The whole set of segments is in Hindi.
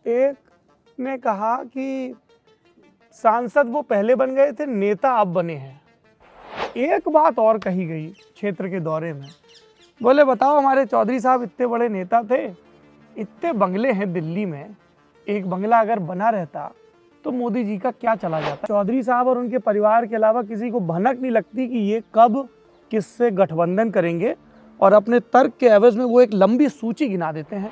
एक ने कहा कि सांसद वो पहले बन गए थे, नेता अब बने हैं। एक बात और कही गई क्षेत्र के दौरे में, बोले बताओ हमारे चौधरी साहब इतने बड़े नेता थे, इतने बंगले हैं दिल्ली में, एक बंगला अगर बना रहता तो मोदी जी का क्या चला जाता। चौधरी साहब और उनके परिवार के अलावा किसी को भनक नहीं लगती कि ये कब किससे गठबंधन करेंगे, और अपने तर्क के एवज में वो एक लंबी सूची गिना देते हैं।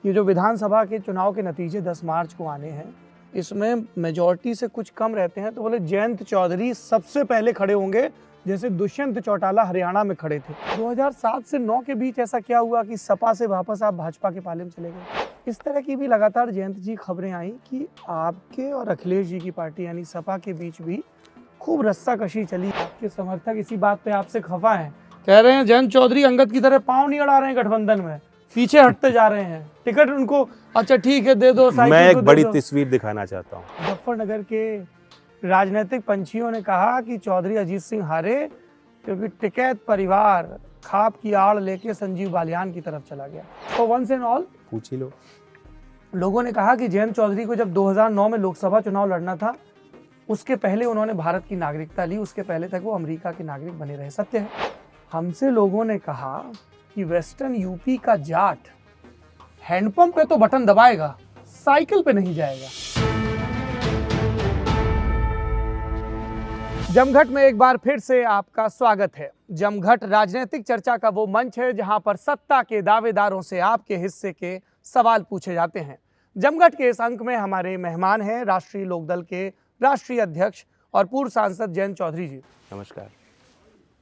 ये जो विधानसभा के चुनाव के नतीजे 10 मार्च को आने हैं, इसमें मेजॉरिटी से कुछ कम रहते हैं, तो बोले जयंत चौधरी सबसे पहले खड़े होंगे, जैसे दुष्यंत चौटाला हरियाणा में खड़े थे। 2007 से 9 के बीच ऐसा क्या हुआ कि सपा से वापस आप भाजपा के पाले में चले गए? इस तरह की भी लगातार जयंत जी खबरें आई कि आपके और अखिलेश जी की पार्टी यानी सपा के बीच भी खूब रस्साकशी चली। आपके समर्थक इसी बात पे आपसे खफा हैं, कह रहे हैं जयंत चौधरी अंगद की तरह पांव नहीं अड़ा रहे हैं गठबंधन में, पीछे हटते जा रहे हैं, टिकट उनको अच्छा ठीक है दे दो। मैं एक बड़ी तस्वीर दिखाना चाहता हूँ। मुजफ्फरनगर के राजनीतिक पंछियों ने कहा कि चौधरी अजीत सिंह हारे क्योंकि टिकैत परिवार खाप की आड़ लेके संजीव बालियान की तरफ चला गया। तो वंस एंड ऑल पूछ ही लो। लोगों ने कहा कि जयंत चौधरी को जब 2009 में लोकसभा चुनाव लड़ना था, उसके पहले उन्होंने भारत की नागरिकता ली, उसके पहले तक वो अमेरिका के नागरिक बने रहे। सत्य है। हमसे लोगों ने कहा कि वेस्टर्न यूपी का जाट हैंडपंप पे तो बटन दबाएगा, साइकिल पे नहीं जाएगा। जमघट में एक बार फिर से आपका स्वागत है। जमघट राजनीतिक चर्चा का वो मंच है जहां पर सत्ता के दावेदारों से आपके हिस्से के सवाल पूछे जाते हैं। जमघट के इस अंक में हमारे मेहमान हैं राष्ट्रीय लोकदल के राष्ट्रीय अध्यक्ष और पूर्व सांसद जयंत चौधरी जी। नमस्कार।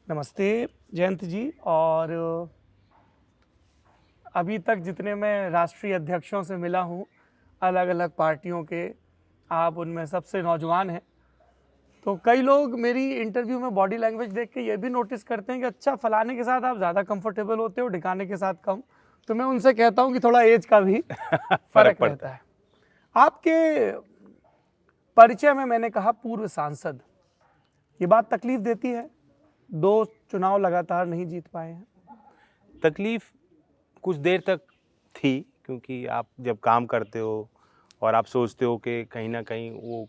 नमस्ते जयंत जी। और अभी तक जितने मैं राष्ट्रीय अध्यक्षों से मिला हूँ अलग अलग पार्टियों के, आप उनमें सबसे नौजवान हैं। तो कई लोग मेरी इंटरव्यू में बॉडी लैंग्वेज देख के ये भी नोटिस करते हैं कि अच्छा फलाने के साथ आप ज़्यादा कंफर्टेबल होते हो, ढिकाने के साथ कम। तो मैं उनसे कहता हूँ कि थोड़ा एज का भी फर्क रहता है। आपके परिचय में मैंने कहा पूर्व सांसद, ये बात तकलीफ देती है? 2 चुनाव लगातार नहीं जीत पाए हैं। तकलीफ कुछ देर तक थी, क्योंकि आप जब काम करते हो और आप सोचते हो कि कहीं ना कहीं वो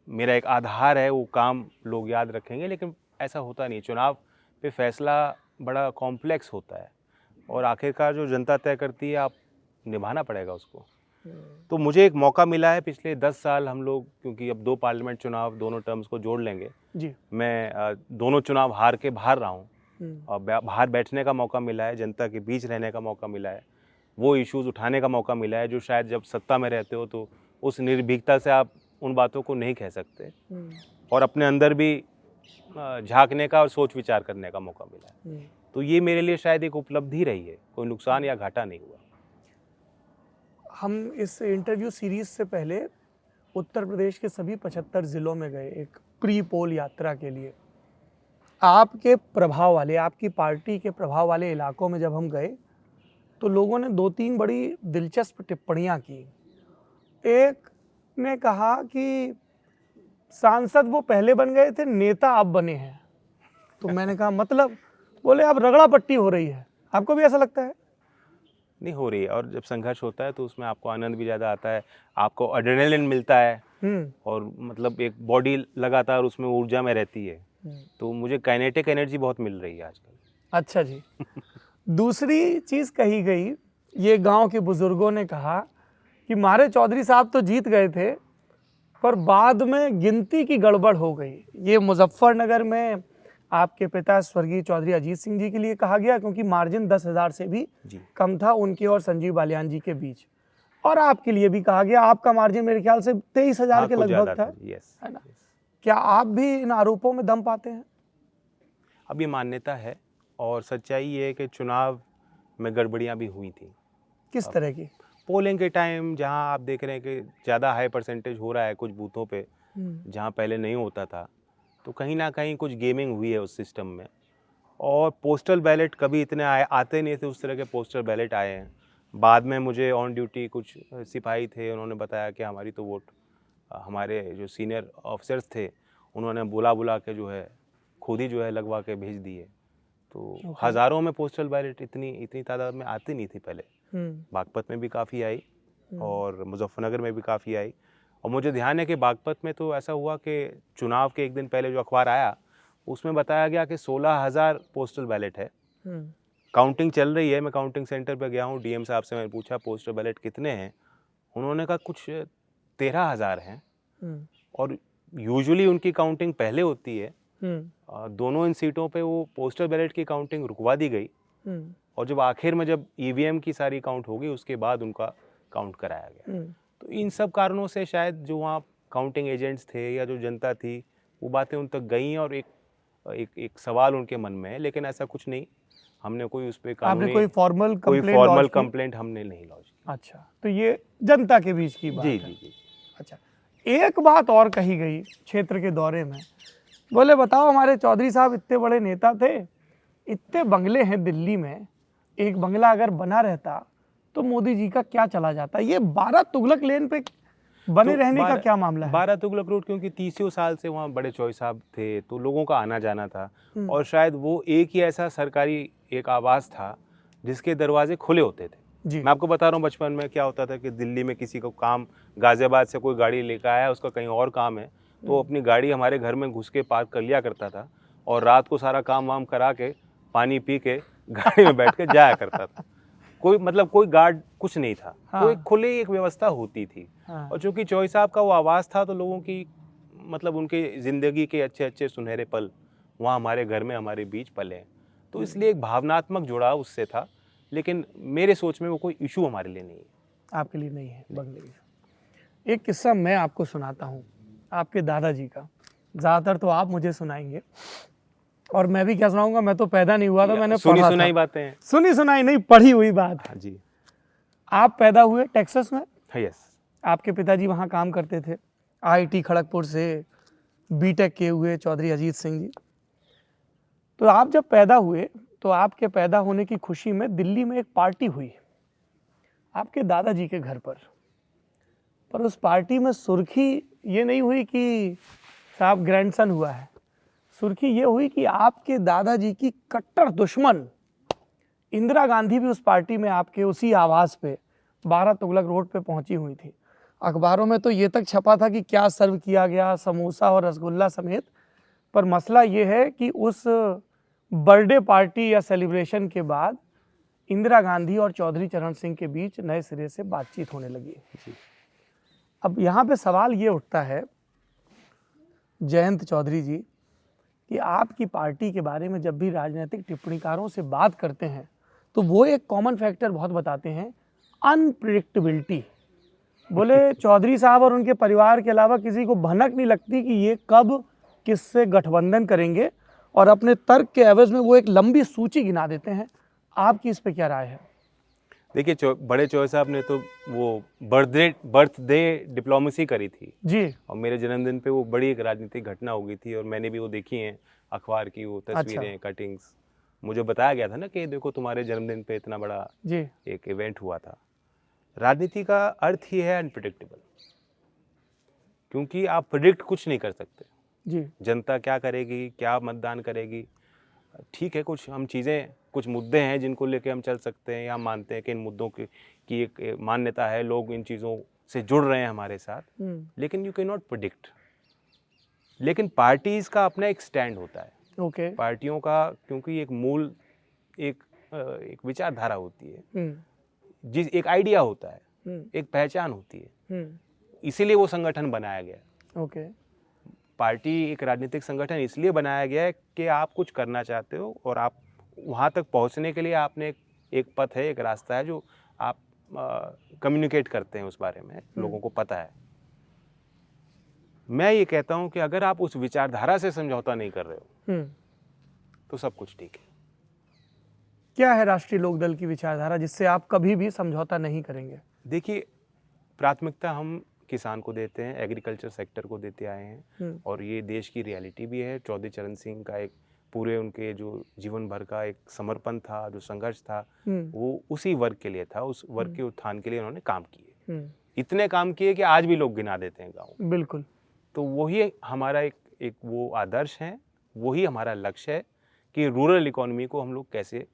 मेरा एक आधार है, वो काम लोग याद रखेंगे, लेकिन ऐसा होता नहीं। चुनाव पे फैसला बड़ा कॉम्प्लेक्स होता है और आखिरकार जो जनता तय करती है, आप निभाना पड़ेगा उसको। तो मुझे एक मौका मिला है पिछले 10 साल हम लोग, क्योंकि अब 2 पार्लियामेंट चुनाव दोनों टर्म्स को जोड़ लेंगे जी। मैं दोनों चुनाव हार के बाहर रहा हूँ और बाहर बैठने का मौका मिला है, जनता के बीच रहने का मौका मिला है, वो इश्यूज उठाने का मौका मिला है जो शायद जब सत्ता में रहते हो तो उस निर्भीकता से आप उन बातों को नहीं कह सकते, और अपने अंदर भी झांकने का और सोच विचार करने का मौका मिला है। तो ये मेरे लिए शायद एक उपलब्धि रही है, कोई नुकसान या घाटा नहीं हुआ। हम इस इंटरव्यू सीरीज से पहले उत्तर प्रदेश के सभी 75 जिलों में गए एक प्री पोल यात्रा के लिए। आपके प्रभाव वाले, आपकी पार्टी के प्रभाव वाले इलाकों में जब हम गए तो लोगों ने 2-3 बड़ी दिलचस्प टिप्पणियां की। एक ने कहा कि सांसद वो पहले बन गए थे, नेता अब बने हैं। तो मैंने कहा मतलब? बोले अब रगड़ा पट्टी हो रही है। आपको भी ऐसा लगता है? नहीं हो रही है, और जब संघर्ष होता है तो उसमें आपको आनंद भी ज़्यादा आता है, आपको एड्रेनलिन मिलता है और मतलब एक बॉडी लगातार उसमें ऊर्जा में रहती है। तो मुझे काइनेटिक एनर्जी बहुत मिल रही है आजकल। अच्छा जी। दूसरी चीज़ कही गई, ये गांव के बुजुर्गों ने कहा कि मारे चौधरी साहब तो जीत गए थे पर बाद में गिनती की गड़बड़ हो गई। ये मुजफ्फरनगर में आपके पिता स्वर्गीय चौधरी अजीत सिंह जी के लिए कहा गया, क्योंकि मार्जिन 10,000 से भी कम था उनके और संजीव बालियान जी के बीच। और आपके लिए भी कहा गया, आपका मार्जिन मेरे ख्याल से 23,000 के लगभग था, है ना? क्या आप भी इन आरोपों में दम पाते हैं? अब ये मान्यता है, और सच्चाई ये है कि चुनाव में गड़बड़ियाँ भी हुई थी। किस तरह की? पोलिंग के टाइम जहाँ आप देख रहे हैं कि ज़्यादा हाई परसेंटेज हो रहा है कुछ बूथों पे जहाँ पहले नहीं होता था, तो कहीं ना कहीं कुछ गेमिंग हुई है उस सिस्टम में। और पोस्टल बैलेट कभी इतने आते नहीं थे, उस तरह के पोस्टल बैलेट आए हैं। बाद में मुझे ऑन ड्यूटी कुछ सिपाही थे, उन्होंने बताया कि हमारी तो वोट, हमारे जो सीनियर ऑफिसर्स थे उन्होंने बुला के जो है खुद ही जो है लगवा के भेज दिए। तो हज़ारों में पोस्टल बैलेट इतनी तादाद में आती नहीं थी पहले। बागपत में भी काफ़ी आई, और मुजफ्फरनगर में भी काफ़ी आई। और मुझे ध्यान है कि बागपत में तो ऐसा हुआ कि चुनाव के एक दिन पहले जो अखबार आया उसमें बताया गया कि 16,000 पोस्टल बैलेट है। काउंटिंग चल रही है, मैं काउंटिंग सेंटर पर गया हूँ, डीएम साहब से मैंने पूछा पोस्टल बैलेट कितने हैं, उन्होंने कहा कुछ 13,000 हैं। और यूजुअली उनकी काउंटिंग पहले होती है। दोनों इन सीटों पे वो पोस्टल बैलेट की काउंटिंग रुकवा दी गई और जब आखिर में जब ईवीएम की सारी काउंट होगी उसके बाद उनका काउंट कराया गया। तो इन सब कारणों से शायद जो वहाँ काउंटिंग एजेंट्स थे या जो जनता थी वो बातें उन तक गई और एक सवाल उनके मन में है, लेकिन ऐसा कुछ नहीं। हमने कोई उस पर आपने कोई फॉर्मल कंप्लेंट हमने नहीं लॉन्च की। अच्छा, तो ये जनता के बीच की बात जी है। जी जी। अच्छा, एक बात और कही गई क्षेत्र के दौरे में, बोले बताओ हमारे चौधरी साहब इतने बड़े नेता थे, इतने बंगले हैं दिल्ली में, एक बंगला अगर बना रहता तो मोदी जी का क्या चला जाता। ये 12 तुगलक लेन पे बने तो रहने का क्या मामला है? 12 तुगलक रोड, क्योंकि 30 साल से वहाँ बड़े चौधरी साहब थे तो लोगों का आना जाना था और शायद वो एक ही ऐसा सरकारी एक आवास था जिसके दरवाजे खुले होते थे। जी। मैं आपको बता रहा हूँ बचपन में क्या होता था कि दिल्ली में किसी को काम, गाजियाबाद से कोई गाड़ी लेकर आया, उसका कहीं और काम है तो अपनी गाड़ी हमारे घर में घुस के पार्क कर लिया करता था और रात को सारा काम वाम करा के पानी पी के गाड़ी में बैठ के जाया करता था। कोई गार्ड कुछ नहीं था। हाँ। तो एक खुली एक व्यवस्था होती थी। हाँ। और चूंकि चौधरी साहब का वो आवास था तो लोगों की उनके जिंदगी के अच्छे अच्छे सुनहरे पल वहाँ हमारे घर में हमारे बीच पले हैं, तो इसलिए एक भावनात्मक जुड़ाव उससे था। लेकिन मेरे सोच में वो कोई इशू हमारे लिए नहीं है। आपके लिए नहीं है बंगले का। एक किस्सा मैं आपको सुनाता हूँ आपके दादाजी का, ज़्यादातर तो आप मुझे सुनाएंगे और मैं भी क्या सुनाऊंगा, मैं तो पैदा नहीं हुआ था, मैंने सुनी पढ़ा सुनाई था। बातें हैं। सुनी सुनाई नहीं, पढ़ी हुई बात। हाँ जी। आप पैदा हुए टेक्सास में, यस। आपके पिताजी वहाँ काम करते थे, आईआईटी खड़गपुर से बीटेक किए हुए चौधरी अजीत सिंह जी। तो आप जब पैदा हुए तो आपके पैदा होने की खुशी में दिल्ली में एक पार्टी हुई आपके दादाजी के घर पर उस पार्टी में सुर्खी ये नहीं हुई कि साहब ग्रैंडसन हुआ है, सुर्खी ये हुई कि आपके दादाजी की कट्टर दुश्मन इंदिरा गांधी भी उस पार्टी में आपके उसी आवास पे 12 तुगलक रोड पे पहुंची हुई थी। अखबारों में तो ये तक छपा था कि क्या सर्व किया गया, समोसा और रसगुल्ला समेत। पर मसला ये है कि उस बर्थडे पार्टी या सेलिब्रेशन के बाद इंदिरा गांधी और चौधरी चरण सिंह के बीच नए सिरे से बातचीत होने लगी। अब यहाँ पे सवाल ये उठता है जयंत चौधरी जी कि आपकी पार्टी के बारे में जब भी राजनीतिक टिप्पणीकारों से बात करते हैं तो वो एक कॉमन फैक्टर बहुत बताते हैं, अनप्रिडिक्टेबिलिटी। बोले चौधरी साहब और उनके परिवार के अलावा किसी को भनक नहीं लगती कि ये कब किससे गठबंधन करेंगे और अपने तर्क के एवज में वो एक लंबी सूची गिना देते हैं। आपकी इस पे क्या राय है? देखिए, बड़े चौधरी साहब ने तो वो बर्थडे डिप्लोमेसी करी थी जी, और मेरे जन्मदिन पे वो बड़ी एक राजनीतिक घटना हो गई थी और मैंने भी वो देखी है, अखबार की वो तस्वीरें, कटिंग्स। मुझे बताया गया था ना कि देखो तुम्हारे जन्मदिन पे इतना बड़ा जी, एक इवेंट हुआ था। राजनीति का अर्थ ही है अनप्रिडिक्टेबल, क्योंकि आप प्रिडिक्ट कुछ नहीं कर सकते। जी, जनता क्या करेगी, क्या मतदान करेगी, ठीक है, कुछ मुद्दे हैं जिनको लेके हम चल सकते हैं या मानते हैं कि इन मुद्दों की एक मान्यता है, लोग इन चीज़ों से जुड़ रहे हैं हमारे साथ, लेकिन यू कैन नॉट प्रिडिक्ट। लेकिन पार्टीज का अपना एक स्टैंड होता है। ओके, पार्टियों का क्योंकि एक मूल एक विचारधारा होती है, एक आइडिया होता है, एक पहचान होती है, इसीलिए वो संगठन बनाया गया। ओके, पार्टी एक राजनीतिक संगठन इसलिए बनाया गया है कि आप कुछ करना चाहते हो और आप वहाँ तक पहुँचने के लिए आपने एक पथ है, एक रास्ता है जो आप कम्युनिकेट करते हैं, उस बारे में लोगों को पता है। मैं ये कहता हूँ कि अगर आप उस विचारधारा से समझौता नहीं कर रहे हो तो सब कुछ ठीक है। क्या है राष्ट्रीय लोकदल की विचारधारा जिससे आप कभी भी समझौता नहीं करेंगे? देखिए, प्राथमिकता हम किसान को देते हैं, एग्रीकल्चर सेक्टर को देते आए हैं और ये देश की रियलिटी भी है। चौधरी चरण सिंह का एक पूरे उनके जो जीवन भर का एक समर्पण था, जो संघर्ष था, वो उसी वर्ग के लिए था, उस वर्ग के उत्थान के लिए उन्होंने काम किए। इतने काम किए कि आज भी लोग गिना देते हैं गाँव। बिल्कुल। तो वही हमारा एक वो आदर्श है, वही हमारा लक्ष्य है कि रूरल इकोनॉमी को हम लोग कैसे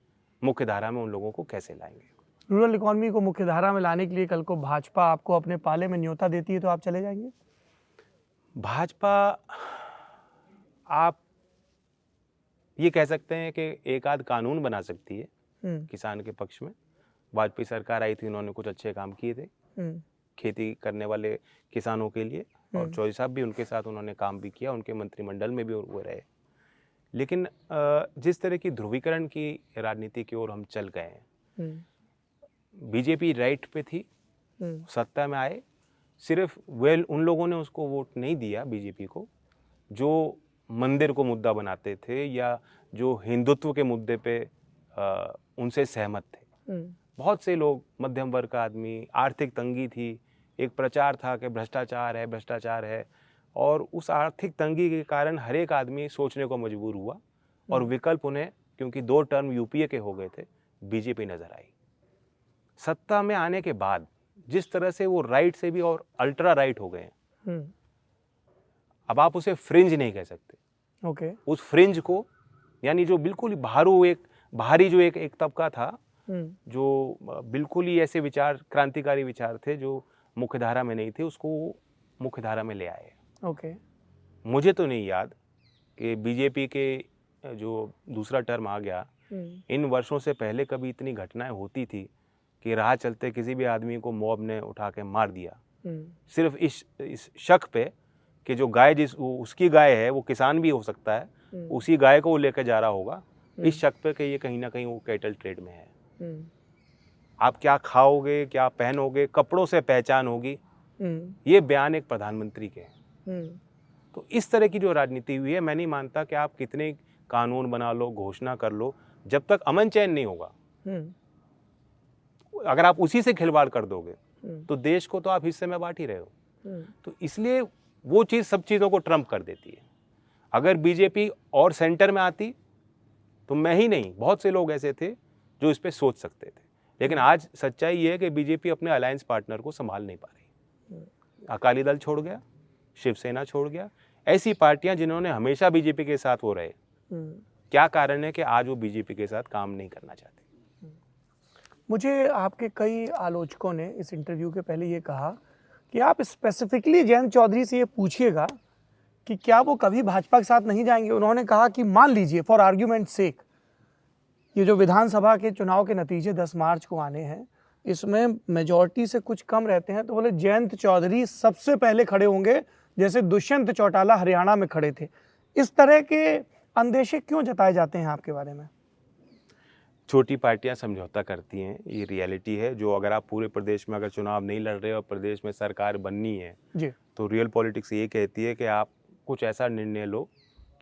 मुख्य धारा में उन लोगों को कैसे लाएंगे। रूरल इकोनॉमी को मुख्यधारा में लाने के लिए कल को भाजपा आपको अपने पाले में न्योता देती है तो आप चले जाएंगे? भाजपा, आप ये कह सकते हैं कि एक आध कानून बना सकती है किसान के पक्ष में। वाजपेयी सरकार आई थी, उन्होंने कुछ अच्छे काम किए थे खेती करने वाले किसानों के लिए, और चौधरी साहब भी उनके साथ उन्होंने काम भी किया, उनके मंत्रिमंडल में भी वो रहे। लेकिन जिस तरह की ध्रुवीकरण की राजनीति की ओर हम चल गए हैं, बीजेपी राइट पे थी, सत्ता में आए, सिर्फ उन लोगों ने उसको वोट नहीं दिया बीजेपी को जो मंदिर को मुद्दा बनाते थे या जो हिंदुत्व के मुद्दे पे उनसे सहमत थे। बहुत से लोग, मध्यम वर्ग का आदमी, आर्थिक तंगी थी, एक प्रचार था कि भ्रष्टाचार है, और उस आर्थिक तंगी के कारण हर एक आदमी सोचने को मजबूर हुआ, और विकल्प उन्हें, क्योंकि 2 टर्म यूपीए के हो गए थे, बीजेपी नजर आई। सत्ता में आने के बाद जिस तरह से वो राइट से भी और अल्ट्रा राइट हो गए हैं, अब आप उसे फ्रिंज नहीं कह सकते। उस फ्रिंज को, यानी जो बिल्कुल बाहरी जो एक तबका था जो बिल्कुल ही ऐसे विचार, क्रांतिकारी विचार थे जो मुख्यधारा में नहीं थे, उसको मुख्यधारा में ले आए। मुझे तो नहीं याद कि बीजेपी के जो दूसरा टर्म आ गया, इन वर्षों से पहले कभी इतनी घटनाएं होती थी कि राह चलते किसी भी आदमी को मॉब ने उठा के मार दिया, सिर्फ इस शक पे कि जो गाय उसकी गाय है, वो किसान भी हो सकता है, उसी गाय को वो लेकर जा रहा होगा, इस शक पे कि ये कहीं ना कहीं वो कैटल ट्रेड में है। आप क्या खाओगे, क्या पहनोगे, कपड़ों से पहचान होगी, ये बयान एक प्रधानमंत्री के हैं। तो इस तरह की जो राजनीति हुई है, मैं नहीं मानता कि आप कितने कानून बना लो, घोषणा कर लो, जब तक अमन चैन नहीं होगा, अगर आप उसी से खिलवाड़ कर दोगे तो देश को तो आप हिस्से में बांट ही रहे हो। तो इसलिए वो चीज़ सब चीज़ों को ट्रम्प कर देती है। अगर बीजेपी और सेंटर में आती तो मैं ही नहीं, बहुत से लोग ऐसे थे जो इस पे सोच सकते थे, लेकिन आज सच्चाई ये है कि बीजेपी अपने अलायंस पार्टनर को संभाल नहीं पा रही। अकाली दल छोड़ गया, शिवसेना छोड़ गया, ऐसी पार्टियां जिन्होंने हमेशा बीजेपी के साथ वो रहे, क्या कारण है कि आज वो बीजेपी के साथ काम नहीं करना चाहते? मुझे आपके कई आलोचकों ने इस इंटरव्यू के पहले ये कहा कि आप स्पेसिफिकली जयंत चौधरी से ये पूछिएगा कि क्या वो कभी भाजपा के साथ नहीं जाएंगे। उन्होंने कहा कि मान लीजिए फॉर आर्ग्यूमेंट सेक, ये जो विधानसभा के चुनाव के नतीजे 10 मार्च को आने हैं, इसमें मेजॉरिटी से कुछ कम रहते हैं, तो बोले जयंत चौधरी सबसे पहले खड़े होंगे, जैसे दुष्यंत चौटाला हरियाणा में खड़े थे। इस तरह के अंदेशे क्यों जताए जाते हैं आपके बारे में? छोटी पार्टियां समझौता करती हैं, ये रियलिटी है। जो अगर आप पूरे प्रदेश में अगर चुनाव नहीं लड़ रहे और प्रदेश में सरकार बननी है जी, तो रियल पॉलिटिक्स ये कहती है कि आप कुछ ऐसा निर्णय लो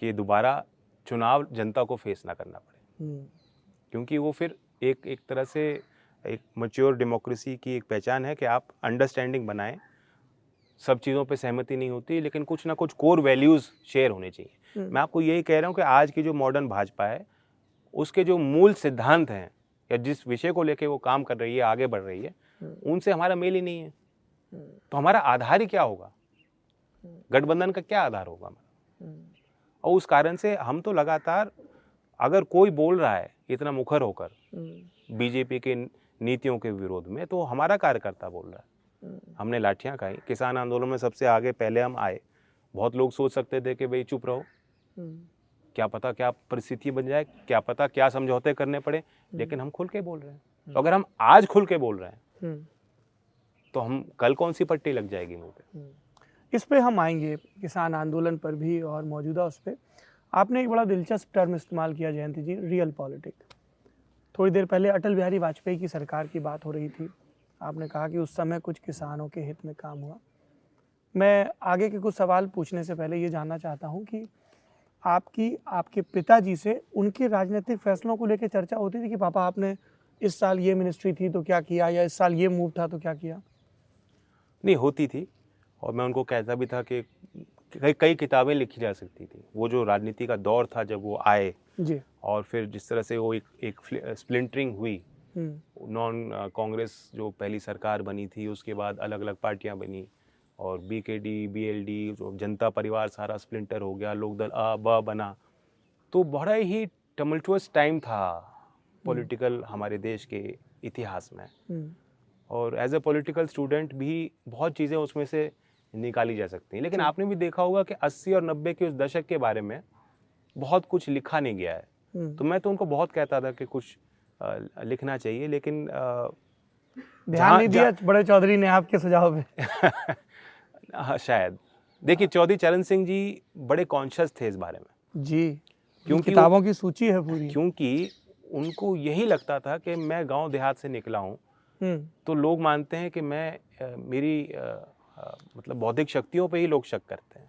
कि दोबारा चुनाव जनता को फेस ना करना पड़े, क्योंकि वो फिर एक तरह से एक मैच्योर डेमोक्रेसी की एक पहचान है कि आप अंडरस्टैंडिंग बनाएं। सब चीज़ों पे सहमति नहीं होती, लेकिन कुछ ना कुछ कोर वैल्यूज़ शेयर होने चाहिए। मैं आपको यही कह रहा हूँ कि आज की जो मॉडर्न भाजपा है, उसके जो मूल सिद्धांत हैं या जिस विषय को लेके वो काम कर रही है, आगे बढ़ रही है, उनसे हमारा मेल ही नहीं है। तो हमारा आधार ही क्या होगा? गठबंधन का क्या आधार होगा? और उस कारण से हम तो लगातार, अगर कोई बोल रहा है इतना मुखर होकर बीजेपी के नीतियों के विरोध में, तो हमारा कार्यकर्ता बोल रहा है। हमने लाठियां खाई, किसान आंदोलन में सबसे आगे पहले हम आए। बहुत लोग सोच सकते थे कि भाई चुप रहो, क्या पता क्या परिस्थिति बन जाए, क्या पता क्या समझौते करने पड़े, लेकिन हम खुल के बोल रहे हैं। तो अगर हम आज खुल के बोल रहे हैं तो हम कल कौन सी पट्टी लग जाएगी मुंह पे? इस पे हम आएंगे, किसान आंदोलन पर भी और मौजूदा उस पर। आपने एक बड़ा दिलचस्प टर्म इस्तेमाल किया जयंती जी, रियल पॉलिटिक्स। थोड़ी देर पहले अटल बिहारी वाजपेयी की सरकार की बात हो रही थी, आपने कहा कि उस समय कुछ किसानों के हित में काम हुआ। मैं आगे के कुछ सवाल पूछने से पहले ये जानना चाहता हूँ कि आपके पिताजी से उनके राजनीतिक फैसलों को लेकर चर्चा होती थी कि पापा आपने इस साल ये मिनिस्ट्री थी तो क्या किया, या इस साल ये मूव था तो क्या किया? नहीं, होती थी, और मैं उनको कहता भी था कि कई किताबें लिखी जा सकती थी। वो जो राजनीति का दौर था जब वो आए जी, और फिर जिस तरह से वो एक स्प्लिंटरिंग हुई, नॉन कांग्रेस जो पहली सरकार बनी थी, उसके बाद अलग अलग पार्टियां बनी, और बीकेडी, बीएलडी, जो जनता परिवार सारा स्प्लिंटर हो गया, लोकदल अ ब बना। तो बड़ा ही टमल्टुअस टाइम था पॉलिटिकल हमारे देश के इतिहास में, और एज ए पॉलिटिकल स्टूडेंट भी बहुत चीज़ें उसमें से निकाली जा सकती हैं। लेकिन आपने भी देखा होगा कि 80 और 90 के उस दशक के बारे में बहुत कुछ लिखा नहीं गया है। तो मैं तो उनको बहुत कहता था कि कुछ लिखना चाहिए, लेकिन ध्यान नहीं दिया बड़े चौधरी ने आपके सुझाव पे। शायद देखिए, चौधरी चरण सिंह जी बड़े कॉन्शियस थे इस बारे में जी, क्योंकि किताबों की सूची है पूरी। क्योंकि उनको यही लगता था कि मैं गांव देहात से निकला हूँ, तो लोग मानते हैं कि मैं मेरी मतलब बौद्धिक शक्तियों पे ही लोग शक करते हैं,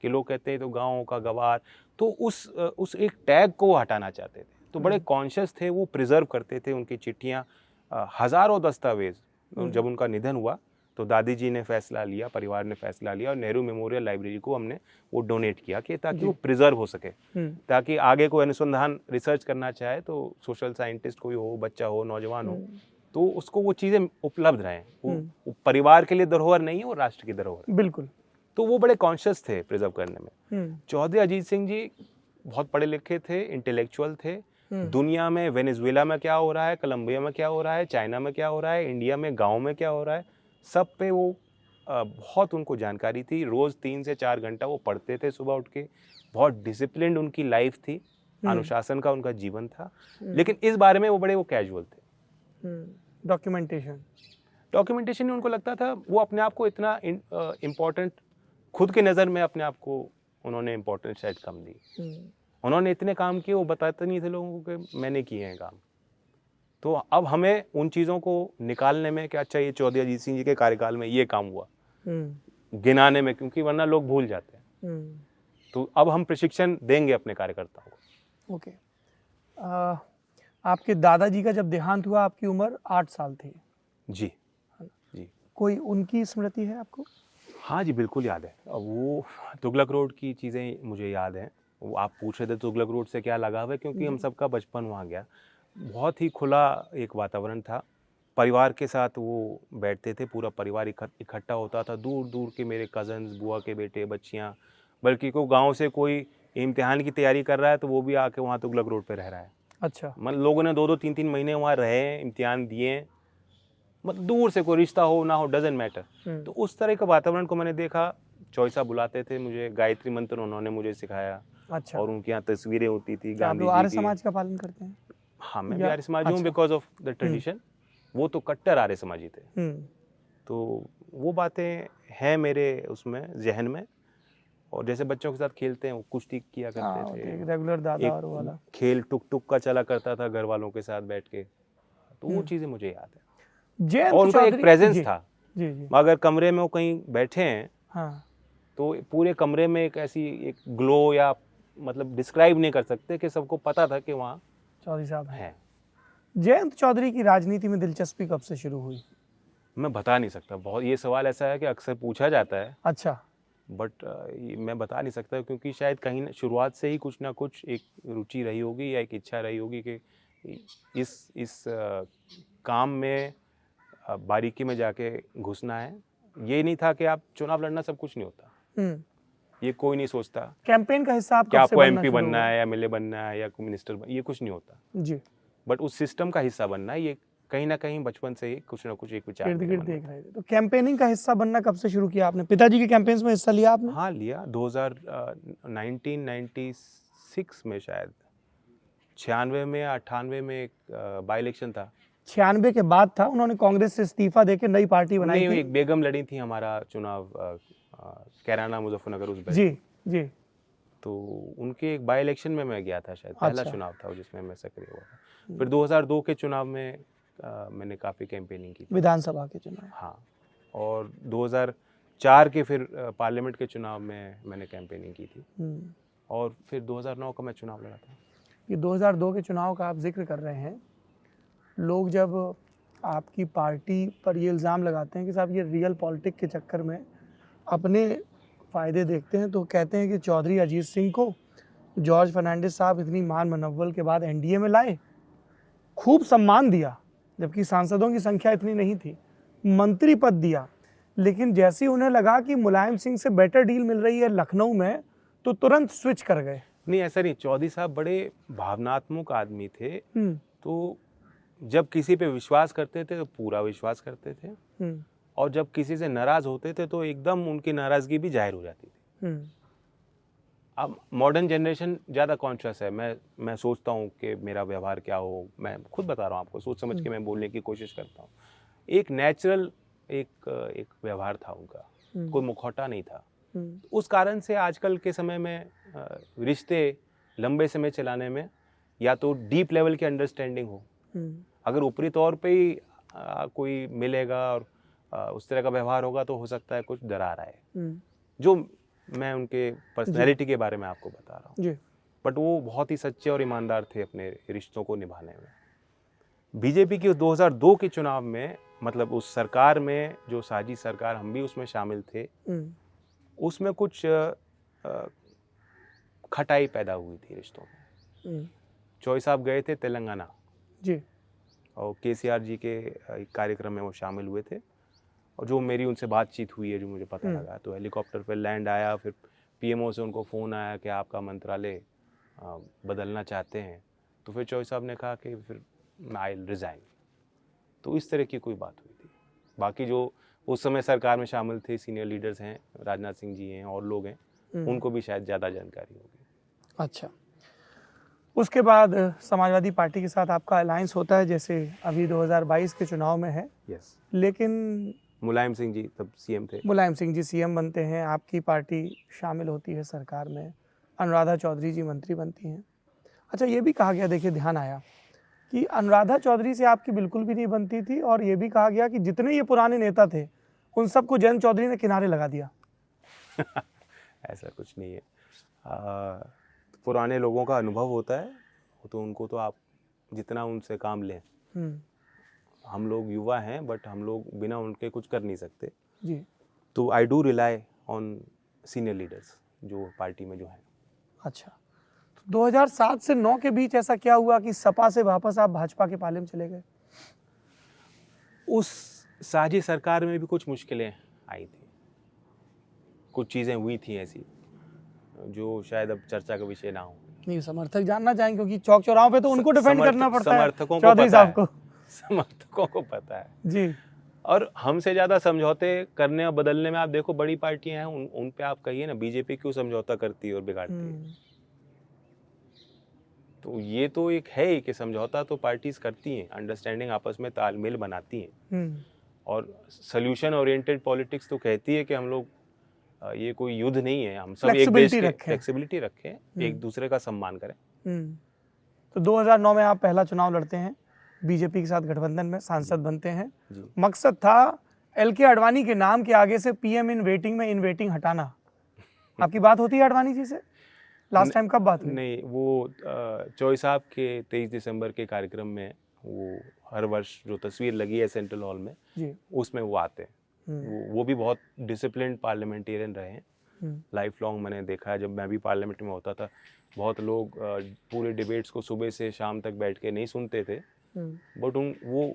कि लोग कहते हैं तो गाँव का गवार, तो उस एक टैग को वो हटाना चाहते थे। तो बड़े कॉन्शियस थे, वो प्रिजर्व करते थे उनकी चिट्ठियाँ, हजारों दस्तावेज। जब उनका निधन हुआ तो दादी जी ने फैसला लिया, परिवार ने फैसला लिया, और नेहरू मेमोरियल लाइब्रेरी को हमने वो डोनेट किया कि ताकि वो प्रिजर्व हो सके, ताकि आगे कोई अनुसंधान रिसर्च करना चाहे तो सोशल साइंटिस्ट कोई हो, बच्चा हो, नौजवान हो, तो उसको वो चीज़ें उपलब्ध रहें। वो परिवार के लिए धरोहर नहीं है, वो राष्ट्र की धरोहर। बिल्कुल। तो वो बड़े कॉन्शियस थे प्रिजर्व करने में। चौधरी अजीत सिंह जी बहुत पढ़े लिखे थे, इंटेलेक्चुअल थे। दुनिया में वेनेजुएला में क्या हो रहा है, कोलंबिया में क्या हो रहा है, चाइना में क्या हो रहा है, इंडिया में गाँव में क्या हो रहा है, सब पे वो बहुत उनको जानकारी थी। रोज़ 3 से 4 घंटा वो पढ़ते थे सुबह उठ के। बहुत डिसिप्लिन्ड उनकी लाइफ थी, अनुशासन का उनका जीवन था। लेकिन इस बारे में वो बड़े कैजुअल थे। डॉक्यूमेंटेशन उनको लगता था, वो अपने आप को इतना इम्पोर्टेंट, खुद के नज़र में अपने आप को उन्होंने इम्पोर्टेंस शायद कम दी। उन्होंने इतने काम किए, वो बताते नहीं थे लोगों को कि मैंने किए हैं काम। तो अब हमें उन चीज़ों को निकालने में कि अच्छा ये चौधरी अजीत सिंह जी के कार्यकाल में ये काम हुआ, गिनाने में, क्योंकि वरना लोग भूल जाते हैं। तो अब हम प्रशिक्षण देंगे अपने कार्यकर्ताओं को। ओके। आपके दादाजी का जब देहांत हुआ आपकी उम्र 8 साल थी। जी जी। कोई उनकी स्मृति है आपको? हाँ जी, बिल्कुल याद है। वो तुगलक रोड की चीज़ें मुझे याद हैं। वो आप पूछ रहे थे तुगलक रोड से क्या लगाव है, क्योंकि हम सबका बचपन वहाँ गया। बहुत ही खुला एक वातावरण था, परिवार के साथ वो बैठते थे, पूरा परिवार इकट्ठा होता था। दूर दूर के मेरे कज़न्स, बुआ के बेटे, बच्चियाँ, बल्कि कोई गांव से कोई इम्तिहान की तैयारी कर रहा है तो वो भी आके वहाँ तुगलक रोड पे रह रहा है। अच्छा। मतलब लोगों ने 2-2 3-3 महीने वहाँ रहे, इम्तिहान दिए, मतलब दूर से कोई रिश्ता हो ना हो, डजेंट मैटर। तो उस तरह का वातावरण को मैंने देखा। चौईसा बुलाते थे मुझे, गायत्री मंत्र उन्होंने मुझे सिखाया। अच्छा। और उनके यहाँ तस्वीरें होती थी गांधी जी की। आर्य समाज का पालन करते हैं? हाँ, मैं भी आर्य समाजी हूँ, बिकॉज ऑफ द ट्रेडिशन। वो तो कट्टर आर्य समाजी थे। तो वो बातें हैं मेरे उसमें जहन में। और जैसे बच्चों के साथ खेलते हैं, वो कुश्ती किया करते थे, रेगुलर दादा और वाला खेल टुक टुक का चला करता था घर वालों के साथ बैठ के। तो वो चीज़ें मुझे याद है। और उनका एक प्रेजेंस था। जी जी। अगर कमरे में वो कहीं बैठे हैं, हाँ, तो पूरे कमरे में एक ऐसी एक ग्लो, या मतलब डिस्क्राइब नहीं कर सकते, कि सबको पता था कि वहाँ चौधरी साहब है। जयंत चौधरी की राजनीति में दिलचस्पी कब से शुरू हुई? मैं बता नहीं सकता। बहुत, ये सवाल ऐसा है कि अक्सर पूछा जाता है। अच्छा। बट मैं बता नहीं सकता, क्योंकि शायद कहीं शुरुआत से ही कुछ ना कुछ एक रुचि रही होगी, या एक इच्छा रही होगी कि इस काम में बारीकी में जाके घुसना है। ये नहीं था कि आप चुनाव लड़ना सब कुछ नहीं होता। ये कोई नहीं सोचता। कैंपेन का हिस्सा आप क्या आपको एमपी बनना है, या एमएलए बनना है, या कोई मिनिस्टर, ये कुछ नहीं होता जी। बट उस सिस्टम का हिस्सा बनना है। ये कहीं ना कहीं बचपन से ही कुछ ना कुछ एक विचार इर्द गिर्द देख रहे थे। तो कैंपेनिंग का हिस्सा बनना कब से शुरू किया आपने? पिताजी के कैंपेन्स में हिस्सा लिया आपने? हाँ, लिया। 1996 में, शायद 96 में या 98 में एक बाई इलेक्शन था। 96 के बाद था, उन्होंने कांग्रेस से इस्तीफा देके नई पार्टी बनाई थी। एक बेगम लड़ी थी हमारा चुनाव, कैराना मुजफ्फरनगर, उस जी जी। तो उनके एक बाई इलेक्शन में मैं गया था, शायद पहला चुनाव था जिसमें मैं सक्रिय हुआ था। फिर 2002 के चुनाव में मैंने काफ़ी कैंपेनिंग की, विधानसभा के चुनाव। हाँ, और 2004 के फिर पार्लियामेंट के चुनाव में मैंने कैंपेनिंग की थी। और फिर 2009 का मैं चुनाव लड़ा था। ये 2002 के चुनाव का आप जिक्र कर रहे हैं। लोग जब आपकी पार्टी पर ये इल्ज़ाम लगाते हैं कि साहब ये रियल पॉलिटिक्स के चक्कर में अपने फ़ायदे देखते हैं, तो कहते हैं कि चौधरी अजीत सिंह को जॉर्ज फर्नांडिस साहब इतनी मान मनव्वल के बाद एनडीए में लाए, खूब सम्मान दिया, जबकि सांसदों की संख्या इतनी नहीं थी, मंत्री पद दिया, लेकिन जैसे ही उन्हें लगा कि मुलायम सिंह से बेटर डील मिल रही है लखनऊ में, तो तुरंत स्विच कर गए। नहीं, ऐसा नहीं। चौधरी साहब बड़े भावनात्मक आदमी थे। तो जब किसी पे विश्वास करते थे तो पूरा विश्वास करते थे, और जब किसी से नाराज होते थे तो एकदम उनकी नाराजगी भी जाहिर हो जाती थी। अब मॉडर्न जनरेशन ज़्यादा कॉन्शियस है। मैं सोचता हूँ कि मेरा व्यवहार क्या हो, मैं खुद बता रहा हूँ आपको, सोच समझ के मैं बोलने की कोशिश करता हूँ। एक नेचुरल एक व्यवहार था उनका, कोई मुखौटा नहीं था। उस कारण से आजकल के समय में रिश्ते लंबे समय चलाने में या तो डीप लेवल की अंडरस्टैंडिंग हो, अगर ऊपरी तौर पे ही कोई मिलेगा और उस तरह का व्यवहार होगा तो हो सकता है कुछ दरार आए, जो मैं उनके पर्सनैलिटी के बारे में आपको बता रहा हूँ। बट वो बहुत ही सच्चे और ईमानदार थे अपने रिश्तों को निभाने में। बीजेपी के 2002 के चुनाव में, मतलब उस सरकार में जो साजिश सरकार, हम भी उसमें शामिल थे, उसमें कुछ खटाई पैदा हुई थी रिश्तों में। चौई साहब गए थे तेलंगाना जी, और केसीआर जी के एक कार्यक्रम में वो शामिल हुए थे, और जो मेरी उनसे बातचीत हुई है, जो मुझे पता लगा, तो हेलीकॉप्टर पर लैंड आया, फिर पीएमओ से उनको फ़ोन आया कि आपका मंत्रालय बदलना चाहते हैं, तो फिर चौई साहब ने कहा कि फिर आई रिज़ाइन। तो इस तरह की कोई बात हुई थी। बाकी जो उस समय सरकार में शामिल थे सीनियर लीडर्स हैं, राजनाथ सिंह जी हैं और लोग हैं, उनको भी शायद ज़्यादा जानकारी होगी। अच्छा, उसके बाद समाजवादी पार्टी के साथ आपका अलायंस होता है, जैसे अभी 2022 के चुनाव में है। यस। लेकिन मुलायम सिंह जी तब सीएम थे। मुलायम सिंह जी सीएम बनते हैं, आपकी पार्टी शामिल होती है सरकार में, अनुराधा चौधरी जी मंत्री बनती हैं। अच्छा, ये भी कहा गया, देखिए ध्यान आया कि अनुराधा चौधरी से आपकी बिल्कुल भी नहीं बनती थी, और ये भी कहा गया कि जितने ये पुराने नेता थे उन सबको जयंत चौधरी ने किनारे लगा दिया। ऐसा कुछ नहीं है। पुराने लोगों का अनुभव होता है, तो उनको तो आप जितना उनसे काम लें। हम लोग युवा हैं, बट हम लोग बिना उनके कुछ कर नहीं सकते जी। तो I do rely on senior leaders जो पार्टी में जो हैं। अच्छा, तो 2007 से 9 के बीच ऐसा क्या हुआ कि सपा से वापस आप भाजपा के पाले में चले गए? उस साझी सरकार में भी कुछ मुश्किलें आई थी, कुछ चीज़ें हुई थी ऐसी जो शायद अब चर्चा का विषय ना हो। नहीं, समर्थक जानना चाहेंगे, क्योंकि चौक चौराहों पे तो उनको डिफेंड करना पड़ता है, समर्थकों को पता है जी। और हमसे ज़्यादा समझौते करने और बदलने में, आप देखो बड़ी पार्टियां हैं, उन पे आप कहिए ना, बीजेपी क्यों समझौता करती है और बिगाड़ती है। तो ये तो एक है ही कि समझौता तो पार्टीज करती हैं, अंडरस्टैंडिंग आपस में तालमेल बनाती हैं, और सोल्यूशन ओरिएंटेड पॉलिटिक्स तो कहती है कि हम लोग ये कोई युद्ध नहीं है, हम सब एक देश के फ्लेक्सिबिलिटी रखें, एक दूसरे का सम्मान करें। तो 2009 में आप पहला चुनाव लड़ते हैं, बीजेपी के साथ गठबंधन में सांसद बनते हैं। मकसद था एलके आडवाणी के नाम के आगे से पीएम इन वेटिंग में इन वेटिंग हटाना। आपकी बात होती है आडवाणी जी से? लास्ट टाइम कब बात हुई? नहीं, वो चौई साहब के 23 दिसंबर के कार्यक्रम में, वो हर वर्ष जो तस्वीर लगी है सेंट्रल हॉल में जी, उसमें वो आते हैं। वो भी बहुत डिसिप्लिन्ड पार्लियामेंटेरियन रहे हैं, लाइफ लॉन्ग। मैंने देखा है, जब मैं भी पार्लियामेंट में होता था, बहुत लोग पूरे डिबेट्स को सुबह से शाम तक बैठ के नहीं सुनते थे, बट वो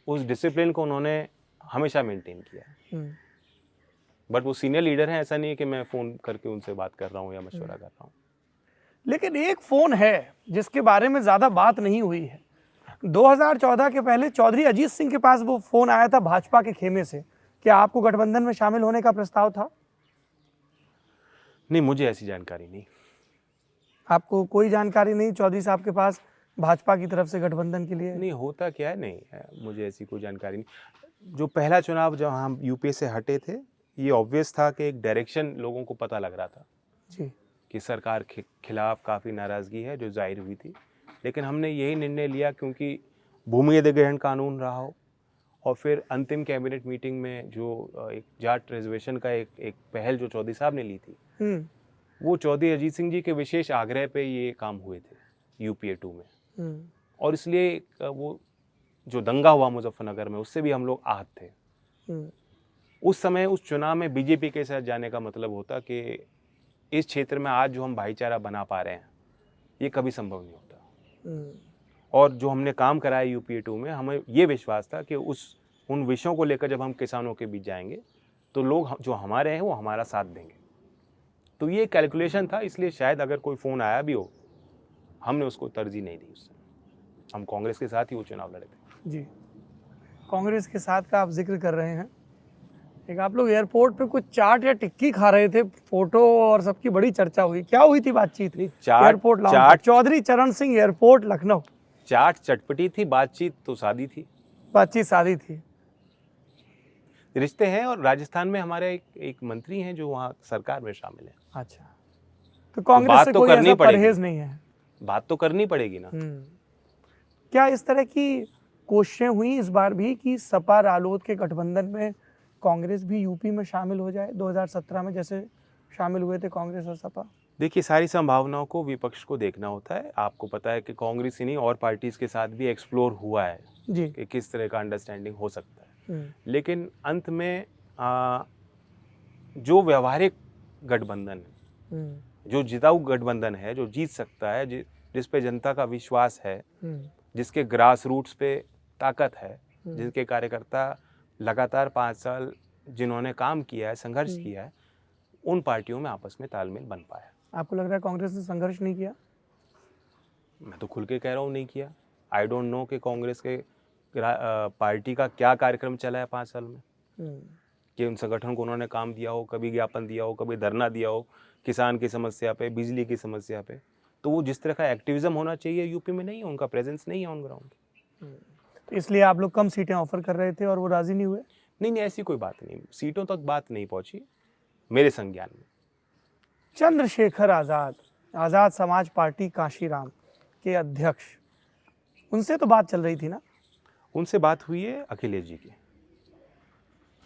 उस डिसिप्लिन को उन्होंने हमेशा मेंटेन किया। बट वो सीनियर लीडर हैं, ऐसा नहीं है कि मैं फ़ोन करके उनसे बात कर रहा हूँ या मशवरा कर रहा हूँ। लेकिन एक फ़ोन है जिसके बारे में ज़्यादा बात नहीं हुई है। 2014 के पहले चौधरी अजीत सिंह के पास वो फ़ोन आया था भाजपा के खेमे से। क्या आपको गठबंधन में शामिल होने का प्रस्ताव था? नहीं, मुझे ऐसी जानकारी नहीं। आपको कोई जानकारी नहीं चौधरी साहब के पास भाजपा की तरफ से गठबंधन के लिए? नहीं, होता क्या है, नहीं है, मुझे ऐसी कोई जानकारी नहीं। जो पहला चुनाव जब हम यूपीए से हटे थे, ये ऑब्वियस था कि एक डायरेक्शन लोगों को पता लग रहा था जी, कि सरकार के खिलाफ काफ़ी नाराज़गी है जो जाहिर हुई थी। लेकिन हमने यही निर्णय लिया क्योंकि भूमि अधिग्रहण कानून रहा हो, और फिर अंतिम कैबिनेट मीटिंग में जो एक जाट रिजर्वेशन का एक पहल जो चौधरी साहब ने ली थी, वो चौधरी अजीत सिंह जी के विशेष आग्रह पे ये काम हुए थे यूपीए 2 में। और इसलिए वो जो दंगा हुआ मुजफ्फरनगर में, उससे भी हम लोग आहत थे। उस समय उस चुनाव में बीजेपी के साथ जाने का मतलब होता कि इस क्षेत्र में आज जो हम भाईचारा बना पा रहे हैं, ये कभी संभव नहीं होता। और जो हमने काम कराया यूपीए 2 में, हमें ये विश्वास था कि उन विषयों को लेकर जब हम किसानों के बीच जाएंगे तो लोग जो हमारे हैं वो हमारा साथ देंगे। तो ये कैलकुलेशन था, इसलिए शायद अगर कोई फ़ोन आया भी हो, हमने उसको तरजीह नहीं दी। उससे हम कांग्रेस के साथ ही वो चुनाव लड़े थे। जी, कांग्रेस के साथ का आप जिक्र कर रहे हैं, एक आप लोग एयरपोर्ट पे कुछ चाट या टिक्की खा रहे थे, फोटो और सबकी बड़ी चर्चा हुई, क्या हुई थी बातचीत? नहीं, चाट एयरपोर्ट लाउंज चाट चौधरी चरण सिंह एयरपोर्ट लखनऊ, चाट चटपटी थी, बातचीत तो सादी थी। बातचीत सादी थी। रिश्ते हैं, और राजस्थान में हमारे एक मंत्री हैं जो वहाँ सरकार में शामिल है। अच्छा, तो कांग्रेस बात से तो कोई करनी ऐसा पड़ेगी। परहेज नहीं है? बात तो करनी पड़ेगी ना। क्या इस तरह की कोशिशें हुई इस बार भी कि सपा रालोद के गठबंधन में कांग्रेस भी यूपी में शामिल हो जाए 2017 में जैसे शामिल हुए थे कांग्रेस और सपा? देखिए, सारी संभावनाओं को विपक्ष को देखना होता है। आपको पता है कि कांग्रेस ही नहीं और पार्टीज के साथ भी एक्सप्लोर हुआ है जी। कि किस तरह का अंडरस्टैंडिंग हो सकता है। लेकिन अंत में जो व्यवहारिक गठबंधन है, जो जिताऊ गठबंधन है, जो जीत सकता है, जिस पे जनता का विश्वास है, जिसके ग्रास रूट्स पे ताकत है, जिनके कार्यकर्ता लगातार 5 साल जिन्होंने काम किया है, संघर्ष किया है, उन पार्टियों में आपस में तालमेल बन पाया। आपको लग रहा है कांग्रेस ने संघर्ष नहीं किया? मैं तो खुल के कह रहा हूँ नहीं किया। आई डोंट नो कि कांग्रेस के पार्टी का क्या कार्यक्रम चला है 5 साल में, कि उन संगठन को उन्होंने काम दिया हो, कभी ज्ञापन दिया हो, कभी धरना दिया हो किसान की समस्या पे, बिजली की समस्या पे। तो वो जिस तरह का एक्टिविज्म होना चाहिए यूपी में नहीं है, उनका प्रेजेंस नहीं है ऑन ग्राउंड। इसलिए आप लोग कम सीटें ऑफर कर रहे थे और वो राजी नहीं हुए? नहीं, ऐसी कोई बात नहीं, सीटों तक बात नहीं पहुंची मेरे संज्ञान में। चंद्रशेखर आज़ाद, आज़ाद समाज पार्टी काशीराम के अध्यक्ष, उनसे तो बात चल रही थी ना? उनसे बात हुई है अखिलेश जी की,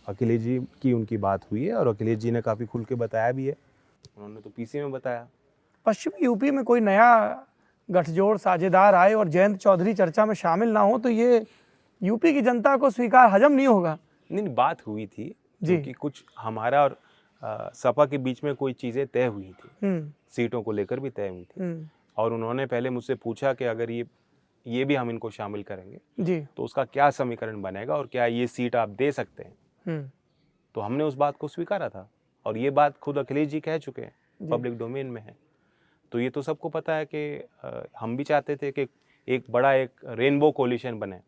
अखिलेश जी की उनकी बात हुई है, और अखिलेश जी ने काफ़ी खुल के बताया भी है। उन्होंने तो पीसी में बताया। पश्चिमी यूपी में कोई नया गठजोड़ साझेदार आए और जयंत चौधरी चर्चा में शामिल ना हो तो ये यूपी की जनता को स्वीकार हजम नहीं होगा। नहीं, बात हुई थी क्योंकि कुछ हमारा और सपा के बीच में कोई चीज़ें तय हुई थी, सीटों को लेकर भी तय हुई थी, और उन्होंने पहले मुझसे पूछा कि अगर ये भी हम इनको शामिल करेंगे जी तो उसका क्या समीकरण बनेगा और क्या ये सीट आप दे सकते हैं। तो हमने उस बात को स्वीकारा था, और ये बात खुद अखिलेश जी कह चुके हैं, पब्लिक डोमेन में है। तो ये तो सबको पता है कि हम भी चाहते थे कि एक बड़ा एक रेनबो कोलिशन बने,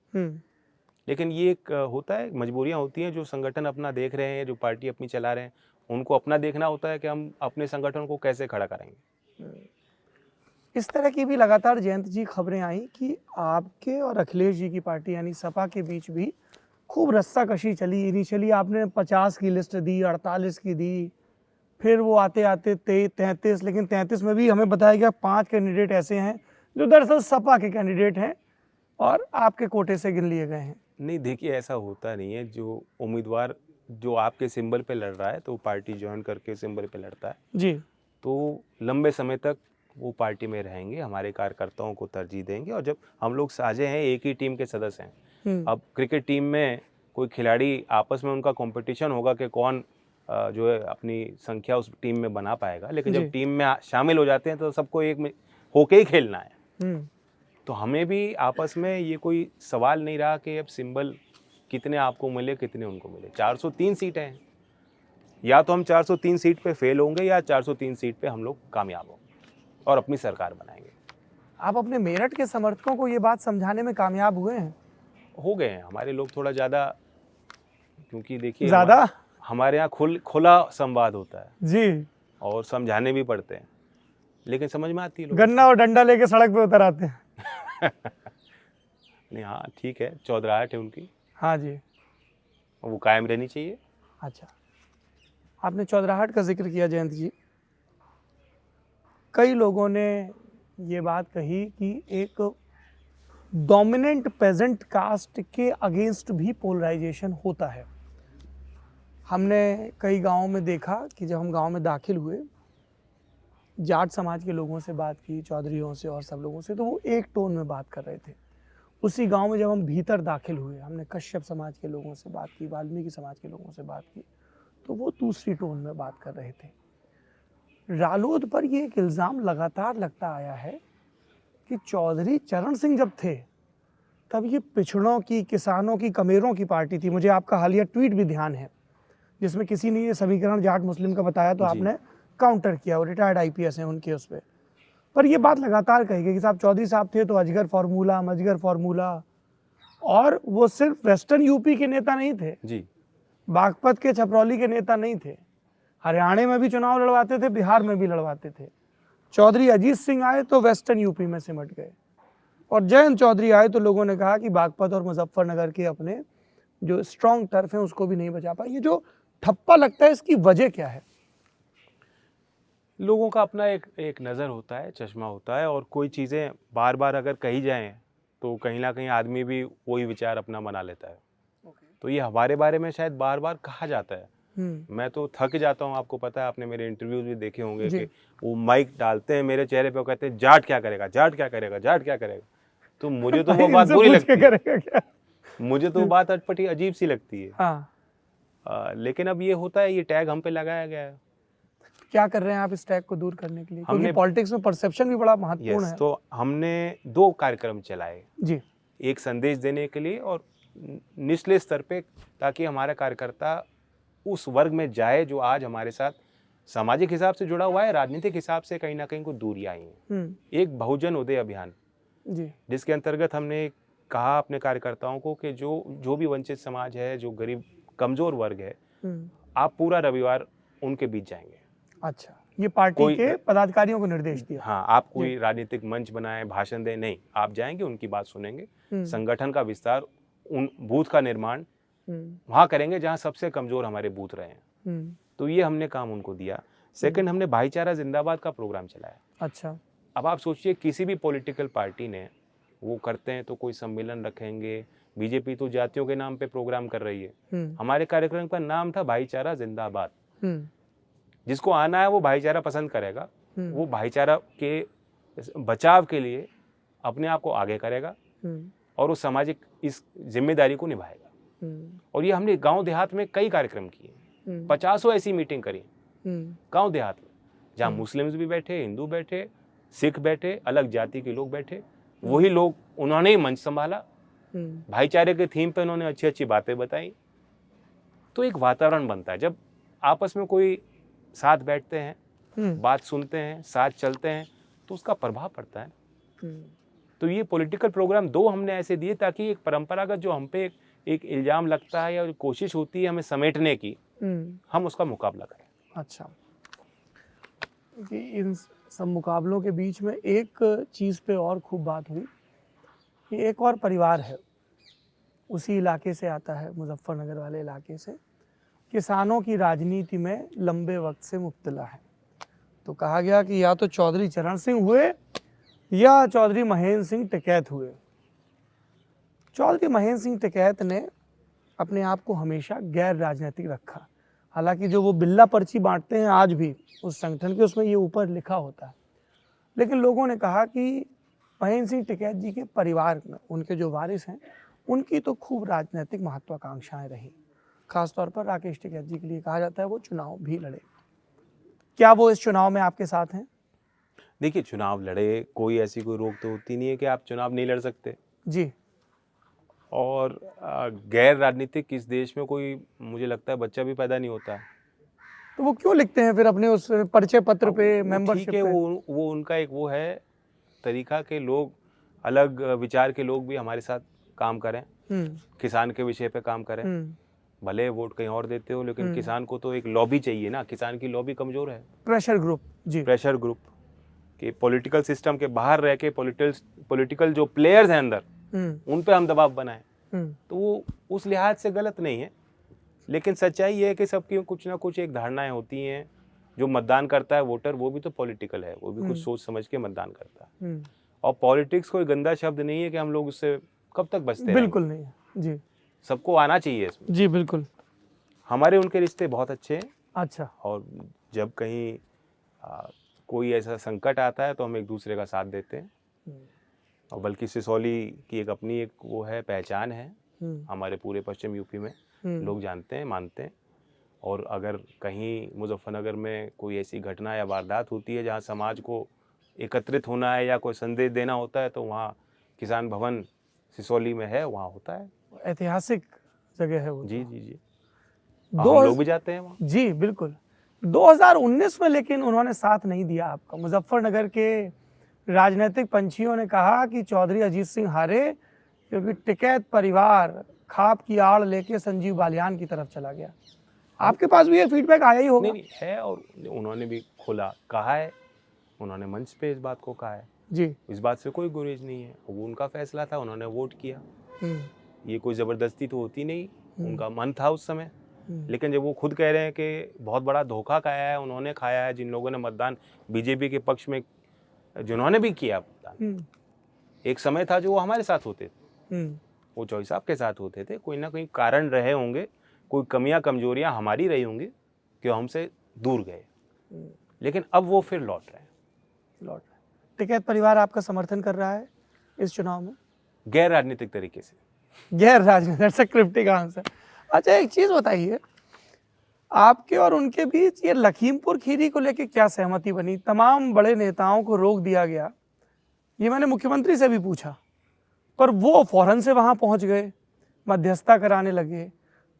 लेकिन ये एक होता है, मजबूरियां होती हैं। जो संगठन अपना देख रहे हैं, जो पार्टी अपनी चला रहे हैं, उनको अपना देखना होता है कि हम अपने संगठन को कैसे खड़ा करेंगे। इस तरह की भी लगातार जयंत जी खबरें आई कि आपके और अखिलेश जी की पार्टी यानी सपा के बीच भी खूब रस्साकशी चली। इनिशियली आपने 50 की लिस्ट दी, 48 की दी, फिर वो आते आते 33, लेकिन 33 में भी हमें बताया गया 5 कैंडिडेट ऐसे हैं जो दरअसल सपा के कैंडिडेट हैं और आपके कोटे से गिन लिए गए हैं। नहीं, देखिए, ऐसा होता नहीं है। जो उम्मीदवार जो आपके सिंबल पे लड़ रहा है तो पार्टी ज्वाइन करके सिंबल पे लड़ता है जी, तो लंबे समय तक वो पार्टी में रहेंगे, हमारे कार्यकर्ताओं को तरजीह देंगे। और जब हम लोग साझे हैं, एक ही टीम के सदस्य हैं। अब क्रिकेट टीम में कोई खिलाड़ी आपस में उनका कंपटीशन होगा कि कौन जो है अपनी संख्या उस टीम में बना पाएगा, लेकिन जब टीम में शामिल हो जाते हैं तो सबको एक में होके ही खेलना है। तो हमें भी आपस में ये कोई सवाल नहीं रहा कि अब सिंबल कितने आपको मिले कितने उनको मिले। 403 सीटें हैं, या तो हम 403 सीट पे फेल होंगे या 403 सीट पे हम लोग कामयाब होंगे और अपनी सरकार बनाएंगे। आप अपने मेरठ के समर्थकों को ये बात समझाने में कामयाब हुए हैं? हो गए हैं हमारे लोग थोड़ा ज़्यादा, क्योंकि देखिए ज़्यादा हमारे यहाँ खुला संवाद होता है जी, और समझाने भी पड़ते हैं, लेकिन समझ में आती है लोग। गन्ना और डंडा लेके सड़क पे उतर आते हैं। नहीं, हाँ ठीक है, चौधराहट है उनकी, हाँ जी, वो कायम रहनी चाहिए। अच्छा, आपने चौधराहट का जिक्र किया जयंत जी। कई लोगों ने ये बात कही कि एक डोमिनेंट पेजेंट कास्ट के अगेंस्ट भी पोलराइजेशन होता है। हमने कई गांवों में देखा कि जब हम गांव में दाखिल हुए, जाट समाज के लोगों से बात की, चौधरियों से और सब लोगों से, तो वो एक टोन में बात कर रहे थे। उसी गांव में जब हम भीतर दाखिल हुए, हमने कश्यप समाज के लोगों से बात की, वाल्मीकि समाज के लोगों से बात की, तो वो दूसरी टोन में बात कर रहे थे। रालोद पर ये एक इल्ज़ाम लगातार लगता आया है कि चौधरी चरण सिंह जब थे तब ये पिछड़ों की, किसानों की, कमेरों की पार्टी थी। मुझे आपका हालिया ट्वीट भी ध्यान है जिसमें किसी ने ये समीकरण जाट मुस्लिम का बताया तो आपने काउंटर किया। वो रिटायर्ड IPS हैं उनके उस पर ये बात लगातार कही गई कि साहब चौधरी साहब थे तो अजगर फार्मूला, मजगर फार्मूला, और वो सिर्फ वेस्टर्न यूपी के नेता नहीं थे, जी, बागपत के छपरौली के नेता नहीं थे, हरियाणा में भी चुनाव लड़वाते थे, बिहार में भी लड़वाते थे। चौधरी अजीत सिंह आए तो वेस्टर्न यूपी में सिमट गए, और जयंत चौधरी आए तो लोगों ने कहा कि बागपत और मुजफ्फरनगर के अपने जो स्ट्रॉन्ग टर्फ हैं उसको भी नहीं बचा पाए। ये जो ठप्पा लगता है, इसकी वजह क्या है? लोगों का अपना एक नज़र होता है, चश्मा होता है, और कोई चीज़ें बार बार अगर कही जाएं तो कहीं ना कहीं आदमी भी वही विचार अपना बना लेता है। तो ये हमारे बारे में शायद बार बार कहा जाता है। मैं तो थक जाता हूँ, आपको पता है, आपने मेरे इंटरव्यूज भी देखे होंगे कि वो माइक डालते हैं मेरे चेहरे पे और कहते हैं जाट क्या करेगा, जाट क्या करेगा, जाट क्या करेगा। तो मुझे तो वो बात बुरी लगती है, मुझे तो वो बात अटपटी अजीब सी लगती है। हाँ। लेकिन अब ये होता है, ये टैग हम पे लगाया गया है। क्या कर रहे हैं आप इस टैग को दूर करने के लिए? क्योंकि पॉलिटिक्स में परसेप्शन भी बड़ा महत्वपूर्ण है। तो हमने 2 कार्यक्रम चलाए जी, एक संदेश देने के लिए और निचले स्तर पे, ताकि हमारा कार्यकर्ता उस वर्ग में जाए जो आज हमारे साथ सामाजिक हिसाब से जुड़ा हुआ है, राजनीतिक हिसाब से कहीं ना कहीं कोई दूरियां आई हैं। एक बहुजन उदय अभियान जी, जिसके अंतर्गत हमने कहा अपने कार्यकर्ताओं को कि जो भी वंचित समाज है, जो गरीब कमजोर वर्ग है, आप पूरा रविवार उनके बीच जाएंगे। अच्छा, ये पार्टी के पदाधिकारियों को निर्देश दिया? हाँ, आप कोई राजनीतिक मंच बनाए, भाषण दें, नहीं, आप जाएंगे, उनकी बात सुनेंगे, संगठन का विस्तार, उन बूथ का निर्माण वहां करेंगे जहां सबसे कमजोर हमारे बूथ रहे हैं। तो ये हमने काम उनको दिया। सेकंड, हमने भाईचारा जिंदाबाद का प्रोग्राम चलाया। अच्छा। अब आप सोचिए, किसी भी पॉलिटिकल पार्टी ने वो करते हैं तो कोई सम्मेलन रखेंगे, बीजेपी तो जातियों के नाम पे प्रोग्राम कर रही है, हमारे कार्यक्रम का नाम था भाईचारा जिंदाबाद। जिसको आना है वो भाईचारा पसंद करेगा, वो भाईचारा के बचाव के लिए अपने आप को आगे करेगा और वो सामाजिक इस जिम्मेदारी को निभाएगा। और ये हमने गांव देहात में कई कार्यक्रम किए, 50 ऐसी मीटिंग करी गांव देहात में, जहां मुस्लिम्स भी बैठे, हिंदू बैठे, सिख बैठे, अलग जाति के लोग बैठे, वही लोग, उन्होंने ही मंच संभाला, भाईचारे के थीम पे उन्होंने अच्छी अच्छी बातें बताई। तो एक वातावरण बनता है जब आपस में कोई साथ बैठते हैं, बात सुनते हैं, साथ चलते हैं, तो उसका प्रभाव पड़ता है। तो ये पॉलिटिकल प्रोग्राम 2 हमने ऐसे दिए ताकि एक परंपरागत जो हम पे एक इल्जाम लगता है या कोशिश होती है हमें समेटने की, हम उसका मुकाबला करें। अच्छा, कि इन सब मुकाबलों के बीच में एक चीज़ पे और खूब बात हुई कि एक और परिवार है, उसी इलाके से आता है, मुजफ्फरनगर वाले इलाके से, किसानों की राजनीति में लंबे वक्त से मुब्तला है। तो कहा गया कि या तो चौधरी चरण सिंह हुए या चौधरी महेंद्र सिंह टिकैत हुए। चौधरी महेंद्र सिंह टिकैत ने अपने आप को हमेशा गैर राजनीतिक रखा, हालांकि जो वो बिल्ला पर्ची बांटते हैं आज भी उस संगठन के, उसमें ये ऊपर लिखा होता है। लेकिन लोगों ने कहा कि महेंद्र सिंह टिकैत जी के परिवार में उनके जो वारिस हैं, उनकी तो खूब राजनीतिक महत्वाकांक्षाएं रही, खासतौर पर राकेश टिकैत जी के लिए कहा जाता है वो चुनाव भी लड़े। क्या वो इस चुनाव में आपके साथ हैं? देखिए, चुनाव लड़े, कोई ऐसी कोई रोक तो होती नहीं है कि आप चुनाव नहीं लड़ सकते जी। और गैर राजनीतिक इस देश में कोई, मुझे लगता है, बच्चा भी पैदा नहीं होता। तो वो क्यों लिखते हैं फिर अपने उस परिचय पत्र पे, मेंबरशिप पे? वो उनका एक वो है तरीका के लोग, अलग विचार के लोग भी हमारे साथ काम करें, किसान के विषय पे काम करें, भले वोट कहीं और देते हो, लेकिन किसान को तो एक लॉबी चाहिए ना, किसान की लॉबी कमजोर है। प्रेशर ग्रुप, जी, प्रेशर ग्रुप के पॉलिटिकल सिस्टम के बाहर रह के पॉलिटिकल जो प्लेयर्स हैं अंदर, उन पे हम दबाव बनाएं, तो वो उस लिहाज से गलत नहीं है। लेकिन सच्चाई ये है कि सबकी कुछ ना कुछ एक धारणाएं होती हैं। जो मतदान करता है वोटर, वो भी तो पॉलिटिकल है, वो भी कुछ सोच समझ के मतदान करता है। और पॉलिटिक्स कोई गंदा शब्द नहीं है कि हम लोग उससे कब तक बचते हैं। बिल्कुल नहीं है जी, सबको आना चाहिए इसमें। जी बिल्कुल। हमारे उनके रिश्ते बहुत अच्छे हैं। अच्छा। और जब कहीं कोई ऐसा संकट आता है तो हम एक दूसरे का साथ देते हैं। और बल्कि सिसौली की एक अपनी एक वो है, पहचान है हमारे पूरे पश्चिम यूपी में, लोग जानते हैं, मानते हैं। और अगर कहीं मुजफ्फरनगर में कोई ऐसी घटना या वारदात होती है जहां समाज को एकत्रित होना है या कोई संदेश देना होता है, तो वहाँ किसान भवन सिसौली में है, वहाँ होता है। ऐतिहासिक जगह है वो। जी जी जी, हम लोग भी जाते हैं वहाँ। जी बिल्कुल। 2019 में लेकिन उन्होंने साथ नहीं दिया आपका। मुजफ्फरनगर के राजनीतिक पंछियों ने कहा कि चौधरी अजीत सिंह हारे, क्योंकि टिकैत परिवार खाप की आड़ लेके संजीव बालियान की तरफ चला गया। आपके पास भी ये फीडबैक आया ही होगा। नहीं है, और उन्होंने भी खुला कहा है, उन्होंने मंच पे इस बात को कहा है जी। इस बात से कोई गुरेज नहीं है, वो उनका फैसला था, उन्होंने वोट किया। ये कोई ज़बरदस्ती तो होती नहीं, उनका मन था उस समय। लेकिन जब वो खुद कह रहे हैं कि बहुत बड़ा धोखा खाया है उन्होंने, खाया है जिन लोगों ने मतदान बीजेपी के पक्ष में, जिन्होंने भी किया मतदान, एक समय था जो वो हमारे साथ होते थे, वो चौधरी साहब के साथ होते थे, कोई ना कोई कारण रहे होंगे, कोई कमियां कमजोरियां हमारी रही होंगी कि हमसे दूर गए, लेकिन अब वो फिर लौट रहे हैं। टिकैत परिवार आपका समर्थन कर रहा है इस चुनाव में? गैर राजनीतिक तरीके से। गैर राजनीतिक, क्रिप्टिक आंसर। अच्छा, एक चीज बताइए, आपके और उनके बीच ये लखीमपुर खीरी को लेके क्या सहमति बनी? तमाम बड़े नेताओं को रोक दिया गया, ये मैंने मुख्यमंत्री से भी पूछा, पर वो फौरन से वहां पहुंच गए, मध्यस्थता कराने लगे,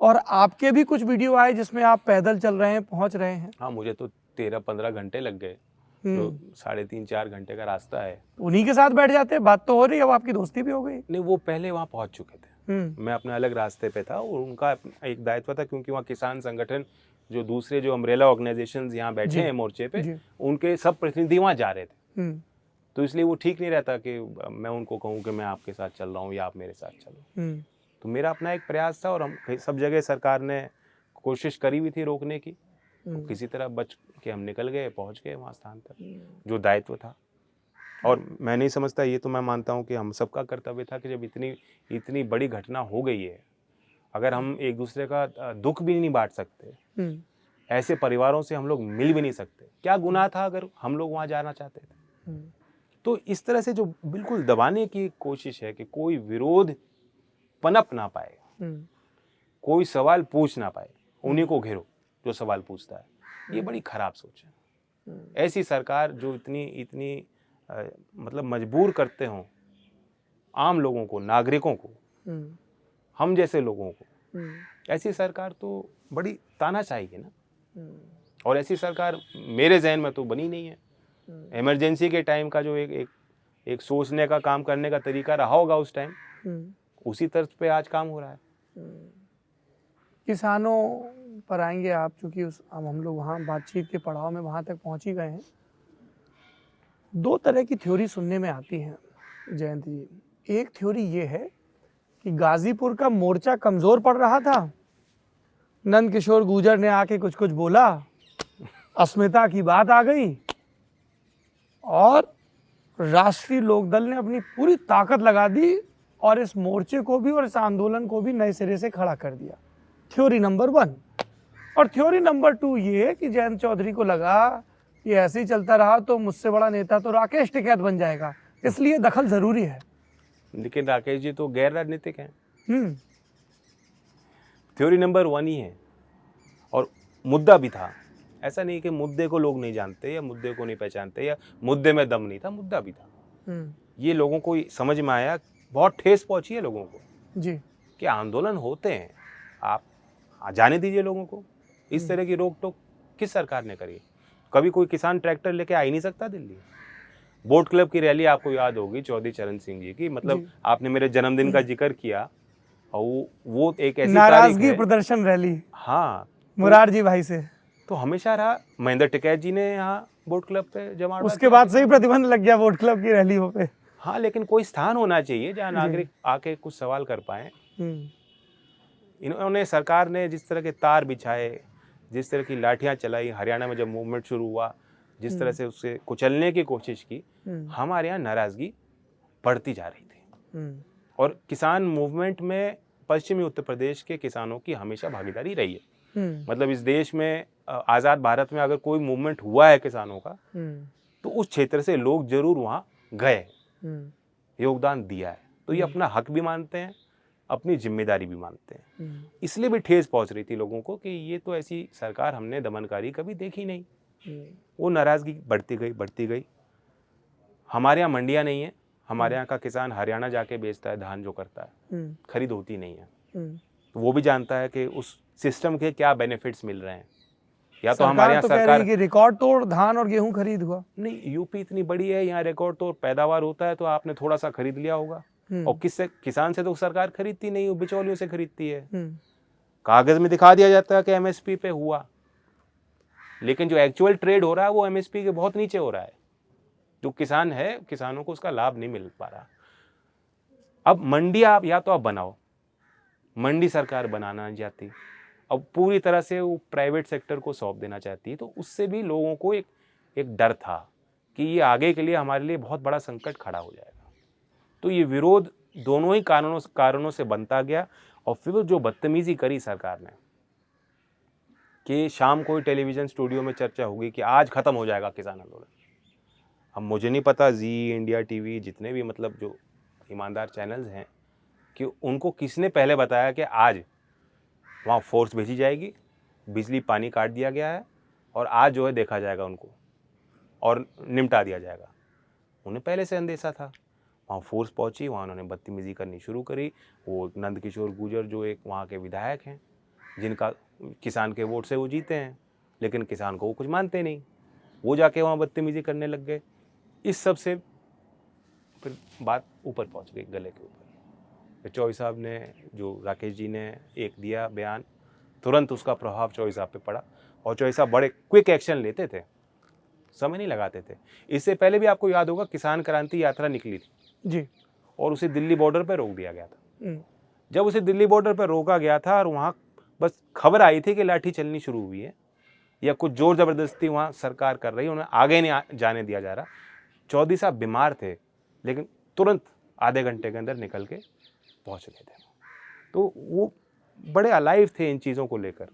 और आपके भी कुछ वीडियो आए जिसमें आप पैदल चल रहे हैं, पहुंच रहे हैं। हाँ, मुझे तो 13-15 घंटे लग गए, तो 3.5-4 घंटे का रास्ता है। उन्हीं के साथ बैठ जाते, बात तो हो रही, अब आपकी दोस्ती भी हो गई। नहीं, वो पहले वहाँ पहुँच चुके थे, मैं अपने अलग रास्ते पे था, और उनका एक दायित्व था, क्योंकि वहाँ किसान संगठन जो दूसरे जो अम्ब्रेला ऑर्गेनाइजेशंस यहाँ बैठे हैं मोर्चे पे, उनके सब प्रतिनिधि वहाँ जा रहे थे, तो इसलिए वो ठीक नहीं रहता कि मैं उनको कहूँ कि मैं आपके साथ चल रहा हूँ या आप मेरे साथ चलो। तो मेरा अपना एक प्रयास था, और हम सब जगह सरकार ने कोशिश करी हुई थी रोकने की, तो किसी तरह बच के हम निकल गए, पहुँच गए वहाँ स्थान तक जो दायित्व था। और मैं नहीं समझता, ये तो मैं मानता हूँ कि हम सबका कर्तव्य था कि जब इतनी बड़ी घटना हो गई है, अगर हम एक दूसरे का दुख भी नहीं बांट सकते, ऐसे परिवारों से हम लोग मिल भी नहीं सकते, क्या गुनाह था अगर हम लोग वहाँ जाना चाहते थे? तो इस तरह से जो बिल्कुल दबाने की कोशिश है कि कोई विरोध पनप ना पाए, कोई सवाल पूछ ना पाए, उन्हीं को घेरो जो सवाल पूछता है, ये बड़ी खराब सोच है। ऐसी सरकार जो इतनी मतलब मजबूर करते हों आम लोगों को, नागरिकों को, हम जैसे लोगों को, ऐसी सरकार तो बड़ी तानाशाही है ना। और ऐसी सरकार मेरे जहन में तो बनी नहीं है। इमरजेंसी के टाइम का जो एक सोचने का, काम करने का तरीका रहा होगा उस टाइम, उसी तर्ज पे आज काम हो रहा है। किसानों पर आएंगे आप, चूंकि अब हम लोग वहाँ बातचीत के पड़ाव में वहाँ तक पहुँच ही गए हैं। दो तरह की थ्योरी सुनने में आती हैं जयंत जी। एक थ्योरी ये है कि गाजीपुर का मोर्चा कमज़ोर पड़ रहा था, नंद किशोर गुर्जर ने आके कुछ कुछ बोला, अस्मिता की बात आ गई, और राष्ट्रीय लोकदल ने अपनी पूरी ताकत लगा दी और इस मोर्चे को भी और इस आंदोलन को भी नए सिरे से खड़ा कर दिया। Theory number 1। और थ्योरी नंबर 2 ये कि जयंत चौधरी को लगा कि ऐसे ही चलता रहा तो मुझसे बड़ा नेता तो राकेश टिकैत बन जाएगा, इसलिए दखल जरूरी है। लेकिन राकेश जी तो गैर राजनीतिक हैं। थ्योरी नंबर 1 ही है, और मुद्दा भी था। ऐसा नहीं कि मुद्दे को लोग नहीं जानते या मुद्दे को नहीं पहचानते या मुद्दे में दम नहीं था, मुद्दा भी था। ये लोगों को समझ में आया, बहुत ठेस पहुंची है लोगों को जी कि आंदोलन होते हैं, आप जाने दीजिए लोगों को। इस तरह की रोक टोक किस सरकार ने करी? कभी कोई किसान ट्रैक्टर लेके आ ही नहीं सकता दिल्ली। बोट क्लब की रैली आपको याद होगी चौधरी चरण सिंह जी की, मतलब आपने मेरे जन्मदिन का जिक्र किया, और वो एक ऐसी नाराजगी प्रदर्शन रैली, हाँ, मुरारजी भाई से तो हमेशा रहा। महेंद्र टिकैत जी ने यहाँ बोट क्लब पे जमा, उसके बाद से ही प्रतिबंध लग गया बोट क्लब की रैलियों पे। हाँ, लेकिन कोई स्थान होना चाहिए जहाँ नागरिक आके कुछ सवाल कर पाए। इन्होंने, सरकार ने जिस तरह के तार बिछाए, जिस तरह की लाठियां चलाई, हरियाणा में जब मूवमेंट शुरू हुआ, जिस तरह से उससे कुचलने की कोशिश की, हमारे यहाँ नाराजगी बढ़ती जा रही थी। और किसान मूवमेंट में पश्चिमी उत्तर प्रदेश के किसानों की हमेशा भागीदारी रही है। मतलब इस देश में, आज़ाद भारत में अगर कोई मूवमेंट हुआ है किसानों का, तो उस क्षेत्र से लोग जरूर वहाँ गए, योगदान दिया है। तो ये अपना हक भी मानते हैं, अपनी जिम्मेदारी भी मानते हैं। इसलिए भी ठेस पहुंच रही थी लोगों को कि ये तो ऐसी सरकार हमने दमनकारी कभी देखी नहीं। वो नाराजगी बढ़ती गई। हमारे यहाँ मंडियाँ नहीं है, हमारे यहाँ का किसान हरियाणा जाके बेचता है धान, जो करता है, खरीद होती नहीं है। तो वो भी जानता है कि उस सिस्टम के क्या बेनिफिट्स मिल रहे हैं। या तो हमारे यहाँ सरकार की रिकॉर्ड तोड़ धान और गेहूं खरीद हुआ। नहीं, यूपी इतनी बड़ी है, यहाँ रिकॉर्ड तोड़ पैदावार होता है, तो आपने थोड़ा सा खरीद लिया होगा, और किससे? किसान से तो सरकार खरीदती नहीं, वो बिचौलियों से खरीदती है। हम्म, कागज में दिखा दिया जाता है कि एमएसपी पे हुआ, लेकिन जो एक्चुअल ट्रेड हो रहा है वो एमएसपी के बहुत नीचे हो रहा है। जो किसान है, किसानों को उसका लाभ नहीं मिल पा रहा। अब मंडी आप या तो आप बनाओ, मंडी सरकार बनाना नहीं चाहती, अब पूरी तरह से वो प्राइवेट सेक्टर को सौंप देना चाहती है। तो उससे भी लोगों को एक डर था कि ये आगे के लिए हमारे लिए बहुत बड़ा संकट खड़ा हो जाएगा। तो ये विरोध दोनों ही कारणों से बनता गया। और फिर जो बदतमीजी करी सरकार ने कि शाम को ही टेलीविजन स्टूडियो में चर्चा होगी कि आज खत्म हो जाएगा किसान आंदोलन। अब मुझे नहीं पता जी इंडिया टीवी जितने भी मतलब जो ईमानदार चैनल्स हैं कि उनको किसने पहले बताया कि आज वहाँ फोर्स भेजी जाएगी, बिजली पानी काट दिया गया है और आज जो है देखा जाएगा उनको और निपटा दिया जाएगा। उन्हें पहले से अंदेशा था। वहाँ फोर्स पहुंची, वहाँ उन्होंने बदतमीजी करनी शुरू करी। वो नंदकिशोर गुर्जर जो एक वहाँ के विधायक हैं, जिनका किसान के वोट से वो जीते हैं, लेकिन किसान को वो कुछ मानते नहीं, वो जाके वहाँ बदतमीजी करने लग गए। इस सब से फिर बात ऊपर पहुँच गई, गले के ऊपर। चौधरी साहब ने, जो राकेश जी ने एक दिया बयान, तुरंत उसका प्रभाव चौधरी साहब पे पड़ा और चौधरी साहब बड़े क्विक एक्शन लेते थे, समय नहीं लगाते थे। इससे पहले भी आपको याद होगा किसान क्रांति यात्रा निकली थी जी, और उसे दिल्ली बॉर्डर पर रोक दिया गया था। जब उसे दिल्ली बॉर्डर पर रोका गया था और वहाँ बस खबर आई थी कि लाठी चलनी शुरू हुई है या कुछ जोर ज़बरदस्ती वहाँ सरकार कर रही है, उन्हें आगे नहीं जाने दिया जा रहा। चौधरी साहब बीमार थे, लेकिन तुरंत आधे घंटे के अंदर निकल के पहुँच गए थे। तो वो बड़े अलाइव थे इन चीज़ों को लेकर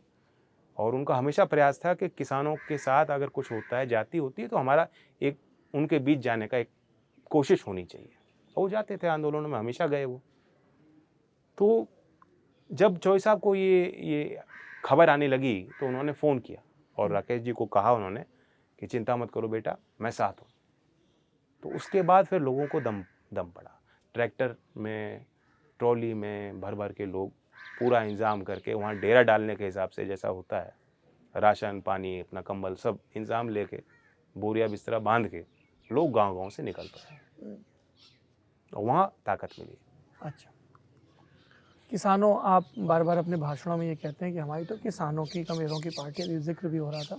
और उनका हमेशा प्रयास था कि किसानों के साथ अगर कुछ होता है, जाति होती है, तो हमारा एक उनके बीच जाने का एक कोशिश होनी चाहिए। और वो जाते थे आंदोलनों में, हमेशा गए वो। तो जब चौधरी साहब को ये खबर आने लगी तो उन्होंने फ़ोन किया और राकेश जी को कहा उन्होंने कि चिंता मत करो बेटा, मैं साथ हूँ। तो उसके बाद फिर लोगों को दम पड़ा। ट्रैक्टर में, ट्रॉली में भर भर के लोग पूरा इंतज़ाम करके वहाँ डेरा डालने के हिसाब से जैसा होता है, राशन पानी अपना कंबल सब इंतज़ाम लेके बोरिया बिस्तरा बांध के लोग गांव-गांव से निकल पड़े और वहाँ ताकत मिली। अच्छा, किसानों, आप बार बार अपने भाषणों में ये कहते हैं कि हमारी तो किसानों की, कमेरों की पार्टी है, जिक्र भी हो रहा था।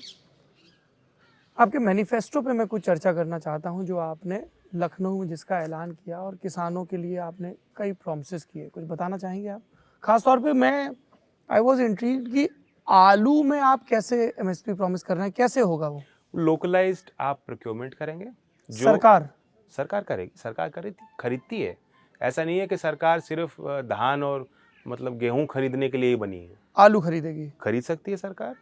आपके मैनिफेस्टो पे मैं कुछ चर्चा करना चाहता हूँ, जो आपने लखनऊ में जिसका ऐलान किया और किसानों के लिए आपने कई प्रॉमिसेस किए, कुछ बताना चाहेंगे आप? खासतौर पे आई वॉज इंट्रीग्ड कि आलू में आप कैसे एमएसपी प्रॉमिस कर रहे हैं, कैसे होगा वो? लोकलाइज्ड आप प्रोक्योरमेंट करेंगे, जो सरकार करेगी, सरकार खरीदती है। ऐसा नहीं है कि सरकार सिर्फ धान और मतलब गेहूं खरीदने के लिए ही बनी है। आलू खरीदेगी, खरीद सकती है सरकार,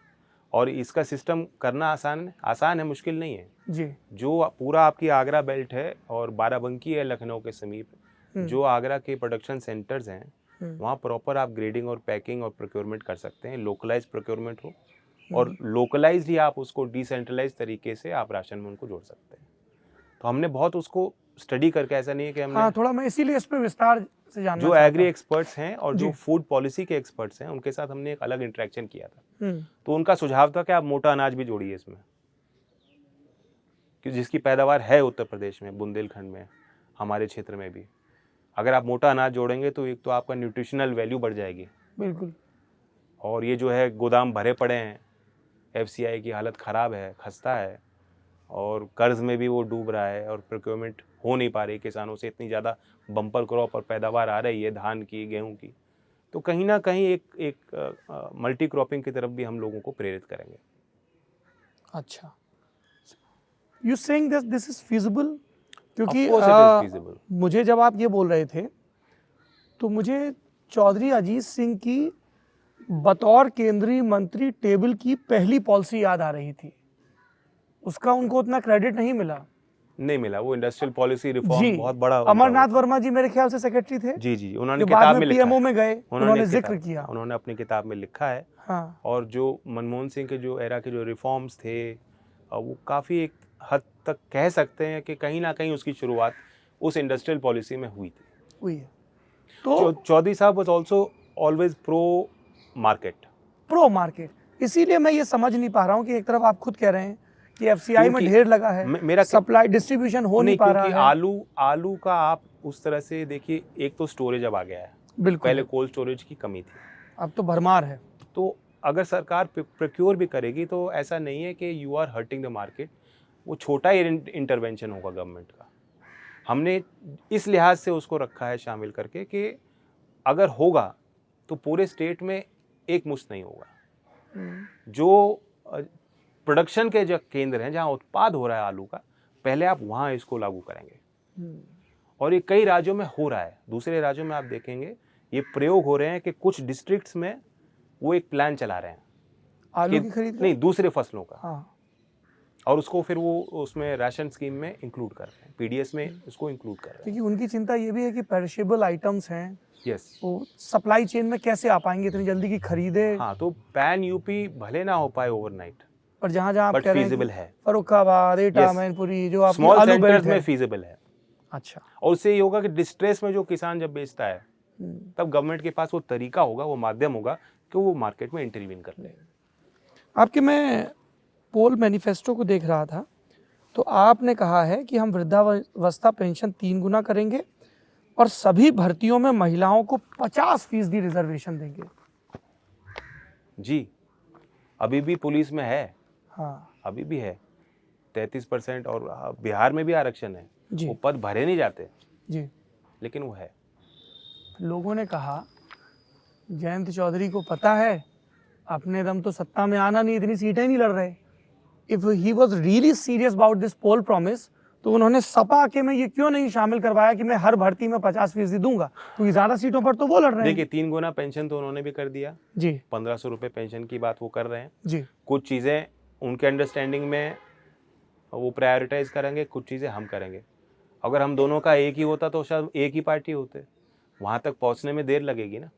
और इसका सिस्टम करना आसान है, मुश्किल नहीं है जी। जो पूरा आपकी आगरा बेल्ट है और बाराबंकी है लखनऊ के समीप, जो आगरा के प्रोडक्शन सेंटर्स हैं, वहाँ प्रॉपर आप ग्रेडिंग और पैकिंग और प्रोक्योरमेंट कर सकते हैं। लोकलाइज प्रोक्योरमेंट हो और लोकलाइज ही आप उसको डिसेंट्रलाइज तरीके से आप राशन में उनको जोड़ सकते हैं। तो हमने बहुत उसको स्टडी करके, ऐसा नहीं है कि हमने, हाँ, थोड़ा मैं इसीलिए इस पे विस्तार से जानना जो एग्री एक्सपर्ट्स हैं और जो फूड पॉलिसी के एक्सपर्ट्स हैं, उनके साथ हमने एक अलग इंटरेक्शन किया था। तो उनका सुझाव था कि आप मोटा अनाज भी जोड़िए इसमें, कि जिसकी पैदावार है उत्तर प्रदेश में, बुंदेलखंड में, हमारे क्षेत्र में भी। अगर आप मोटा अनाज जोड़ेंगे तो एक तो आपका न्यूट्रिशनल वैल्यू बढ़ जाएगी, बिल्कुल, और ये जो है गोदाम भरे पड़े हैं, एफसीआई की हालत ख़राब है, खस्ता है, और कर्ज में भी वो डूब रहा है और प्रोक्योरमेंट हो नहीं पा रही किसानों से। इतनी ज़्यादा बम्पर क्रॉप और पैदावार आ रही है धान की, गेहूं की, तो कहीं ना कहीं एक मल्टी क्रॉपिंग की तरफ भी हम लोगों को प्रेरित करेंगे। अच्छा, you saying this is feasible? क्योंकि मुझे जब आप ये बोल रहे थे तो मुझे चौधरी अजीत सिंह की बतौर केंद्रीय मंत्री टेबल की पहली पॉलिसी याद आ रही थी। उसका उनको उतना क्रेडिट नहीं मिला। वो इंडस्ट्रियल पॉलिसी रिफॉर्म बहुत बड़ा। अमरनाथ वर्मा जी मेरे ख्याल से सेक्रेटरी थे। जी, उन्होंने किताब में पीएमओ में गए, उन्होंने जिक्र किया, उन्होंने अपनी किताब में लिखा है। हाँ। और जो मनमोहन सिंह के जो एरा के जो रिफॉर्म्स थे, वो काफ़ी एक हद तक कह सकते हैं कि कहीं ना कहीं उसकी शुरुआत उस इंडस्ट्रियल पॉलिसी में हुई है। तो चौधरी साहब was also always pro market. इसीलिए मैं ये समझ नहीं पा रहा हूँ कि एक तरफ आप खुद कह रहे हैं कि एफसीआई में ढेर लगा है, मेरा सप्लाई डिस्ट्रीब्यूशन हो नहीं पा रहा है। आलू का आप उस तरह से देखिए, एक तो स्टोरेज अब आ गया है, बिल्कुल पहले कोल्ड स्टोरेज की कमी थी, अब तो भरमार है। तो अगर सरकार प्रोक्योर भी करेगी तो ऐसा नहीं है कि you are hurting the market, वो छोटा ही इंटरवेंशन होगा गवर्नमेंट का। हमने इस लिहाज से उसको रखा है शामिल करके कि अगर होगा तो पूरे स्टेट में एक मुश्त नहीं होगा। जो प्रोडक्शन के जो केंद्र हैं, जहां उत्पाद हो रहा है आलू का, पहले आप वहां इसको लागू करेंगे। और ये कई राज्यों में हो रहा है, दूसरे राज्यों में आप देखेंगे ये प्रयोग हो रहे हैं कि कुछ डिस्ट्रिक्ट्स में वो एक प्लान चला रहे हैं आलू की खरीद नहीं, दूसरे फसलों का, हाँ। और उसको फिर वो उसमें राशन स्कीम में इंक्लूड कर रहे हैं, पीडीएस में उसको इंक्लूड कर रहे हैं। क्योंकि उनकी चिंता ये भी है कि पेरिशेबल आइटम्स हैं, यस, वो सप्लाई चेन में कैसे आ पाएंगे इतनी जल्दी की खरीदे। हाँ, तो पैन यूपी भले ना हो पाए ओवरनाइट, पर जहाँ जहाँ आप बट कह रहे हैं फीजिबल कि है, फर्रुखाबाद, एटा, Yes. मैनपुरी, जो आप स्मॉल आलू सेंटर्स बेल्ट में है। फीजिबल है। अच्छा। और उससे ये होगा कि डिस्ट्रेस में जो किसान जब बेचता है तब गवर्नमेंट के पास वो तरीका होगा, वो माध्यम होगा कि वो मार्केट में इंटरवीन कर ले। आपके मैं पोल मैनिफेस्टो को देख रहा था, तो आपने कहा है कि हम वृद्धावस्था पेंशन 3 गुना करेंगे और सभी भर्तियों में महिलाओं को 50% रिजर्वेशन देंगे। जी, अभी भी पुलिस में है, हाँ अभी भी है 33%, और बिहार में भी आरक्षण है, जी वो पद भरे नहीं जाते, जी। लेकिन वो है। लोगों ने कहा जयंत चौधरी को पता है अपने दम तो सत्ता में आना नहीं, इतनी सीटें नहीं लड़ रहे। If he was really serious about this poll promise, तो उन्होंने सपा के में ये क्यों नहीं शामिल करवाया कि मैं हर भर्ती में 50% दूंगा, क्योंकि ज्यादा सीटों पर तो वो लड़ रहे हैं। देखिए, 3 गुना पेंशन तो उन्होंने भी कर दिया जी 1500 रुपये पेंशन की बात वो कर रहे हैं। जी कुछ चीज़ें उनके अंडरस्टैंडिंग में वो प्रायोरिटाइज करेंगे, कुछ चीज़ें हम करेंगे। अगर हम दोनों का एक ही होता तो शायद एक ही पार्टी होते, वहां तक पहुंचने में देर लगेगी ना।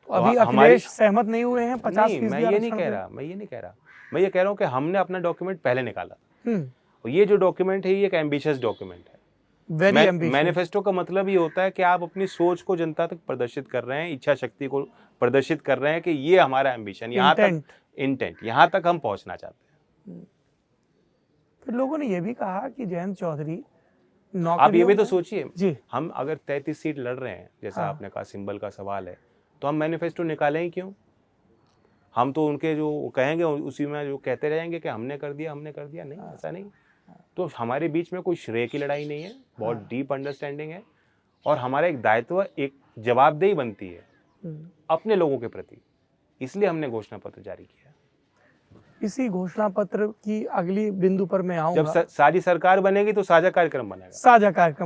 तो अभी हमारी अखिलेश सहमत नहीं हुए हैं 50%। नहीं, मैं ये नहीं कह रहा, मैं ये कह रहा हूँ कि हमने अपना डॉक्यूमेंट पहले निकाला, और ये जो डॉक्यूमेंट है ये एक एम्बिशियस डॉक्यूमेंट है, वेरी एम्बिशियस। मैनिफेस्टो का मतलब ये होता है कि आप अपनी सोच को जनता तक प्रदर्शित कर रहे हैं, इच्छा शक्ति को प्रदर्शित कर रहे हैं कि ये हमारा एम्बिशन, यहाँ तक इंटेंट, यहाँ तक हम पहुंचना चाहते हैं। फिर लोगों ने ये भी कहा कि जयंत चौधरी आप ये भी तो सोचिए, जी, हम अगर 33 सीट लड़ रहे हैं, जैसा आपने कहा सिंबल का सवाल है, तो हम मैनिफेस्टो निकालें ही क्यों? हम तो उनके जो कहेंगे उसी में जो कहते रहेंगे कि हमने कर दिया, नहीं, ऐसा नहीं। तो हमारे बीच में कोई श्रेय की लड़ाई नहीं है, बहुत डीप अंडरस्टैंडिंग है, और हमारा एक दायित्व, एक जवाबदेही बनती है अपने लोगों के प्रति, इसलिए हमने घोषणा पत्र जारी किया। इसी घोषणा पत्र की अगली बिंदु पर मैं आऊंगा। जब साझी सरकार बनेगी तो साझा कार्यक्रम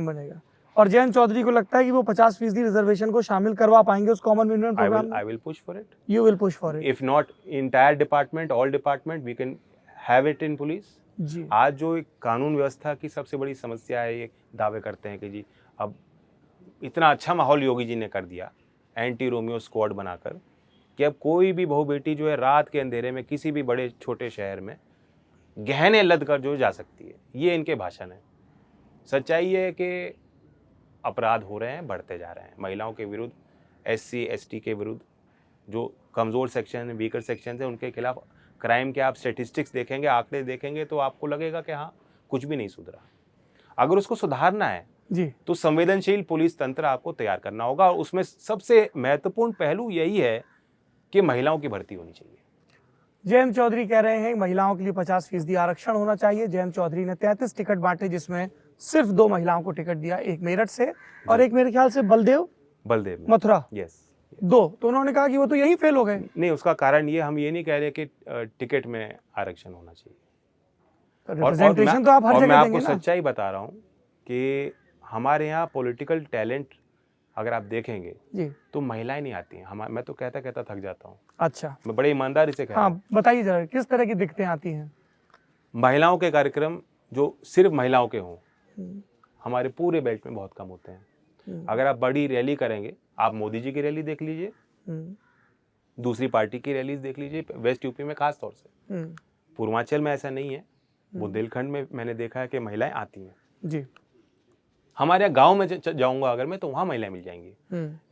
बनेगा, और जयंत चौधरी को लगता है कि वो 50% रिजर्वेशन को शामिल करवा पाएंगे उस कॉमन मिनिमम प्रोग्राम में। I will push for it. You will push for it. If not entire department, all department, we can have it in police. जी। आज जो एक कानून व्यवस्था की सबसे बड़ी समस्या है, ये दावे करते हैं कि जी अब इतना अच्छा माहौल योगी जी ने कर दिया एंटी रोमियो स्क्वाड बनाकर, कि अब कोई भी बहू बेटी जो है रात के अंधेरे में किसी भी बड़े छोटे शहर में गहने लद कर जो जा सकती है, ये इनके भाषण है। सच्चाई ये है कि अपराध हो रहे हैं, बढ़ते जा रहे हैं, महिलाओं के विरुद्ध, SC ST के विरुद्ध, जो कमज़ोर सेक्शन, वीकर सेक्शन है, उनके खिलाफ क्राइम के आप स्टेटिस्टिक्स देखेंगे, आंकड़े देखेंगे, तो आपको लगेगा कि हाँ, कुछ भी नहीं सुधरा। अगर उसको सुधारना है जी, तो संवेदनशील पुलिस तंत्र आपको तैयार करना होगा, और उसमें सबसे महत्वपूर्ण पहलू यही है कि महिलाओं की भर्ती होनी चाहिए। जयंत चौधरी कह रहे हैं महिलाओं के लिए 50% आरक्षण होना चाहिए। जयंत चौधरी ने 33 टिकट बांटे, जिसमें सिर्फ 2 महिलाओं को टिकट दिया, एक मेरठ से और एक मेरे ख्याल से बलदेव मथुरा। यस, 2। तो उन्होंने कहा कि वो तो यहीं फेल हो गए। नहीं, उसका कारण ये, हम ये नहीं कह रहे कि टिकट में आरक्षण होना चाहिए। रिप्रेजेंटेशन तो आप हर जगह मैं देंगे आपको ना। सच्चाई बता रहा हूँ कि हमारे यहाँ पॉलिटिकल टैलेंट अगर आप देखेंगे जी, तो महिलाएं नहीं आती हैं। मैं तो कहता थक जाता हूँ। अच्छा, मैं बड़े ईमानदारी से कह रहा हूँ। हाँ, बताइए जरा किस तरह की दिक्कतें आती हैं। महिलाओं के कार्यक्रम जो सिर्फ महिलाओं के हों, हमारे पूरे बेल्ट में बहुत कम होते हैं। अगर आप बड़ी रैली करेंगे, आप मोदी जी की रैली देख लीजिए, दूसरी पार्टी की रैलीज देख लीजिए, वेस्ट यूपी में खास तौर से, पूर्वांचल में ऐसा नहीं है, बुंदेलखंड में मैंने देखा है कि महिलाएं आती हैं जी। हमारे यहाँ गाँव में जाऊंगा अगर मैं, तो वहाँ महिलाएं मिल जाएंगी,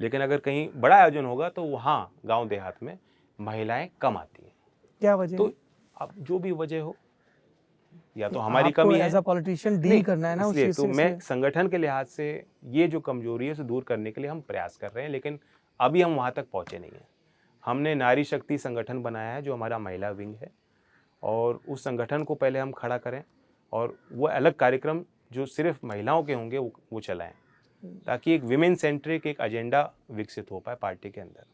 लेकिन अगर कहीं बड़ा आयोजन होगा तो वहाँ गांव देहात में महिलाएं कम आती हैं। क्या वजह? तो अब जो भी वजह हो, या तो हमारी कमी है, एज अ पॉलिटिशियन डील नहीं, करना है ना उस इसलिए चीज तो से, मैं इसलिए। संगठन के लिहाज से ये जो कमजोरी है उसे दूर करने के लिए हम प्रयास कर रहे हैं, लेकिन अभी हम वहाँ तक पहुँचे नहीं हैं। हमने नारी शक्ति संगठन बनाया है जो हमारा महिला विंग है, और उस संगठन को पहले हम खड़ा करें और वो अलग कार्यक्रम जो सिर्फ महिलाओं के होंगे वो चलाएं, ताकि एक विमेन सेंट्रिक एक एजेंडा विकसित हो पाए पार्टी के अंदर।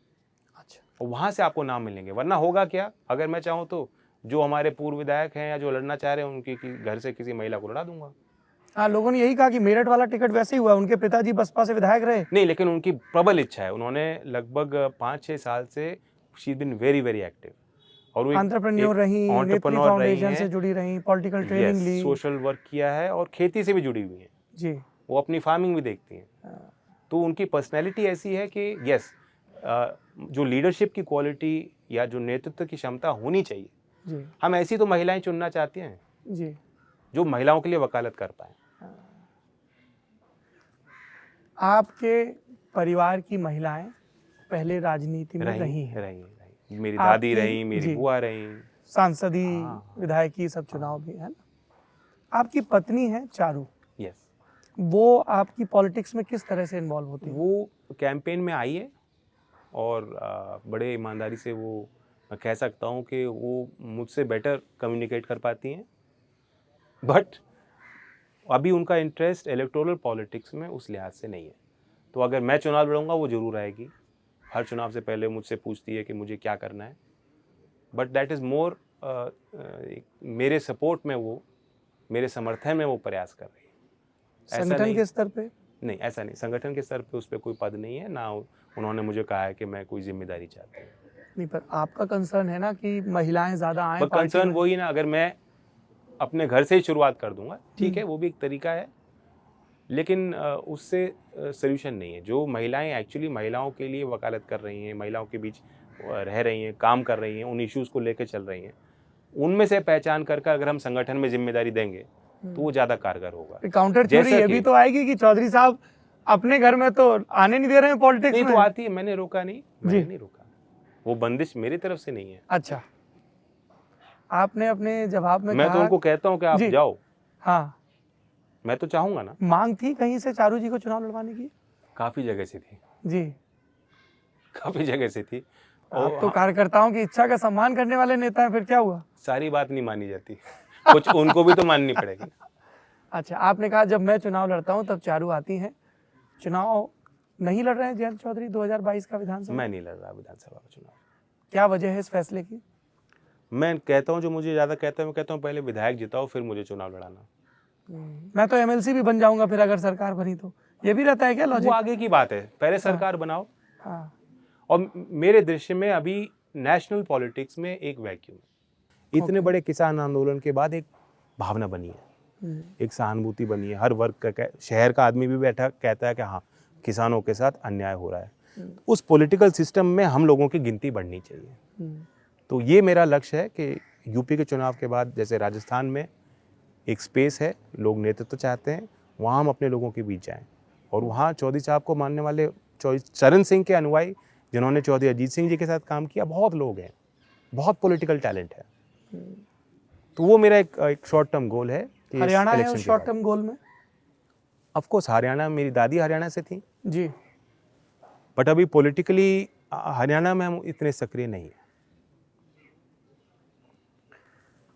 अच्छा, और वहाँ से आपको नाम मिलेंगे, वरना होगा क्या, अगर मैं चाहूँ तो जो हमारे पूर्व विधायक हैं या जो लड़ना चाह रहे हैं उनकी घर से किसी महिला को लड़ा दूंगा। हाँ, लोगों ने यही कहा कि मेरठ वाला टिकट वैसे ही हुआ, उनके पिताजी बसपा से विधायक रहे। नहीं, लेकिन उनकी प्रबल इच्छा है, उन्होंने लगभग 5-6 साल से she been very very active, और वो एंटरप्रेन्योर रही, नेत्री एंटरप्रेन्योर रही फाउंडेशन से हैं, जुड़ी रही, पॉलिटिकल ट्रेनिंग ली, सोशल वर्क किया है और खेती से भी जुड़ी हुई हैं जी। वो, अपनी फार्मिंग भी देखती हैं। तो उनकी पर्सनैलिटी ऐसी है कि यस, जो लीडरशिप की क्वालिटी या जो नेतृत्व की क्षमता होनी चाहिए, जी हम ऐसी तो महिलाएं चुनना चाहते हैं जी। जो महिलाओं के लिए वकालत कर पाए। आपके परिवार की महिलाएं पहले राजनीति में रही हैं, रही। मेरी दादी आपकी- रही, मेरी जी। बुआ रही। सांसदी, हाँ। विधायकी, सब चुनाव भी है ना। आपकी पत्नी है चारू, यस, वो आपकी पॉलिटिक्स में किस तरह से इन्वॉल्व होती है? वो कैंपेन में आई है और बड़े ईमानदारी से वो, मैं कह सकता हूँ कि वो मुझसे बेटर कम्युनिकेट कर पाती हैं, बट अभी उनका इंटरेस्ट इलेक्टोरल पॉलिटिक्स में उस लिहाज से नहीं है। तो अगर मैं चुनाव लड़ूंगा वो जरूर आएगी, हर चुनाव से पहले मुझसे पूछती है कि मुझे क्या करना है, बट दैट इज़ मोर मेरे सपोर्ट में, वो मेरे समर्थन में वो प्रयास कर रही है। संगठन के स्तर पे? नहीं, ऐसा नहीं, संगठन के स्तर पे उस पर कोई पद नहीं है ना, उन्होंने मुझे कहा है कि मैं कोई जिम्मेदारी चाहती हूँ। नहीं, पर आपका कंसर्न है ना कि महिलाएं ज्यादा आए पर कंसर्न वही ना, अगर मैं अपने घर से ही शुरुआत कर दूंगा, ठीक है, वो भी एक तरीका है, लेकिन उससे सोल्यूशन नहीं है। जो महिलाएं एक्चुअली महिलाओं के लिए वकालत कर रही हैं, महिलाओं के बीच रह रही हैं, काम कर रही हैं, उन इश्यूज़ को लेकर चल रही हैं, उनमें से पहचान करके अगर हम संगठन में जिम्मेदारी देंगे तो वो ज़्यादा कारगर होगा। काउंटर थ्योरी ये भी तो आएगी कि चौधरी साहब अपने घर में तो आने नहीं दे रहे हैं पॉलिटिक्स में। नहीं, तो आती है, मैंने रोका नहीं, मैंने नहीं रोका, वो बंदिश मेरी तरफ से नहीं है। अच्छा, आपने अपने जवाब में मैं कहा, तो उनको कहता हूँ कि आप जाओ। हाँ, मैं तो चाहूंगा ना। मांग थी कहीं से चारू जी को चुनाव लड़वाने की? काफी जगह से थी जी, काफी जगह से थी। आप तो कार्यकर्ताओं की इच्छा का सम्मान करने वाले नेता हैं, फिर क्या हुआ? सारी बात नहीं मानी जाती, कुछ उनको भी तो माननी पड़ेगी। अच्छा, आपने कहा जब मैं चुनाव लड़ता हूं तब चारू आती हैं। चुनाव नहीं लड़ रहे हैं जयंत चौधरी 2022 का विधानसभा? मैं नहीं लड़ रहा विधानसभा का चुनाव। क्या वजह है इस फैसले की? मैं कहता हूँ, जो मुझे ज्यादा कहता है, मैं कहता हूँ पहले विधायक जिताओ फिर मुझे चुनाव लड़ाना। मैं तो एमएलसी भी बन जाऊंगा फिर अगर सरकार बनी तो, ये भी रहता है क्या लॉजिक? वो आगे की बात है, पहले सरकार बनाओ। हाँ, और मेरे दृश्य में अभी नेशनल पॉलिटिक्स में एक वैक्यूम है। इतने बड़े किसान आंदोलन के बाद एक भावना बनी है, एक सहानुभूति बनी है, हर वर्ग का, शहर का आदमी भी बैठा कहता है कि हाँ, किसानों के साथ अन्याय हो रहा है। उस पॉलिटिकल सिस्टम में हम लोगों की गिनती बढ़नी चाहिए। तो ये मेरा लक्ष्य है कि यूपी के चुनाव के बाद जैसे राजस्थान में एक स्पेस है, लोग नेतृत्व चाहते हैं, वहाँ हम अपने लोगों के बीच जाएं, और वहाँ चौधरी साहब को मानने वाले चरण सिंह के अनुयायी जिन्होंने चौधरी अजीत सिंह जी के साथ काम किया, बहुत लोग हैं, बहुत पॉलिटिकल टैलेंट है। तो वो मेरा एक शॉर्ट टर्म गोल है। हरियाणा है उस शॉर्ट टर्म गोल में? ऑफ कोर्स हरियाणा, मेरी दादी हरियाणा से थी जी, बट अभी पॉलिटिकली हरियाणा में हम इतने सक्रिय नहीं है।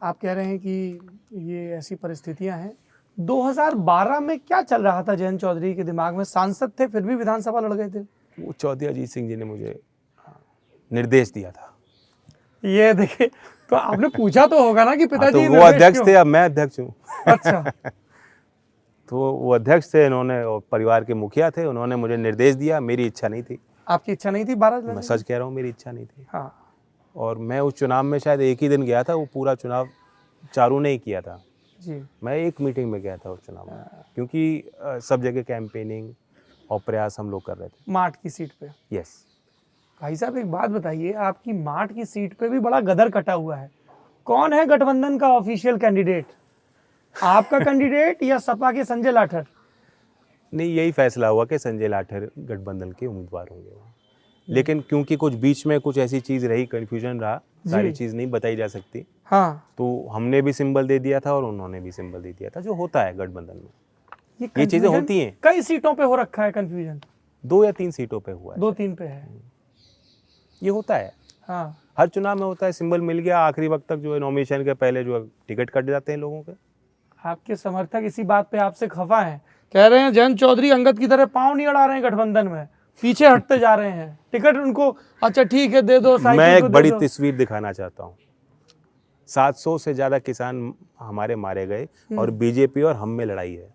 आप कह रहे हैं कि ये ऐसी परिस्थितियां हैं। 2012 में क्या चल रहा था जयंत चौधरी के दिमाग में? सांसद थे फिर भी विधानसभा लड़ गए थे। वो चौधरी अजीत सिंह जी ने मुझे निर्देश दिया था। ये देखिए, तो आपने पूछा तो होगा ना कि पिताजी तो वो अध्यक्ष थे, अब मैं अध्यक्ष हूँ। अच्छा। तो वो अध्यक्ष थे, इन्होंने, और परिवार के मुखिया थे, उन्होंने मुझे निर्देश दिया, मेरी इच्छा नहीं थी। आपकी इच्छा नहीं थी 12? मैं सच कह रहा हूँ, मेरी इच्छा नहीं थी। हाँ, और मैं उस चुनाव में शायद एक ही दिन गया था, वो पूरा चुनाव चारू ने ही किया था जी। मैं एक मीटिंग में गया था उस चुनाव में, क्योंकि सब जगह कैंपेनिंग और प्रयास हम लोग कर रहे थे। माठ की सीट पे? यस। भाई साहब एक बात बताइए, आपकी माठ की सीट पे भी बड़ा गदर कटा हुआ है। कौन है गठबंधन का ऑफिशियल कैंडिडेट? आपका कैंडिडेट या सपा के संजय लाठर? नहीं, यही फैसला हुआ कि संजय लाठर गठबंधन के उम्मीदवार होंगे वहाँ। लेकिन क्योंकि कुछ बीच में कुछ ऐसी चीज़ रही, कन्फ्यूजन रहा, सारी चीज़ नहीं बताई जा सकती, हाँ, तो हमने भी सिंबल दे दिया था और उन्होंने भी सिंबल दे दिया था, जो होता है गठबंधन में। ये चीज़ें confusion होती हैं। कई सीटों पे हो रखा है कंफ्यूजन, 2 या 3 सीटों पे हुआ है, 2-3 पे है। ये होता है, हाँ, हर चुनाव में होता है। सिंबल मिल गया, आखिरी वक्त तक जो है नॉमिनेशन के पहले जो है टिकट कट जाते हैं लोगों के। आपके समर्थक इसी बात पे आपसे खफा हैं, कह रहे हैं जयंत चौधरी अंगद की तरह पांव नहीं अड़ा रहे हैं गठबंधन में, पीछे हटते जा रहे हैं, टिकट उनको अच्छा ठीक है दे दो, साइकिल मैं को एक दे बड़ी दो। तस्वीर दिखाना चाहता हूँ। 700 से ज़्यादा किसान हमारे मारे गए और बीजेपी और हम में लड़ाई है।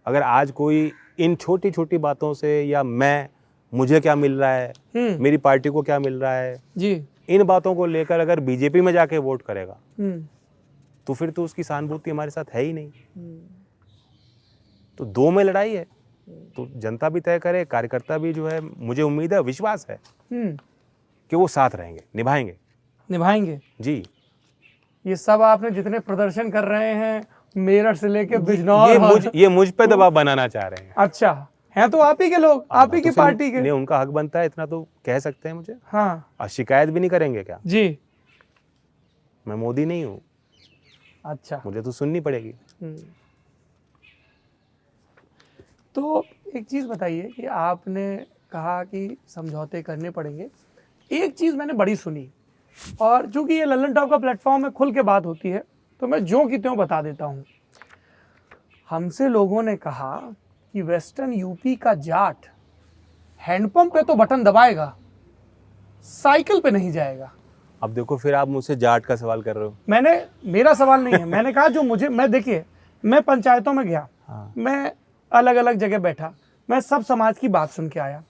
अगर आज कोई इन छोटी छोटी बातों से, या मुझे क्या मिल रहा है, मेरी पार्टी को क्या मिल रहा है, जी, इन बातों को लेकर अगर बीजेपी में जाके वोट करेगा, हम्म, तो फिर तो उसकी सहानुभूति हमारे साथ है ही नहीं। तो 2 में लड़ाई है, तो जनता भी तय करे, कार्यकर्ता भी जो है, मुझे उम्मीद है, विश्वास है कि वो साथ रहेंगे, निभाएंगे। जी। ये सब आपने जितने प्रदर्शन कर रहे हैं मेरठ से लेके बिजनौर, ये मुझ पे दबाव बनाना चाह रहे हैं। अच्छा हैं तो आप ही के लोग, आप ही तो की फिर पार्टी के। नहीं, उनका हक बनता है, इतना तो कह सकते हैं मुझे। हाँ और शिकायत भी नहीं करेंगे क्या? जी, मैं मोदी नहीं हूँ, अच्छा। मुझे तो सुननी पड़ेगी। तो एक चीज़ बताइए कि आपने कहा कि समझौते करने पड़ेंगे, एक चीज़ मैंने बड़ी सुनी, और चूंकि ये लल्लन टॉप का प्लेटफॉर्म है, खुल के बात होती है, तो मैं जो की त्यों बता देता हूँ। हमसे लोगों ने कहा कि वेस्टर्न यूपी का जाट हैंडपंप पे तो बटन दबाएगा, साइकिल पे नहीं जाएगा। अब देखो, फिर आप मुझसे जाट का सवाल कर रहे हो। मेरा सवाल नहीं है, मैंने कहा जो देखिए, मैं पंचायतों में गया, मैं अलग अलग जगह बैठा, मैं सब समाज की बात सुन के आया।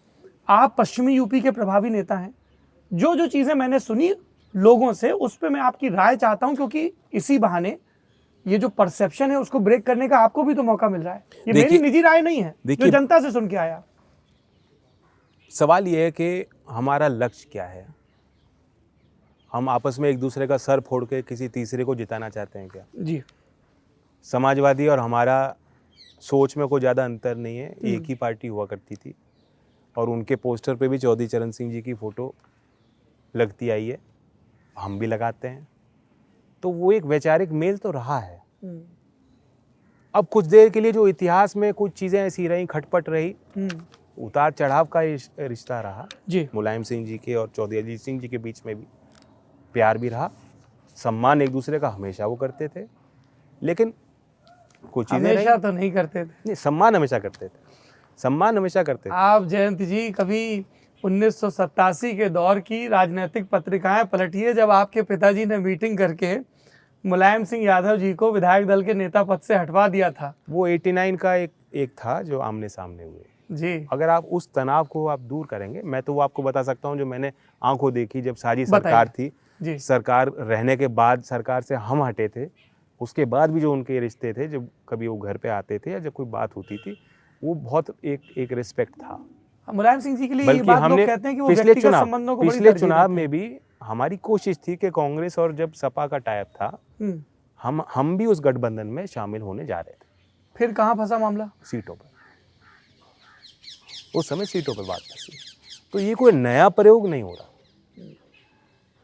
आप पश्चिमी यूपी के प्रभावी नेता हैं, जो जो चीज़ें मैंने सुनी लोगों से, उस पर मैं आपकी राय चाहता हूं, क्योंकि इसी बहाने ये जो परसेप्शन है उसको ब्रेक करने का आपको भी तो मौका मिल रहा है। ये मेरी निजी राय नहीं है, जो जनता से सुन के आया। सवाल ये है कि हमारा लक्ष्य क्या है? हम आपस में एक दूसरे का सर फोड़ के किसी तीसरे को जिताना चाहते हैं क्या? जी, समाजवादी और हमारा सोच में कोई ज़्यादा अंतर नहीं है, एक ही पार्टी हुआ करती थी, और उनके पोस्टर पे भी चौधरी चरण सिंह जी की फ़ोटो लगती आई है, हम भी लगाते हैं, तो वो एक वैचारिक मेल तो रहा है। अब कुछ देर के लिए जो इतिहास में कुछ चीज़ें ऐसी रही, खटपट रही, उतार चढ़ाव का रिश्ता रहा जी, मुलायम सिंह जी के और चौधरी अजीत सिंह जी के बीच में भी प्यार भी रहा, सम्मान एक दूसरे का हमेशा वो करते थे, लेकिन कुछ चीजें हमेशा तो नहीं करते थे। नहीं, सम्मान हमेशा करते थे, सम्मान हमेशा करते थे। आप जयंत जी कभी 1987 के दौर की राजनीतिक पत्रिकाएं पलटिए, जब आपके पिताजी ने मीटिंग करके मुलायम सिंह यादव जी को विधायक दल के नेता पद से हटवा दिया था। वो 89 का एक था जो आमने सामने हुए जी। अगर आप उस तनाव को आप दूर करेंगे, मैं तो वो आपको बता सकता हूँ जो मैंने आंखों देखी, जब सारी सरकार थी जी। सरकार रहने के बाद, सरकार से हम हटे थे, उसके बाद भी जो उनके रिश्ते थे, जब कभी वो घर पे आते थे या जब कोई बात होती थी, वो बहुत एक रिस्पेक्ट था मुलायम सिंह जी के लिए। ये बात लोग कहते हैं कि वो व्यक्तिगत संबंधों को पिछले चुनाव में भी हमारी कोशिश थी कि कांग्रेस और जब सपा का टाइप था, हम भी उस गठबंधन में शामिल होने जा रहे थे। फिर कहाँ फंसा मामला? सीटों पर, उस समय सीटों पर बात फंसी। तो ये कोई नया प्रयोग नहीं हो रहा।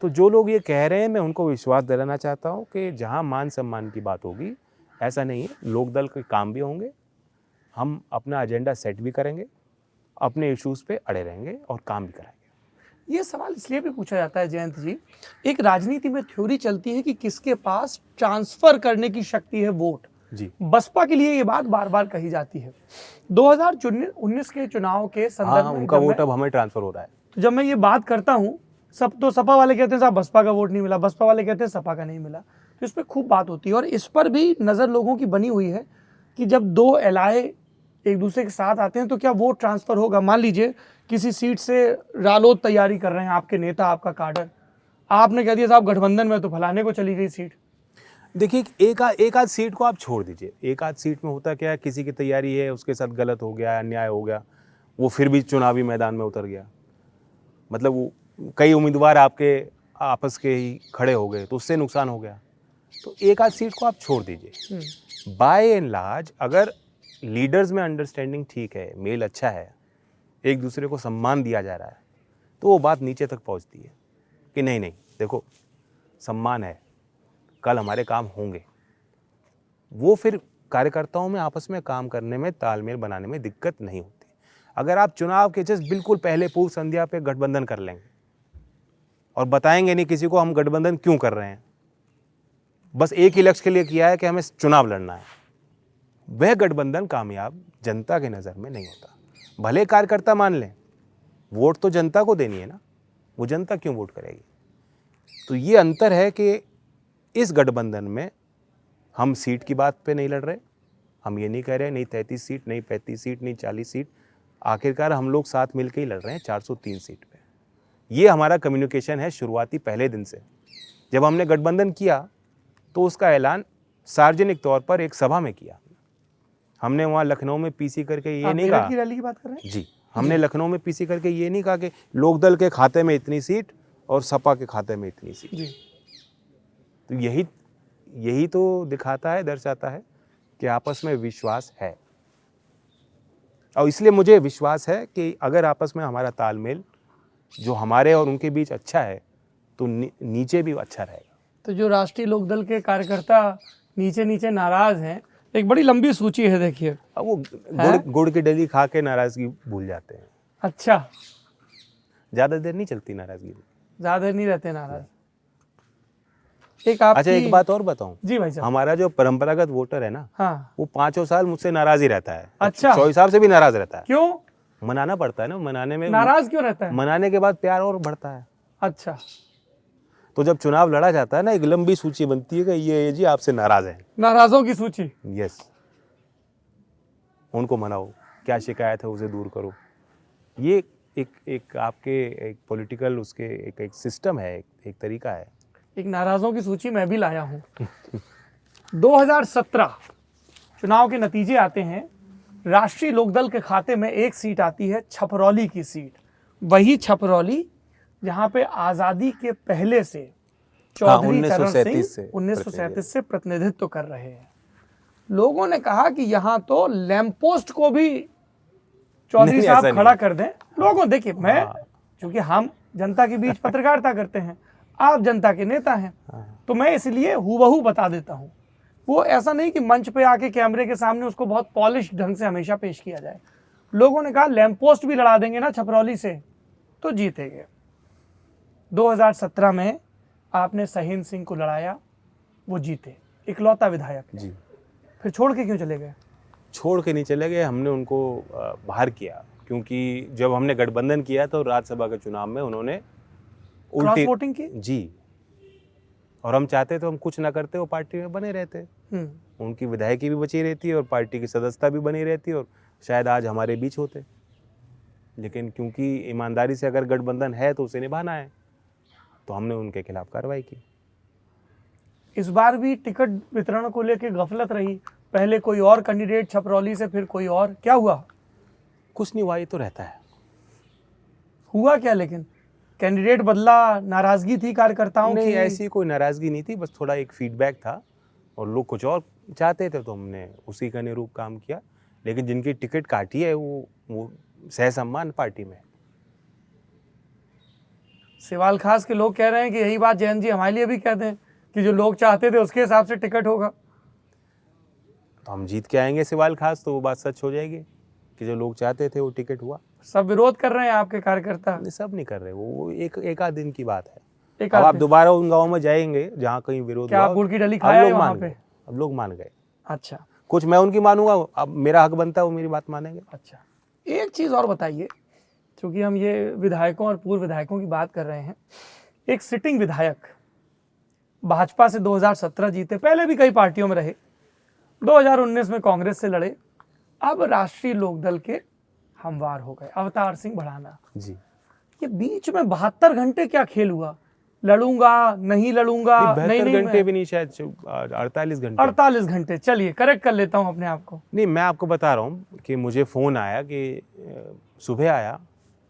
तो जो लोग ये कह रहे हैं, मैं उनको विश्वास दिलाना चाहता हूँ कि जहाँ मान सम्मान की बात होगी, ऐसा नहीं है, लोकदल के काम भी होंगे, हम अपना एजेंडा सेट भी करेंगे, अपने इश्यूज पे अड़े रहेंगे और काम भी कराएंगे। ये सवाल इसलिए भी पूछा जाता है जयंत जी, एक राजनीति में थ्योरी चलती है कि किसके पास ट्रांसफर करने की शक्ति है वोट जी। बसपा के लिए ये बात बार बार कही जाती है। 2019 के चुनाव के संदर्भ में उनका वोट अब हमें ट्रांसफर हो रहा है। तो जब मैं ये बात करता हूँ, सब तो सपा वाले कहते हैं साहब बसपा का वोट नहीं मिला, बसपा वाले कहते हैं सपा का नहीं मिला, तो इस पर खूब बात होती है। और इस पर भी नज़र लोगों की बनी हुई है कि जब दो एलआई एक दूसरे के साथ आते हैं तो क्या वोट ट्रांसफर होगा। मान लीजिए किसी सीट से रालोद तैयारी कर रहे हैं, आपके नेता, आपका काडर, आपने कह दिया साहब गठबंधन में तो फलाने को चली गई सीट। देखिए, एक आध सीट को आप छोड़ दीजिए, एक आध सीट में होता क्या है, किसी की तैयारी है, उसके साथ गलत हो गया, अन्याय हो गया, वो फिर भी चुनावी मैदान में उतर गया, मतलब वो कई उम्मीदवार आपके आपस के ही खड़े हो गए, तो उससे नुकसान हो गया। तो एक आध सीट को आप छोड़ दीजिए। बाय एंड लार्ज अगर लीडर्स में अंडरस्टैंडिंग ठीक है, मेल अच्छा है, एक दूसरे को सम्मान दिया जा रहा है, तो वो बात नीचे तक पहुंचती है कि नहीं नहीं देखो सम्मान है, कल हमारे काम होंगे। वो फिर कार्यकर्ताओं में आपस में काम करने में, तालमेल बनाने में दिक्कत नहीं होती। अगर आप चुनाव के जस्ट बिल्कुल पहले पूर्व संध्या पे गठबंधन कर लेंगे और बताएंगे नहीं किसी को हम गठबंधन क्यों कर रहे हैं, बस एक ही लक्ष्य के लिए किया है कि हमें चुनाव लड़ना है, वह गठबंधन कामयाब जनता की नज़र में नहीं होता। भले कार्यकर्ता मान लें, वोट तो जनता को देनी है ना, वो जनता क्यों वोट करेगी। तो ये अंतर है कि इस गठबंधन में हम सीट की बात पे नहीं लड़ रहे, हम ये नहीं कह रहे नहीं 33 सीट, नहीं 35 सीट, नहीं 40 सीट, आखिरकार हम लोग साथ मिलकर ही लड़ रहे हैं 403 सीट पे। ये हमारा कम्युनिकेशन है शुरुआती पहले दिन से। जब हमने गठबंधन किया तो उसका ऐलान सार्वजनिक तौर पर एक सभा में किया। हमने वहाँ लखनऊ में पीसी करके ये नहीं कहा, की रैली की बात कर रहे हैं जी, हमने लखनऊ में पीसी करके ये नहीं कहा कि लोकदल के खाते में इतनी सीट और सपा के खाते में इतनी सीट जी। तो यही तो दिखाता है, दर्शाता है कि आपस में विश्वास है। और इसलिए मुझे विश्वास है कि अगर आपस में हमारा तालमेल जो हमारे और उनके बीच अच्छा है तो नीचे भी अच्छा रहेगा। तो जो राष्ट्रीय लोकदल के कार्यकर्ता नीचे नीचे नाराज हैं, एक बड़ी लंबी सूची है देखिए। अब वो गुड़ की डली खा के नाराजगी भूल जाते हैं। अच्छा, ज्यादा देर नहीं चलती नाराजगी, ज्यादा नहीं रहते नाराज। एक आपकी... अच्छा एक बात और बताऊं जी भाई साहब, हमारा जो परंपरागत वोटर है ना, हाँ, वो 5 साल मुझसे नाराज ही रहता है। अच्छा, 24 साल से भी नाराज रहता है। क्यों? मनाना पड़ता है ना, मनाने में नाराज क्यों रहता है? मनाने के बाद प्यार और बढ़ता है। अच्छा, तो जब चुनाव लड़ा जाता है ना, एक लंबी सूची बनती है कि ये जी आपसे नाराज है, नाराजों की सूची। यस, उनको मनाओ, क्या शिकायत है उसे दूर करो। ये एक आपके एक पॉलिटिकल उसके एक सिस्टम है, एक तरीका है। एक नाराजों की सूची मैं भी लाया हूँ। 2017 चुनाव के नतीजे आते हैं। राष्ट्रीय लोकदल के खाते में एक सीट आती है, छपरौली की सीट। वही छपरौली जहां पे आजादी के पहले से चौधरी चरण सिंह 1937 से प्रतिनिधित्व कर रहे हैं। लोगों ने कहा कि यहाँ तो लैंप पोस्ट को भी चौधरी साहब खड़ा कर दें। लोगों, देखिए मैं, क्योंकि हम जनता के बीच पत्रकारिता करते हैं, आप जनता के नेता हैं, तो मैं इसलिए हूबहू बता देता हूँ। वो ऐसा नहीं कि मंच पे आके कैमरे के सामने उसको बहुत पॉलिश ढंग से हमेशा पेश किया जाए। लोगों ने कहा लैंप पोस्ट भी लड़ा देंगे ना छपरौली से तो जीतेंगे। 2017 में आपने सहीन सिंह को लड़ाया, वो जीते, इकलौता विधायक जी। फिर छोड़ के क्यों चले गए? छोड़ के नहीं चले गए, हमने उनको बाहर किया, क्योंकि जब हमने गठबंधन किया तो राज्यसभा के चुनाव में उन्होंने क्रॉस वोटिंग की जी, और हम चाहते तो हम कुछ ना करते, वो पार्टी में बने रहते, उनकी विधायकी भी बची रहती और पार्टी की सदस्यता भी बनी रहती और शायद आज हमारे बीच होते। लेकिन क्योंकि ईमानदारी से अगर गठबंधन है तो उसे निभाना है, तो हमने उनके खिलाफ कार्रवाई की। इस बार भी टिकट वितरण को लेकर गफलत रही, पहले कोई और कैंडिडेट छपरौली से, फिर कोई और, क्या हुआ? कुछ नहीं हुआ, ये तो रहता है। हुआ क्या? लेकिन कैंडिडेट बदला, नाराजगी थी कार्यकर्ताओं की? ऐसी कोई नाराजगी नहीं थी, बस थोड़ा एक फीडबैक था और लोग कुछ और चाहते थे तो हमने उसी के अनुरूप काम किया। लेकिन जिनकी टिकट काटी है वो सहसम्मान पार्टी में। सिवाल खास के लोग कह रहे हैं कि यही बात जयंत जी हमारे लिए भी कहते हैं कि जो लोग चाहते थे उसके हिसाब से टिकट होगा। तो हम जीत के आएंगे सिवाल खास, तो वो बात सच हो जाएगी कि जो लोग चाहते थे वो टिकट हुआ। सब विरोध कर रहे हैं आपके कार्यकर्ता? सब नहीं कर रहे, वो एक आध दिन की बात है। अब आप दोबारा उन गाँव में जाएंगे जहाँ कहीं विरोध हुआ, गुड़ की डली खाया वहाँ पे? अब लोग मान गए। अच्छा, कुछ मैं उनकी मानूंगा, अब मेरा हक बनता है वो मेरी बात मानेंगे। अच्छा, एक चीज और बताइए, क्योंकि हम ये विधायकों और पूर्व विधायकों की बात कर रहे हैं। एक सिटिंग विधायक भाजपा से 2017 जीते, पहले भी कई पार्टियों में रहे, 2019 में कांग्रेस से लड़े, अब राष्ट्रीय लोकदल के हमवार हो गए, अवतार सिंह भड़ाना जी। ये बीच में 72 घंटे क्या खेल हुआ? लड़ूंगा, नहीं लड़ूंगा, नहीं घंटे भी नहीं, शायद 48 घंटे। 48 घंटे, चलिए करेक्ट कर लेता हूं अपने आप को। नहीं, मैं आपको बता रहा हूं कि मुझे फोन आया, कि सुबह आया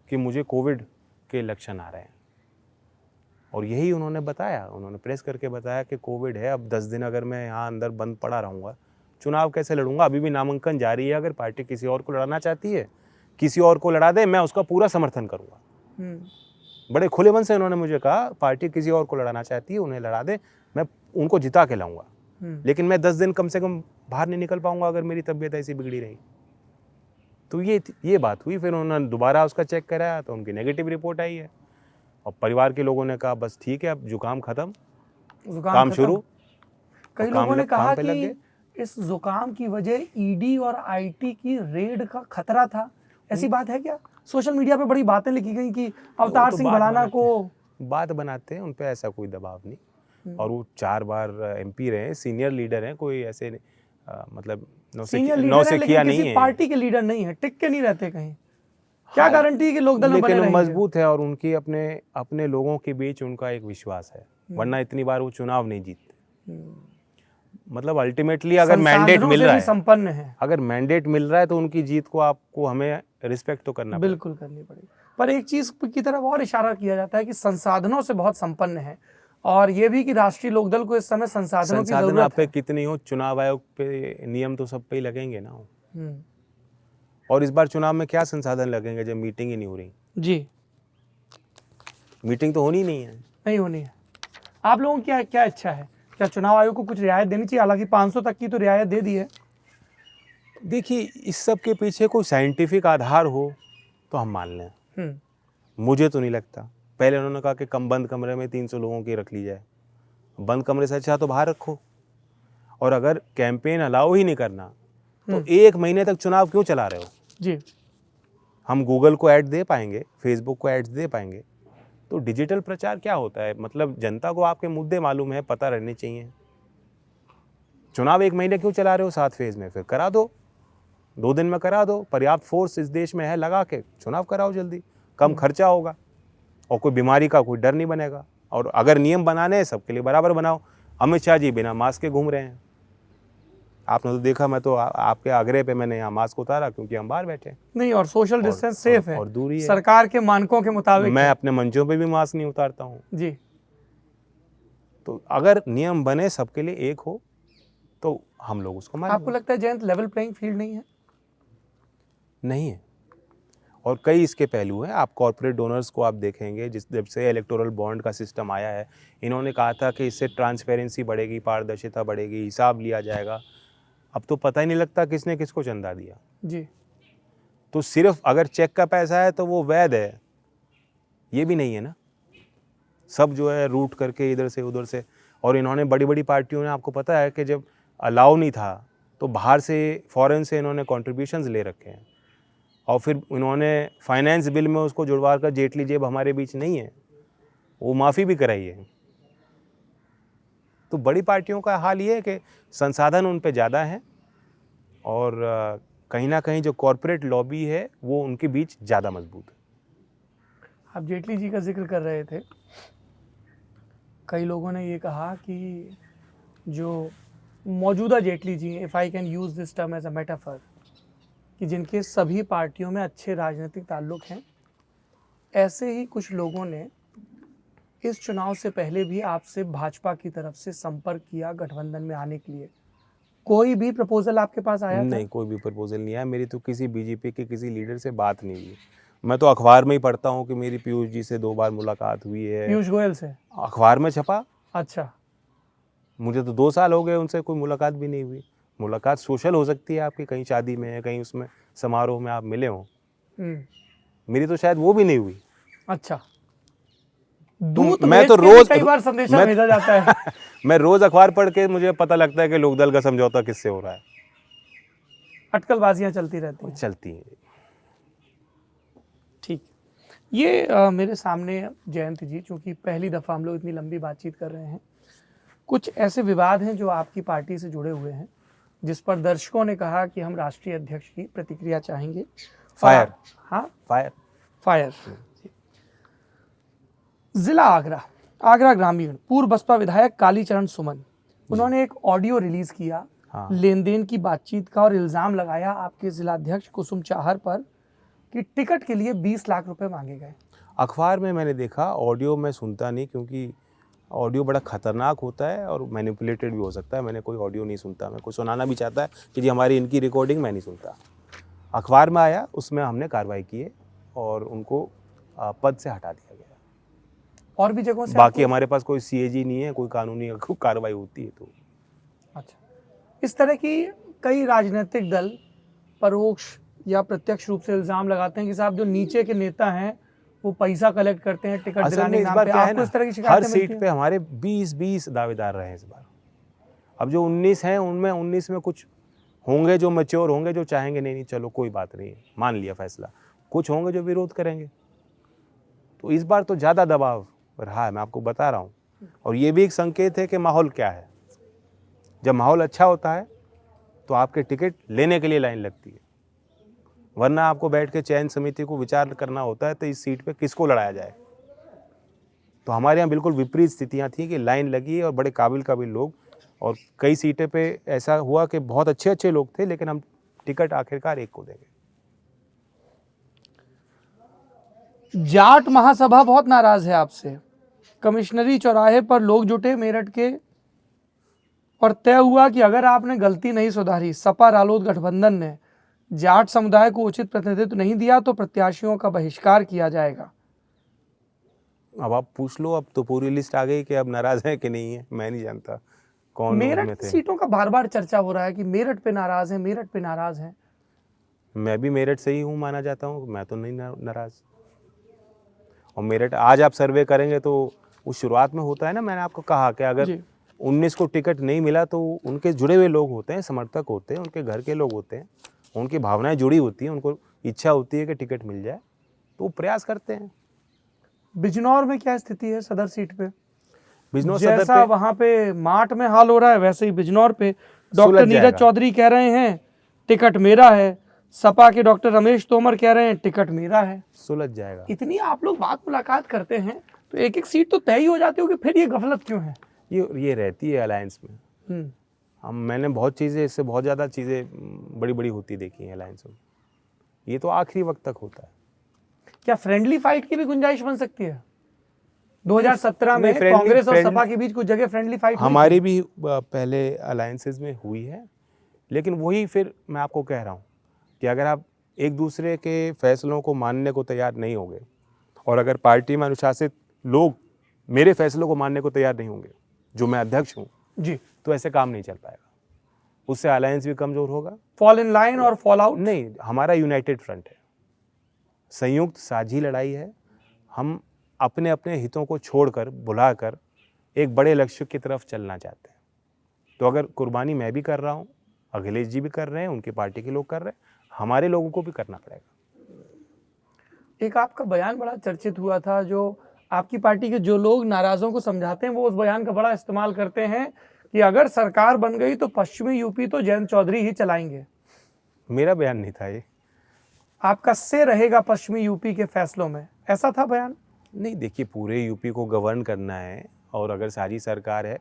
कि मुझे कोविड के लक्षण आ रहे हैं, और यही उन्होंने बताया, उन्होंने प्रेस करके बताया कि कोविड है, अब 10 दिन अगर मैं यहाँ अंदर बंद पड़ा रहूँगा, चुनाव कैसे लड़ूंगा? अभी भी नामांकन जारी है, अगर पार्टी किसी और को लड़ाना चाहती है, किसी और को लड़ा दे, मैं उसका पूरा समर्थन करूँगा। बड़े खुले मन से उन्होंने मुझे कहा पार्टी किसी और को लड़ाना चाहती है, उन्हें लड़ा दे, मैं उनको जिता के लाऊंगा, लेकिन मैं 10 दिन कम से कम बाहर नहीं निकल पाऊंगा अगर मेरी तबीयत ऐसी बिगड़ी रही। तो ये बात हुई। फिर उन्होंने दोबारा उसका चेक कराया तो उनकी नेगेटिव रिपोर्ट आई है, और परिवार के लोगों ने कहा बस ठीक है, अब जुकाम खत्म, काम शुरू। कई लोगों ने कहा कि इस जुकाम की वजह ईडी और आईटी की रेड का खतरा था, ऐसी बात है क्या? सोशल मीडिया पे बड़ी बातें लिखी गई कि अवतार सिंह भड़ाना को बात बनाते हैं, उन पे ऐसा कोई दबाव नहीं। और वो 4 बार एमपी रहे, सीनियर लीडर हैं, कोई ऐसे मतलब नौसिखिया नहीं है, पार्टी के लीडर नहीं है, टिक के नहीं रहते कहीं। क्या गारंटी है कि लोकदल में बने रहेंगे? मजबूत है और उनकी अपने लोगों के बीच उनका एक विश्वास है, वरना इतनी बार वो चुनाव नहीं जीतते। मतलब अल्टीमेटली अगर मैंडेट मिल रहा है, संपन्न है, अगर मैंडेट मिल रहा है तो उनकी जीत को आपको हमें रिस्पेक्ट तो करना बिल्कुल करनी पड़ेगी। पर एक चीज की तरफ और इशारा किया जाता है कि संसाधनों से बहुत संपन्न है, और ये भी कि राष्ट्रीय लोकदल को इस समय संसाधनों की जरूरत आप पे कितनी हो, चुनाव आयोग पे नियम तो सब पे ही लगेंगे ना। और इस बार चुनाव में क्या संसाधन लगेंगे जब मीटिंग ही नहीं हो रही? जी, मीटिंग तो होनी नहीं है, नहीं होनी है। आप लोगों की क्या इच्छा है? क्या चुनाव आयोग को कुछ रियायत देनी चाहिए? हालांकि 500 तक की तो रियायत दे दी है। देखिए, इस सब के पीछे कोई साइंटिफिक आधार हो तो हम मान लें, मुझे तो नहीं लगता। पहले उन्होंने कहा कि कम बंद कमरे में 300 लोगों की रख ली जाए, बंद कमरे से अच्छा तो बाहर रखो। और अगर कैंपेन अलाउ ही नहीं करना तो 1 महीने तक चुनाव क्यों चला रहे हो? जी, हम गूगल को ऐड दे पाएंगे, फेसबुक को ऐड दे पाएंगे, तो डिजिटल प्रचार क्या होता है? मतलब जनता को आपके मुद्दे मालूम है, पता रहने चाहिए। चुनाव 1 महीने क्यों चला रहे हो 7 फेज में? फिर करा दो, 2 दिन में करा दो, पर्याप्त फोर्स इस देश में है, लगा के चुनाव कराओ जल्दी, कम खर्चा होगा और कोई बीमारी का कोई डर नहीं बनेगा। और अगर नियम बनाने हैं सबके लिए बराबर बनाओ। अमित शाह जी बिना मास्क के घूम रहे हैं, आपने तो देखा। मैं तो आपके आग्रह पे मैंने यहाँ मास्क उतारा क्योंकि हम बाहर बैठे नहीं, और सोशल डिस्टेंस सेफ है और दूरी है, सरकार के मानकों के मुताबिक। मैं अपने मंचों पे भी मास्क नहीं उतारता हूँ जी। तो अगर नियम बने सबके लिए एक हो तो हम लोग उसको मानेंगे। आपको लगता है जयंत लेवल प्लेइंग फील्ड नहीं है? नहीं है, और कई इसके पहलू हैं। आप कॉर्पोरेट डोनर्स को आप देखेंगे, जब से इलेक्टोरल बॉन्ड का सिस्टम आया है, इन्होंने कहा था कि इससे ट्रांसपेरेंसी बढ़ेगी, पारदर्शिता बढ़ेगी, हिसाब लिया जाएगा। अब तो पता ही नहीं लगता किसने किसको चंदा दिया जी। तो सिर्फ अगर चेक का पैसा है तो वो वैध है, ये भी नहीं है ना। सब जो है रूट करके इधर से उधर से। और इन्होंने बड़ी बड़ी पार्टियों ने, आपको पता है कि जब अलाउ नहीं था तो बाहर से फॉरेन से इन्होंने कॉन्ट्रीब्यूशंस ले रखे हैं, और फिर इन्होंने फाइनेंस बिल में उसको जुड़वा कर, जेटली जेब हमारे बीच नहीं है, वो माफ़ी भी कराई है। तो बड़ी पार्टियों का हाल ये है कि संसाधन उन पे ज़्यादा हैं, और कहीं ना कहीं जो कॉरपोरेट लॉबी है वो उनके बीच ज़्यादा मजबूत है। आप जेटली जी का जिक्र कर रहे थे, कई लोगों ने ये कहा कि जो मौजूदा Jaitley ji, if I can use this term as a metaphor, कि जिनके सभी पार्टियों में अच्छे राजनीतिक ताल्लुक हैं, ऐसे ही कुछ लोगों ने इस चुनाव से पहले भी आपसे भाजपा की तरफ से संपर्क किया गठबंधन में आने के लिए। कोई भी प्रपोजल आपके पास आया था? नहीं, कोई भी प्रपोजल नहीं आया। मेरी तो किसी बीजेपी के किसी लीडर से बात नहीं हुई। मैं तो अखबार में ही पढ़ता हूँ कि मेरी पीयूष जी से 2 बार मुलाकात हुई है। पीयूष गोयल से? अखबार में छपा। अच्छा। मुझे तो 2 साल हो गए, उनसे कोई मुलाकात भी नहीं हुई। मुलाकात सोशल हो सकती है आपकी, कहीं शादी में, कहीं उसमें समारोह में आप मिले हों। मेरी तो शायद वो भी नहीं हुई। अच्छा। मैं तो रोज कई बार संदेशा भेजा जाता है। मैं रोज अखबार पढ़ के मुझे पता लगता है कि लोकदल का समझौता किससे हो रहा है। अटकलबाजियां चलती रहती हैं। चलती हैं। ठीक। ये मेरे सामने जयंत जी, चूंकि पहली दफ़ा हम लोग इतनी लंबी बातचीत कर रहे हैं, कुछ ऐसे विवाद हैं जो आपकी पार्टी से जुड़े हुए हैं, जिस पर दर्शकों ने कहा कि हम राष्ट्रीय अध्यक्ष की प्रतिक्रिया चाहेंगे। फायर। हाँ, फायर। जिला आगरा ग्रामीण पूर्व बसपा विधायक कालीचरण सुमन, उन्होंने एक ऑडियो रिलीज किया लेन देन की बातचीत का, और इल्जाम लगाया आपके जिलाध्यक्ष कुसुम चाहर पर कि टिकट के लिए 20 लाख रुपए मांगे गए। अखबार में मैंने देखा, ऑडियो मैं सुनता नहीं क्योंकि ऑडियो बड़ा खतरनाक होता है और मैनिपुलेटेड भी हो सकता है। मैंने कोई ऑडियो नहीं सुनता। मैं कोई सुनाना भी चाहता है कि जी हमारी इनकी रिकॉर्डिंग, मैं नहीं सुनता। अखबार में आया, उसमें हमने कार्रवाई की है और उनको पद से हटा दिया गया। और भी जगहों से बाकी हमारे पास कोई सीएजी नहीं है, कोई कानूनी कार्रवाई होती है तो। अच्छा, इस तरह की कई राजनीतिक दल परोक्ष या प्रत्यक्ष रूप से इल्जाम लगाते हैं कि साहब जो नीचे के नेता हैं वो पैसा कलेक्ट करते हैं टिकट असल दिलाने में के इस नाम बार पे। क्या है आपको ना, इस तरह की हर शिकायतें मिलती सीट हैं? पे हमारे 20 दावेदार रहे हैं इस बार। अब जो 19 हैं उनमें 19 में कुछ होंगे जो मैच्योर होंगे, जो चाहेंगे नहीं नहीं चलो कोई बात नहीं, मान लिया फैसला। कुछ होंगे जो विरोध करेंगे। तो इस बार तो ज़्यादा दबाव रहा है, मैं आपको बता रहा हूँ। और ये भी एक संकेत है कि माहौल क्या है। जब माहौल अच्छा होता है तो आपके टिकट लेने के लिए लाइन लगती है, वरना आपको बैठ के चयन समिति को विचार करना होता है तो इस सीट पे किसको लड़ाया जाए। तो हमारे यहाँ बिल्कुल विपरीत स्थितियाँ थी कि लाइन लगी और बड़े काबिल लोग, और कई सीटें पे ऐसा हुआ कि बहुत अच्छे लोग थे, लेकिन हम टिकट आखिरकार एक को देंगे। जाट महासभा बहुत नाराज है आपसे। कमिश्नरी चौराहे पर लोग जुटे मेरठ के और तय हुआ कि अगर आपने गलती नहीं सुधारी, सपा रालोद गठबंधन ने जाट समुदाय को उचित प्रतिनिधित्व नहीं दिया तो प्रत्याशियों का बहिष्कार किया जाएगा। अब आप पूछ लो, अब तो पूरी लिस्ट आ गई कि अब नाराज है कि नहीं है, मैं नहीं जानता कौन मेरठ में की थे। सीटों का बार बार चर्चा हो रहा है कि मेरठ पे नाराज है, मेरठ पे नाराज है। मैं भी मेरठ से ही हूँ, माना जाता हूँ, मैं तो नहीं नाराज। और मेरठ आज आप सर्वे करेंगे तो उस शुरुआत में होता है ना, मैंने आपको कहा कि अगर जी। 19 को टिकट नहीं मिला तो उनके जुड़े हुए लोग होते हैं, समर्थक होते हैं, उनके घर के लोग होते हैं, उनकी भावनाएं जुड़ी होती हैं, उनको इच्छा होती है कि टिकट मिल जाए, तो वो प्रयास करते हैं। बिजनौर में क्या स्थिति है सदर सीट पे? बिजनौर सदर जैसा पे वहां पे माठ में हाल हो रहा है वैसे ही बिजनौर पे डॉक्टर सुलझ नीरज जाएगा। चौधरी कह रहे हैं टिकट मेरा है, सपा के डॉक्टर रमेश तोमर कह रहे हैं टिकट मेरा है। सुलझ जाएगा। इतनी आप लोग बात मुलाकात करते हैं तो एक एक सीट तो तय ही हो जाती होगी, फिर ये गफलत क्यों है? ये रहती है अलायंस में। मैंने बहुत चीज़ें, इससे बहुत ज़्यादा चीज़ें बड़ी होती देखी हैं अलायंस में। ये तो आखिरी वक्त तक होता है। क्या फ्रेंडली फाइट की भी गुंजाइश बन सकती है? 2017 में नहीं, कांग्रेस और सपा के बीच कुछ जगह फ्रेंडली फाइट हमारी भी पहले अलायंसेस में हुई है, लेकिन वही फिर मैं आपको कह रहा हूँ कि अगर आप एक दूसरे के फैसलों को मानने को तैयार नहीं होंगे, और अगर पार्टी में अनुशासित लोग मेरे फैसलों को मानने को तैयार नहीं होंगे, जो मैं अध्यक्ष हूँ जी, तो ऐसे काम नहीं चल पाएगा। उससे अलायंस भी कमजोर होगा। फॉल इन लाइन और फॉल आउट नहीं, हमारा यूनाइटेड फ्रंट है, संयुक्त साझी लड़ाई है। हम अपने अपने हितों को छोड़कर, भुलाकर एक बड़े लक्ष्य की तरफ चलना चाहते हैं। तो अगर कुर्बानी मैं भी कर रहा हूँ, अखिलेश जी भी कर रहे हैं, उनकी पार्टी के लोग कर रहे हैं, हमारे लोगों को भी करना पड़ेगा। एक आपका बयान बड़ा चर्चित हुआ था, जो आपकी पार्टी के जो लोग नाराजों को समझाते हैं वो उस बयान का बड़ा इस्तेमाल करते हैं कि अगर सरकार बन गई तो पश्चिमी यूपी तो जयंत चौधरी ही चलाएंगे। मेरा बयान नहीं था ये। आपका से रहेगा पश्चिमी यूपी के फैसलों में, ऐसा था बयान? नहीं, देखिए, पूरे यूपी को गवर्न करना है, और अगर सारी सरकार है,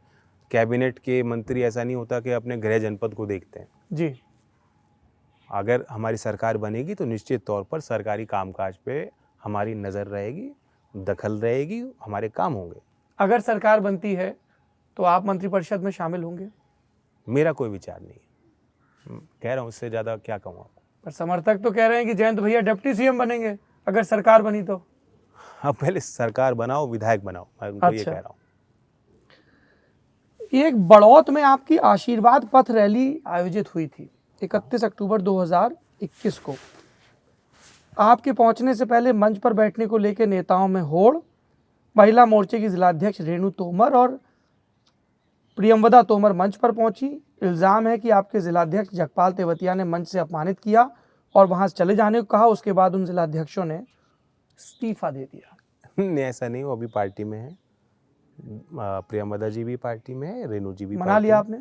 कैबिनेट के मंत्री ऐसा नहीं होता कि अपने गृह जनपद को देखते हैं जी। अगर हमारी सरकार बनेगी तो निश्चित तौर पर सरकारी कामकाज पे हमारी नज़र रहेगी, दखल रहेगी, हमारे काम होंगे। अगर सरकार बनती है तो आप मंत्रिपरिषद में शामिल होंगे? मेरा कोई विचार नहीं है, कह रहा हूँ, इससे ज़्यादा क्या कहूँ आपको। पर समर्थक तो कह रहे हैं कि जयंत भैया डिप्टी सीएम बनेंगे अगर सरकार बनी तो। अब पहले सरकार बनाओ, विधायक बनाओ, मैं उनको ये अच्छा। कह रहा हूँ। एक बड़ौत में आपकी आशीर्वाद पथ रैली आयोजित हुई थी 31 अक्टूबर 2021 को। आपके पहुंचने से पहले मंच पर बैठने को लेकर नेताओं में होड़। महिला मोर्चे की जिलाध्यक्ष रेणु तोमर और प्रियमवदा तोमर मंच पर पहुंची। इल्ज़ाम है कि आपके जिलाध्यक्ष जगपाल तेवतिया ने मंच से अपमानित किया और वहां से चले जाने को कहा। उसके बाद उन जिलाध्यक्षों ने इस्तीफा दे दिया। नहीं, ऐसा नहीं, वो अभी पार्टी में है। प्रियमवदा जी भी पार्टी में है, रेणु जी भी मना लिया आपने?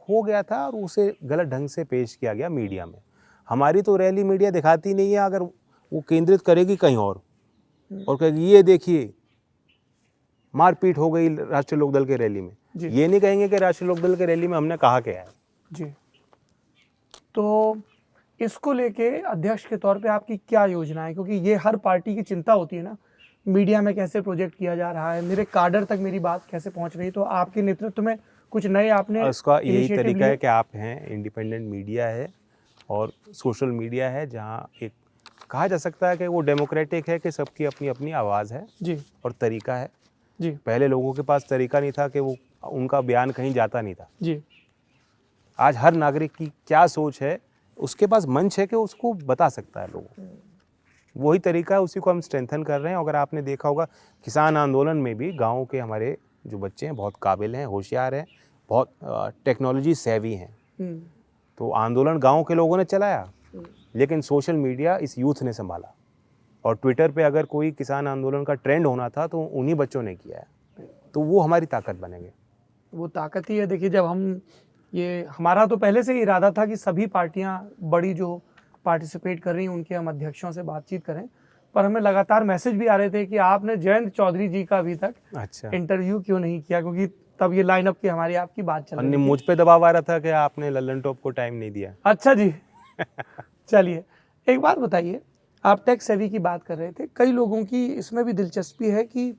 हो गया था और उसे गलत ढंग से पेश किया गया मीडिया में। हमारी तो रैली मीडिया दिखाती नहीं है, अगर वो केंद्रित करेगी कहीं और कहेगी ये देखिए मारपीट हो गई राष्ट्रीय लोकदल के रैली में, ये नहीं कहेंगे कि राष्ट्रीय लोकदल के रैली में हमने कहा क्या है। जी, तो इसको लेके अध्यक्ष के तौर पे आपकी क्या योजना है? क्योंकि ये हर पार्टी की चिंता होती है ना, मीडिया में कैसे प्रोजेक्ट किया जा रहा है, मेरे काडर तक मेरी बात कैसे पहुंच रही है। तो आपके नेतृत्व में कुछ नए आपने उसका यही तरीका है कि आप हैं, इंडिपेंडेंट मीडिया है और सोशल मीडिया है, जहाँ एक कहा जा सकता है कि वो डेमोक्रेटिक है कि सबकी अपनी अपनी आवाज़ है जी और तरीका है। जी पहले लोगों के पास तरीका नहीं था कि वो उनका बयान कहीं जाता नहीं था। जी आज हर नागरिक की क्या सोच है, उसके पास मंच है कि उसको बता सकता है लोगों को। वही तरीका है, उसी को हम स्ट्रेंथन कर रहे हैं। अगर आपने देखा होगा किसान आंदोलन में भी गाँव के हमारे जो बच्चे हैं बहुत काबिल हैं, होशियार हैं, बहुत टेक्नोलॉजी सेवी हैं। तो आंदोलन गांव के लोगों ने चलाया, लेकिन सोशल मीडिया इस यूथ ने संभाला। और ट्विटर पे अगर कोई किसान आंदोलन का ट्रेंड होना था तो उन्हीं बच्चों ने किया है। तो वो हमारी ताकत बनेंगे। वो ताकत ही है। देखिए, जब हम ये हमारा तो पहले से ही इरादा था कि सभी पार्टियां बड़ी जो पार्टिसिपेट कर रही हैं उनके हम अध्यक्षों से बातचीत करें, पर हमें लगातार मैसेज भी आ रहे थे कि आपने जयंत चौधरी जी का अभी तक अच्छा, इंटरव्यू क्यों नहीं किया, क्योंकि तब ये लाइनअप की हमारी आपकी बात चल रही अन्य थी। मुझ पे दबाव आ रहा था कि आपने लल्लन टॉप को टाइम नहीं दिया। अच्छा जी। चलिए, एक बात बताइए, आप टेक सेवी की बात कर रहे थे, कई लोगों की इसमें भी दिलचस्पी है कि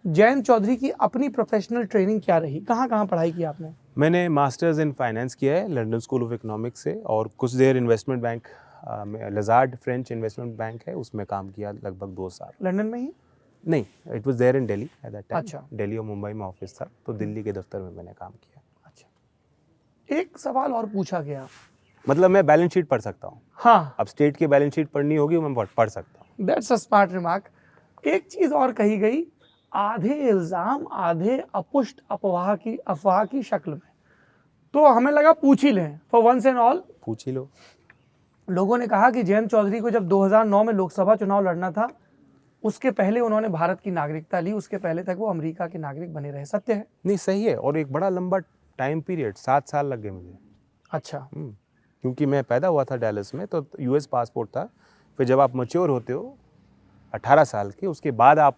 जयंत चौधरी की अपनी प्रोफेशनल ट्रेनिंग क्या रही, कहाँ कहाँ पढ़ाई की आपने? मैंने मास्टर्स इन फाइनेंस किया है लंदन स्कूल ऑफ इकोनॉमिक्स से, और कुछ देर इन्वेस्टमेंट बैंक में लजार्ड फ्रेंच इन्वेस्टमेंट बैंक है उसमें काम किया लगभग 2 साल। लंदन में ही? नहीं, it was there in Delhi at that time. अच्छा। दिल्ली और मुंबई में ऑफिस था, तो दिल्ली के दफ्तर में मैंने काम किया। अच्छा, एक सवाल और पूछा गया। मतलब मैं बैलेंस शीट पढ़ सकता हूँ। हाँ, अब स्टेट की बैलेंस शीट पढ़नी होगी, मैं पढ़ सकता हूँ। That's a smart remark. एक चीज और कही गई, आधे इल्जाम आधे अपुष्ट अफवाह की शक्ल में, तो हमें लगा पूछ ही लें फॉर वंस एंड ऑल। पूछ ही लो। लोगों ने कहा कि जयंत चौधरी को जब 2009 में लोकसभा चुनाव लड़ना था, उसके पहले उन्होंने भारत की नागरिकता ली, उसके पहले तक वो अमेरिका के नागरिक बने रहे। सत्य है? नहीं, सही है। और एक बड़ा लंबा टाइम पीरियड, 7 साल लग गए मुझे। अच्छा। क्योंकि मैं पैदा हुआ था डैलस में, तो यूएस पासपोर्ट था। फिर जब आप मैच्योर होते हो 18 साल के, उसके बाद आप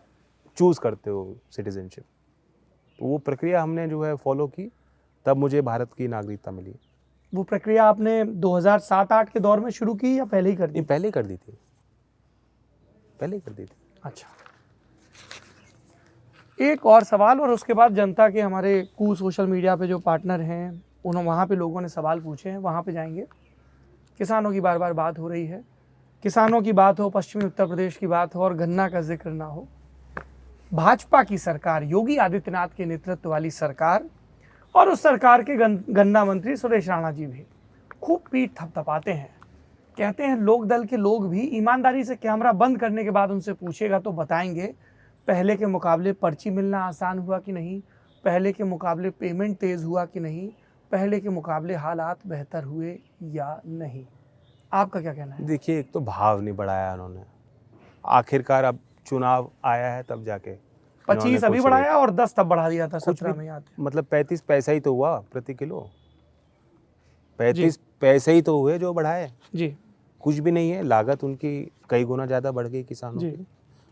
चूज़ करते हो सिटीजनशिप। तो वो प्रक्रिया हमने जो है फॉलो की, तब मुझे भारत की नागरिकता मिली। वो प्रक्रिया आपने 2007-8 के दौर में शुरू की या पहले ही कर दी? नहीं, पहले कर दी थी, पहले कर दी थी। अच्छा, एक और सवाल, और उसके बाद जनता के हमारे कू सोशल मीडिया पे जो पार्टनर हैं उन्होंने वहाँ पे लोगों ने सवाल पूछे हैं, वहाँ पे जाएंगे। किसानों की बार बार बात हो रही है, किसानों की बात हो, पश्चिमी उत्तर प्रदेश की बात हो और गन्ना का जिक्र ना हो। भाजपा की सरकार, योगी आदित्यनाथ के नेतृत्व वाली सरकार, और उस सरकार के गन्ना मंत्री सुरेश राणा जी भी खूब पीठ थपथपाते हैं। कहते हैं लोक दल के लोग भी ईमानदारी से कैमरा बंद करने के बाद उनसे पूछेगा तो बताएंगे पहले के मुकाबले पर्ची मिलना आसान हुआ कि नहीं, पहले के मुकाबले पेमेंट तेज़ हुआ कि नहीं, पहले के मुकाबले हालात बेहतर हुए या नहीं। आपका क्या कहना है? देखिए, एक तो भाव नहीं बढ़ाया उन्होंने। आखिरकार अब चुनाव आया है तब जाके 25 अभी बढ़ाया और 10 तब बढ़ा दिया था, 17 में याद है। मतलब 35 पैसा ही तो हुआ प्रति किलो। 35 पैसे ही तो हुए जो बढ़ाए। जी कुछ भी नहीं है। लागत उनकी कई गुना ज़्यादा बढ़ गई किसानों की।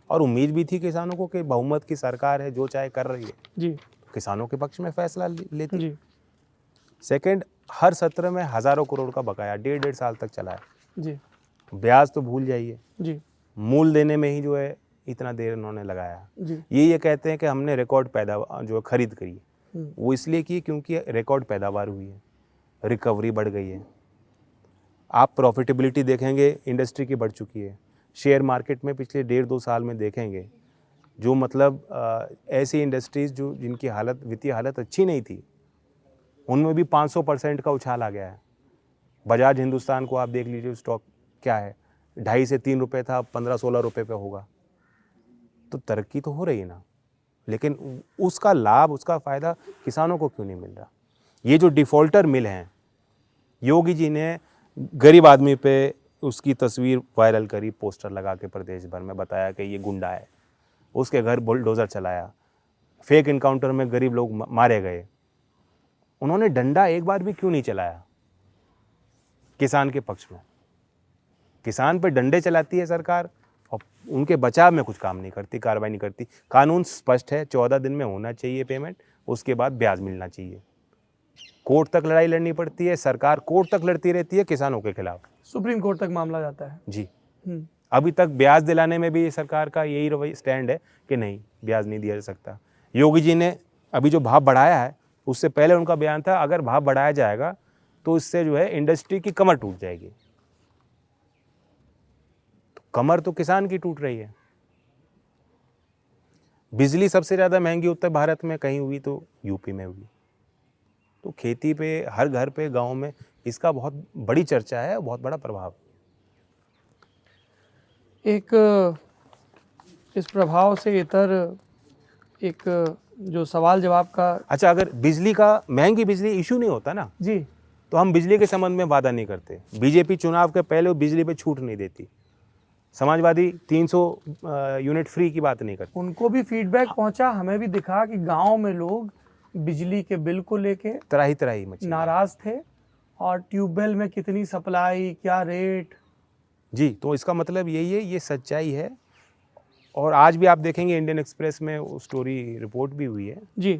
और उम्मीद भी थी किसानों को कि बहुमत की सरकार है, जो चाहे कर रही है, जी किसानों के पक्ष में फैसला लेती। जी सेकंड, हर सत्र में हज़ारों करोड़ का बकाया 1.5 साल तक चला है। जी ब्याज तो भूल जाइए, जी मूल देने में ही जो है इतना देर उन्होंने लगाया। जी ये कहते हैं कि हमने रिकॉर्ड पैदावार जो है खरीद करी, वो इसलिए की क्योंकि रिकॉर्ड पैदावार हुई है, रिकवरी बढ़ गई है। आप प्रॉफिटेबिलिटी देखेंगे, इंडस्ट्री की बढ़ चुकी है। शेयर मार्केट में पिछले 1.5-2 साल में देखेंगे, जो मतलब ऐसी इंडस्ट्रीज़ जो जिनकी हालत, वित्तीय हालत अच्छी नहीं थी, उनमें भी 500% का उछाल आ गया है। बजाज हिंदुस्तान को आप देख लीजिए, स्टॉक क्या है, 2.5 से 3 रुपये था, अब 15-16 रुपये पे होगा। तो तरक्की तो हो रही है ना, लेकिन उसका लाभ, उसका फ़ायदा किसानों को क्यों नहीं मिल रहा? ये जो डिफ़ॉल्टर मिल हैं, योगी जी ने गरीब आदमी पे उसकी तस्वीर वायरल करी, पोस्टर लगा के प्रदेश भर में, बताया कि ये गुंडा है, उसके घर बुलडोज़र चलाया, फेक इनकाउंटर में गरीब लोग मारे गए। उन्होंने डंडा एक बार भी क्यों नहीं चलाया किसान के पक्ष में? किसान पे डंडे चलाती है सरकार और उनके बचाव में कुछ काम नहीं करती, कार्रवाई नहीं करती। कानून स्पष्ट है, 14 दिन में होना चाहिए पेमेंट, उसके बाद ब्याज मिलना चाहिए। कोर्ट तक लड़ाई लड़नी पड़ती है, सरकार कोर्ट तक लड़ती रहती है किसानों के खिलाफ, सुप्रीम कोर्ट तक मामला जाता है जी। अभी तक ब्याज दिलाने में भी सरकार का यही रवैया स्टैंड है कि नहीं, ब्याज नहीं दिया जा सकता। योगी जी ने अभी जो भाव बढ़ाया है, उससे पहले उनका बयान था अगर भाव बढ़ाया जाएगा तो इससे जो है इंडस्ट्री की कमर टूट जाएगी। तो कमर तो किसान की टूट रही है। बिजली सबसे ज़्यादा महंगी उत्तर भारत में कहीं हुई तो यूपी में हुई। तो खेती पे, हर घर पे, गांव में इसका बहुत बड़ी चर्चा है, बहुत बड़ा प्रभाव। एक इस प्रभाव से इतर एक जो सवाल जवाब का, अच्छा, अगर बिजली का, महंगी बिजली इशू नहीं होता ना, जी, तो हम बिजली के संबंध में वादा नहीं करते। बीजेपी चुनाव के पहले वो बिजली पे छूट नहीं देती। समाजवादी 300 यूनिट फ्री की बात नहीं करते। उनको भी फीडबैक पहुंचा, हमें भी दिखा कि गांव में लोग बिजली के बिल को लेके तराही तराही मची। नाराज थे, और ट्यूबवेल में कितनी सप्लाई, क्या रेट। जी, तो इसका मतलब यही है, ये सच्चाई है। और आज भी आप देखेंगे इंडियन एक्सप्रेस में वो स्टोरी रिपोर्ट भी हुई है जी,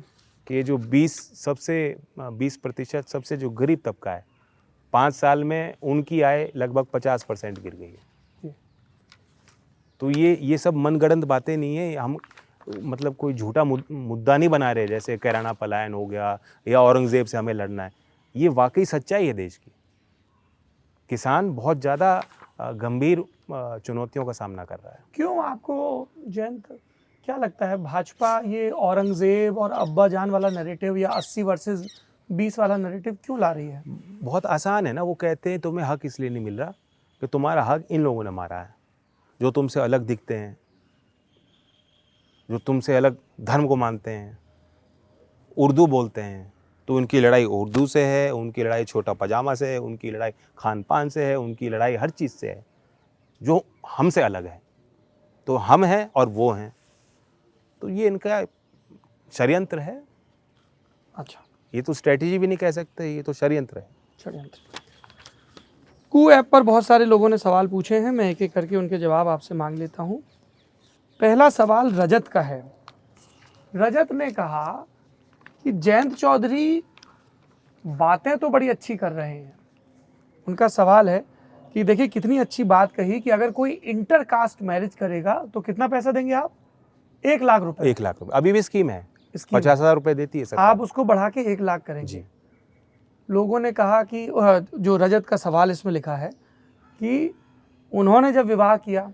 कि ये जो 20% सबसे जो गरीब तबका है, 5 साल में उनकी आय लगभग 50% गिर गई है। जी। तो ये सब मनगढ़ंत बातें नहीं है। हम मतलब कोई झूठा मुद्दा नहीं बना रहे, जैसे कैराना पलायन हो गया या औरंगजेब से हमें लड़ना है। ये वाकई सच्चाई है देश की। किसान बहुत ज़्यादा गंभीर चुनौतियों का सामना कर रहा है। क्यों आपको जयंत क्या लगता है, भाजपा ये औरंगजेब और अब्बा जान वाला नैरेटिव या 80 वर्सेस 20 वाला नैरेटिव क्यों ला रही है? बहुत आसान है ना, वो कहते हैं तुम्हें हक इसलिए नहीं मिल रहा कि तुम्हारा हक इन लोगों ने मारा है, जो तुमसे अलग दिखते हैं, जो तुमसे अलग धर्म को मानते हैं, उर्दू बोलते हैं। तो उनकी लड़ाई उर्दू से है, उनकी लड़ाई छोटा पजामा से है, उनकी लड़ाई खान पान से है, उनकी लड़ाई हर चीज़ से है जो हमसे अलग है। तो हम हैं और वो हैं, तो ये इनका षड्यंत्र है। अच्छा, ये तो स्ट्रेटजी भी नहीं कह सकते, ये तो षड्यंत्र है। षड्यंत्र। कू ऐप पर बहुत सारे लोगों ने सवाल पूछे हैं, मैं एक एक करके उनके जवाब आपसे मांग लेता हूँ। पहला सवाल रजत का है। रजत ने कहा कि जयंत चौधरी बातें तो बड़ी अच्छी कर रहे हैं। उनका सवाल है कि देखिए कितनी अच्छी बात कही कि अगर कोई इंटर कास्ट मैरिज करेगा तो कितना पैसा देंगे आप? 1 लाख रुपए। 1 लाख रुपए अभी भी स्कीम है, स्कीम 50,000 रुपए देती है सरकार। आप उसको बढ़ा के 1 लाख करेंगे। जी। लोगों ने कहा कि जो रजत का सवाल इसमें लिखा है कि उन्होंने जब विवाह किया,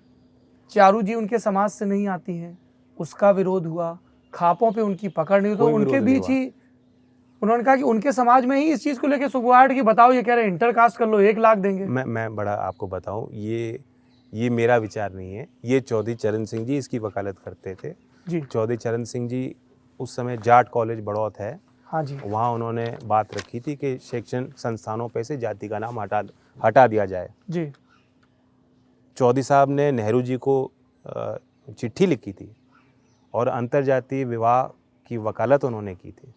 चारू जी उनके समाज से नहीं आती हैं, उसका विरोध हुआ, खापों पे उनकी पकड़ नहीं, तो कोई उनके विरोध नहीं बीच ही उन्होंने कहा कि उनके समाज में ही इस चीज़ को लेकर सुगवाहट की, बताओ ये कह रहे हैं इंटर कास्ट कर लो 1 लाख देंगे। मैं बड़ा आपको बताऊं, ये मेरा विचार नहीं है, ये चौधरी चरण सिंह जी इसकी वकालत करते थे। जी, चौधरी चरण सिंह जी उस समय जाट कॉलेज बड़ौत है, हाँ जी, वहाँ उन्होंने बात रखी थी कि शैक्षणिक संस्थानों पे से जाति का नाम हटा दिया जाए। जी, चौधरी साहब ने नेहरू जी को चिट्ठी लिखी थी और अंतर्जातीय विवाह की वकालत उन्होंने की थी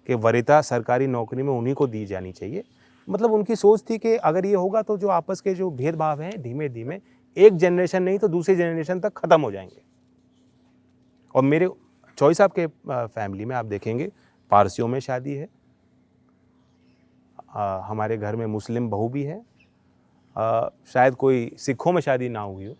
कि वरीयता सरकारी नौकरी में उन्हीं को दी जानी चाहिए। मतलब उनकी सोच थी कि अगर ये होगा तो जो आपस के जो भेदभाव हैं धीमे धीमे एक जनरेशन नहीं तो दूसरी जनरेशन तक ख़त्म हो जाएंगे। और मेरे चौधरी साहब के फैमिली में आप देखेंगे पारसियों में शादी है, हमारे घर में मुस्लिम बहू भी है, शायद कोई सिखों में शादी ना हुई हो,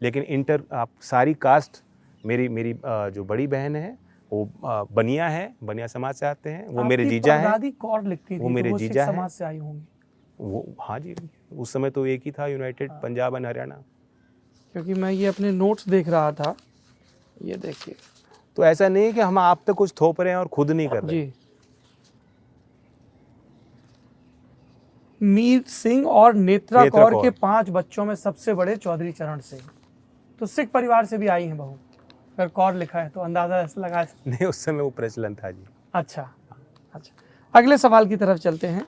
लेकिन आप सारी कास्ट, मेरी जो बड़ी बहन है वो बनिया है, बनिया समाज से आते हैं, वो मेरे जीजा हैं। दादी कौर लिखती थी, वो मेरे तो जीजा सिख हैं। समाज से आई होंगी। वो हाँ जी, उस समय तो एक ही था, यूनाइटेड पंजाब एंड हरियाणा। क्योंकि मैं ये अपने नोट्स देख रहा था, ये देखिए। तो ऐसा नहीं कि हम आप पे कुछ थोप रहे हैं और खुद नहीं कर रहे। जी, मीर सिंह और नेत्रा कौर के 5 बच्चों में सबसे बड़े चौधरी चरण सिंह, तो सिख परिवार से भी आई हैं बहू। अगर कौर लिखा है तो अंदाजा ऐसा लगा। नहीं, उस समय वो प्रचलन था जी। अच्छा, अगले सवाल की तरफ चलते हैं।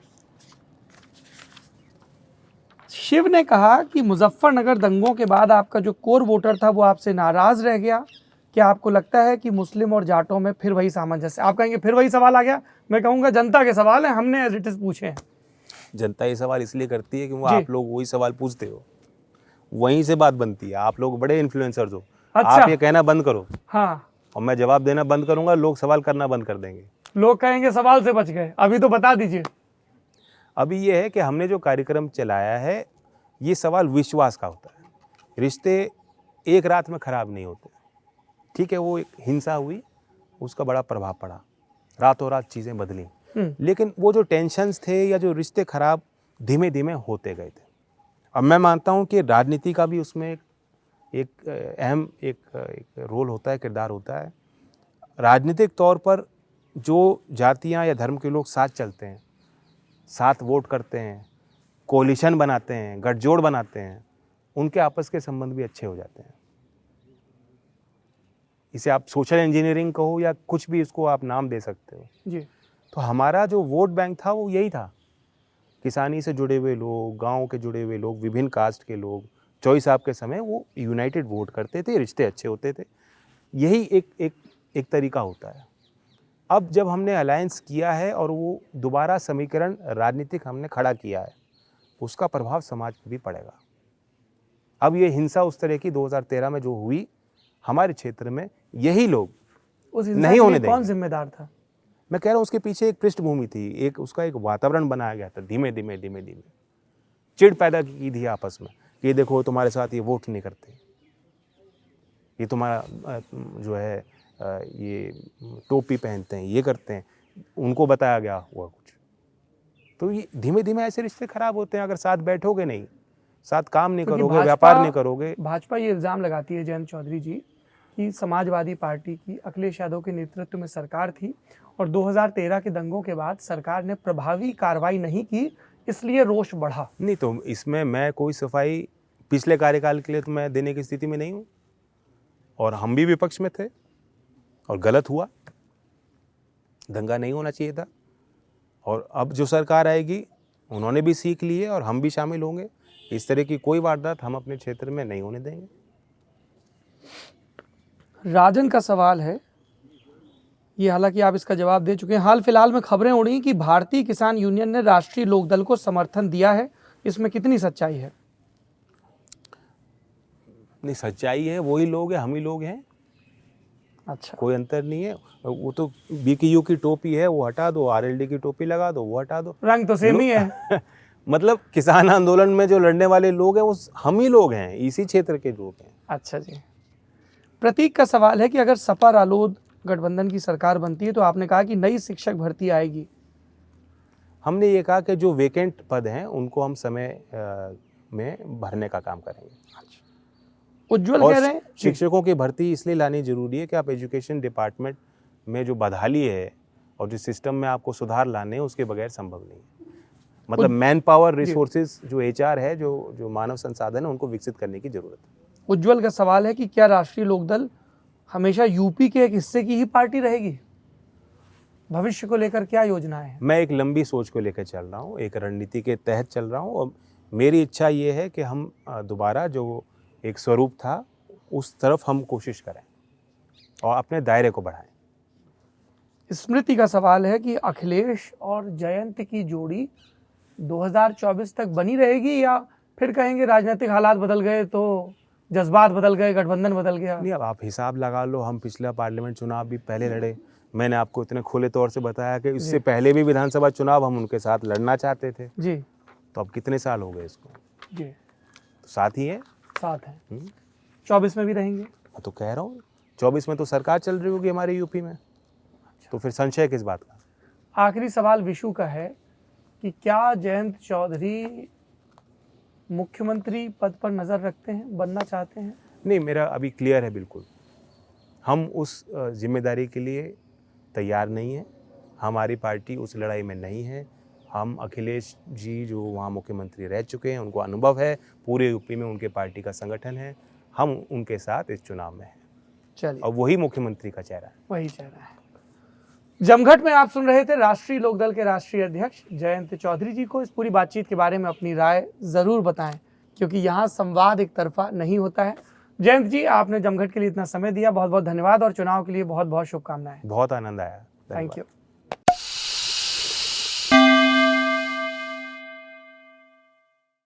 शिव ने कहा कि मुजफ्फरनगर दंगों के बाद आपका जो कोर वोटर था वो आपसे नाराज रह गया। क्या आपको लगता है कि मुस्लिम और जाटों में फिर वही सामंजस्य? आप कहेंगे फिर वही सवाल आ गया। मैं कहूँगा जनता के सवाल है, हमने एज इट इज पूछे हैं। जनता ये सवाल इसलिए करती है क्योंकि आप लोग वही सवाल पूछते हो, वहीं से बात बनती है। आप लोग बड़े इन्फ्लुएंसर्स हो। अच्छा। आप ये कहना बंद करो, हाँ, और मैं जवाब देना बंद करूंगा, लोग सवाल करना बंद कर देंगे। लोग कहेंगे सवाल से बच गए। अभी तो बता दीजिए। अभी ये है कि हमने जो कार्यक्रम चलाया है, ये सवाल विश्वास का होता है। रिश्ते एक रात में खराब नहीं होते। ठीक है, वो एक हिंसा हुई, उसका बड़ा प्रभाव पड़ा, रातों रात चीज़ें बदली, लेकिन वो जो टेंशन्स थे या जो रिश्ते खराब धीमे धीमे होते गए थे। अब मैं मानता हूँ कि राजनीति का भी उसमें एक अहम एक रोल होता है, किरदार होता है। राजनीतिक तौर पर जो जातियां या धर्म के लोग साथ चलते हैं, साथ वोट करते हैं, कोलिशन बनाते हैं, गठजोड़ बनाते हैं, उनके आपस के संबंध भी अच्छे हो जाते हैं। इसे आप सोशल इंजीनियरिंग कहो या कुछ भी इसको आप नाम दे सकते हो जी। तो हमारा जो वोट बैंक था वो यही था। किसानी से जुड़े हुए लोग, गांव के जुड़े हुए लोग, विभिन्न कास्ट के लोग, चॉइस साहब के समय वो यूनाइटेड वोट करते थे, रिश्ते अच्छे होते थे। यही एक तरीका होता है। अब जब हमने अलायंस किया है और वो दोबारा समीकरण राजनीतिक हमने खड़ा किया है, उसका प्रभाव समाज पर भी पड़ेगा। अब ये हिंसा उस तरह की 2013 में जो हुई हमारे क्षेत्र में, यही लोग उस हिंसा नहीं के होने लिए कौन देंगे। जिम्मेदार था? मैं कह रहा हूँ उसके पीछे एक पृष्ठभूमि थी, उसका एक वातावरण बनाया गया था। धीमे धीमे चिढ़ पैदा की थी आपस में कि ये देखो तुम्हारे साथ ये वोट नहीं करते, ये तुम्हारा जो है ये टोपी पहनते हैं, ये करते हैं, उनको बताया गया हुआ कुछ। तो ये धीमे धीमे ऐसे रिश्ते खराब होते हैं अगर साथ बैठोगे नहीं, साथ काम नहीं करोगे, व्यापार नहीं करोगे। भाजपा ये इल्जाम लगाती है जयंत चौधरी जी कि समाजवादी पार्टी की अखिलेश यादव के नेतृत्व में सरकार थी और 2013 के दंगों के बाद सरकार ने प्रभावी कार्रवाई नहीं की, इसलिए रोष बढ़ा। नहीं तो इसमें मैं कोई सफाई पिछले कार्यकाल के लिए तो मैं देने की स्थिति में नहीं हूँ, और हम भी विपक्ष में थे और गलत हुआ, दंगा नहीं होना चाहिए था। और अब जो सरकार आएगी उन्होंने भी सीख ली है और हम भी शामिल होंगे। इस तरह की कोई वारदात हम अपने क्षेत्र में नहीं होने देंगे। राजन का सवाल है, ये हालांकि आप इसका जवाब दे चुके हैं। हाल फिलहाल में खबरें उड़ी कि भारतीय किसान यूनियन ने राष्ट्रीय लोकदल को समर्थन दिया है, इसमें कितनी सच्चाई है? नहीं, सच्चाई है, वही लोग हैं, हम ही लोग हैं। अच्छा, कोई अंतर नहीं है। वो तो बीकेयू की टोपी है वो हटा दो, आरएलडी की टोपी लगा दो, वो हटा दो, रंग तो सेम ही है। मतलब किसान आंदोलन में जो लड़ने वाले लोग हैं वो हम ही लोग हैं, इसी क्षेत्र के लोग हैं। अच्छा जी। प्रतीक का सवाल है कि अगर सपा रालोद गठबंधन की सरकार बनती है तो आपने कहा कि नई शिक्षक भर्ती आएगी। हमने ये कहा कि जो वेकेंट पद हैं उनको हम समय में भरने का काम करेंगे। उज्जवल और कह रहे हैं शिक्षकों की भर्ती इसलिए लानी जरूरी है कि आप एजुकेशन डिपार्टमेंट में जो बदहाली है और जो सिस्टम में आपको सुधार लाने हैं उसके बगैर संभव नहीं है। मतलब मैन पावर रिसोर्सेज जो एचआर है, जो मानव संसाधन है, उनको विकसित करने की जरूरत है। उज्जवल का सवाल है कि क्या राष्ट्रीय लोकदल हमेशा यूपी के एक हिस्से की ही पार्टी रहेगी? भविष्य को लेकर क्या योजनाएं हैं? मैं एक लंबी सोच को लेकर चल रहा हूँ, एक रणनीति के तहत चल रहा हूँ, और मेरी इच्छा ये है कि हम दोबारा जो एक स्वरूप था उस तरफ हम कोशिश करें और अपने दायरे को बढ़ाएं। स्मृति का सवाल है कि अखिलेश और जयंत की जोड़ी 2024 तक बनी रहेगी या फिर कहेंगे राजनीतिक हालात बदल गए तो जज्बात बदल गए, गठबंधन बदल गया? नहीं, अब आप हिसाब लगा लो, हम पिछला पार्लियामेंट चुनाव भी पहले लड़े। मैंने आपको इतने खुले तौर से बताया कि इससे पहले भी विधानसभा चुनाव हम उनके साथ लड़ना चाहते थे जी। तो अब कितने साल हो गए इसको? जी, तो साथ ही है, साथ है। 24 में भी रहेंगे? तो कह रहा हूँ 24 में तो सरकार चल रही होगी हमारे यूपी में, तो फिर संशय किस बात का? आखिरी सवाल विशु का है कि क्या जयंत चौधरी मुख्यमंत्री पद पर नजर रखते हैं, बनना चाहते हैं? नहीं, मेरा अभी क्लियर है बिल्कुल। हम उस जिम्मेदारी के लिए तैयार नहीं है, हमारी पार्टी उस लड़ाई में नहीं है। हम अखिलेश जी जो वहाँ मुख्यमंत्री रह चुके हैं, उनको अनुभव है, पूरे यूपी में उनके पार्टी का संगठन है, हम उनके साथ इस चुनाव में हैं। चलिए, और वही मुख्यमंत्री का चेहरा है। वही चेहरा है। जमघट में आप सुन रहे थे राष्ट्रीय लोकदल के राष्ट्रीय अध्यक्ष जयंत चौधरी जी को। इस पूरी बातचीत के बारे में अपनी राय जरूर बताएं, क्योंकि यहाँ संवाद एक तरफा नहीं होता है। जयंत जी, आपने जमघट के लिए इतना समय दिया, बहुत बहुत धन्यवाद और चुनाव के लिए बहुत बहुत शुभकामनाएं। बहुत आनंद आया। Thank you.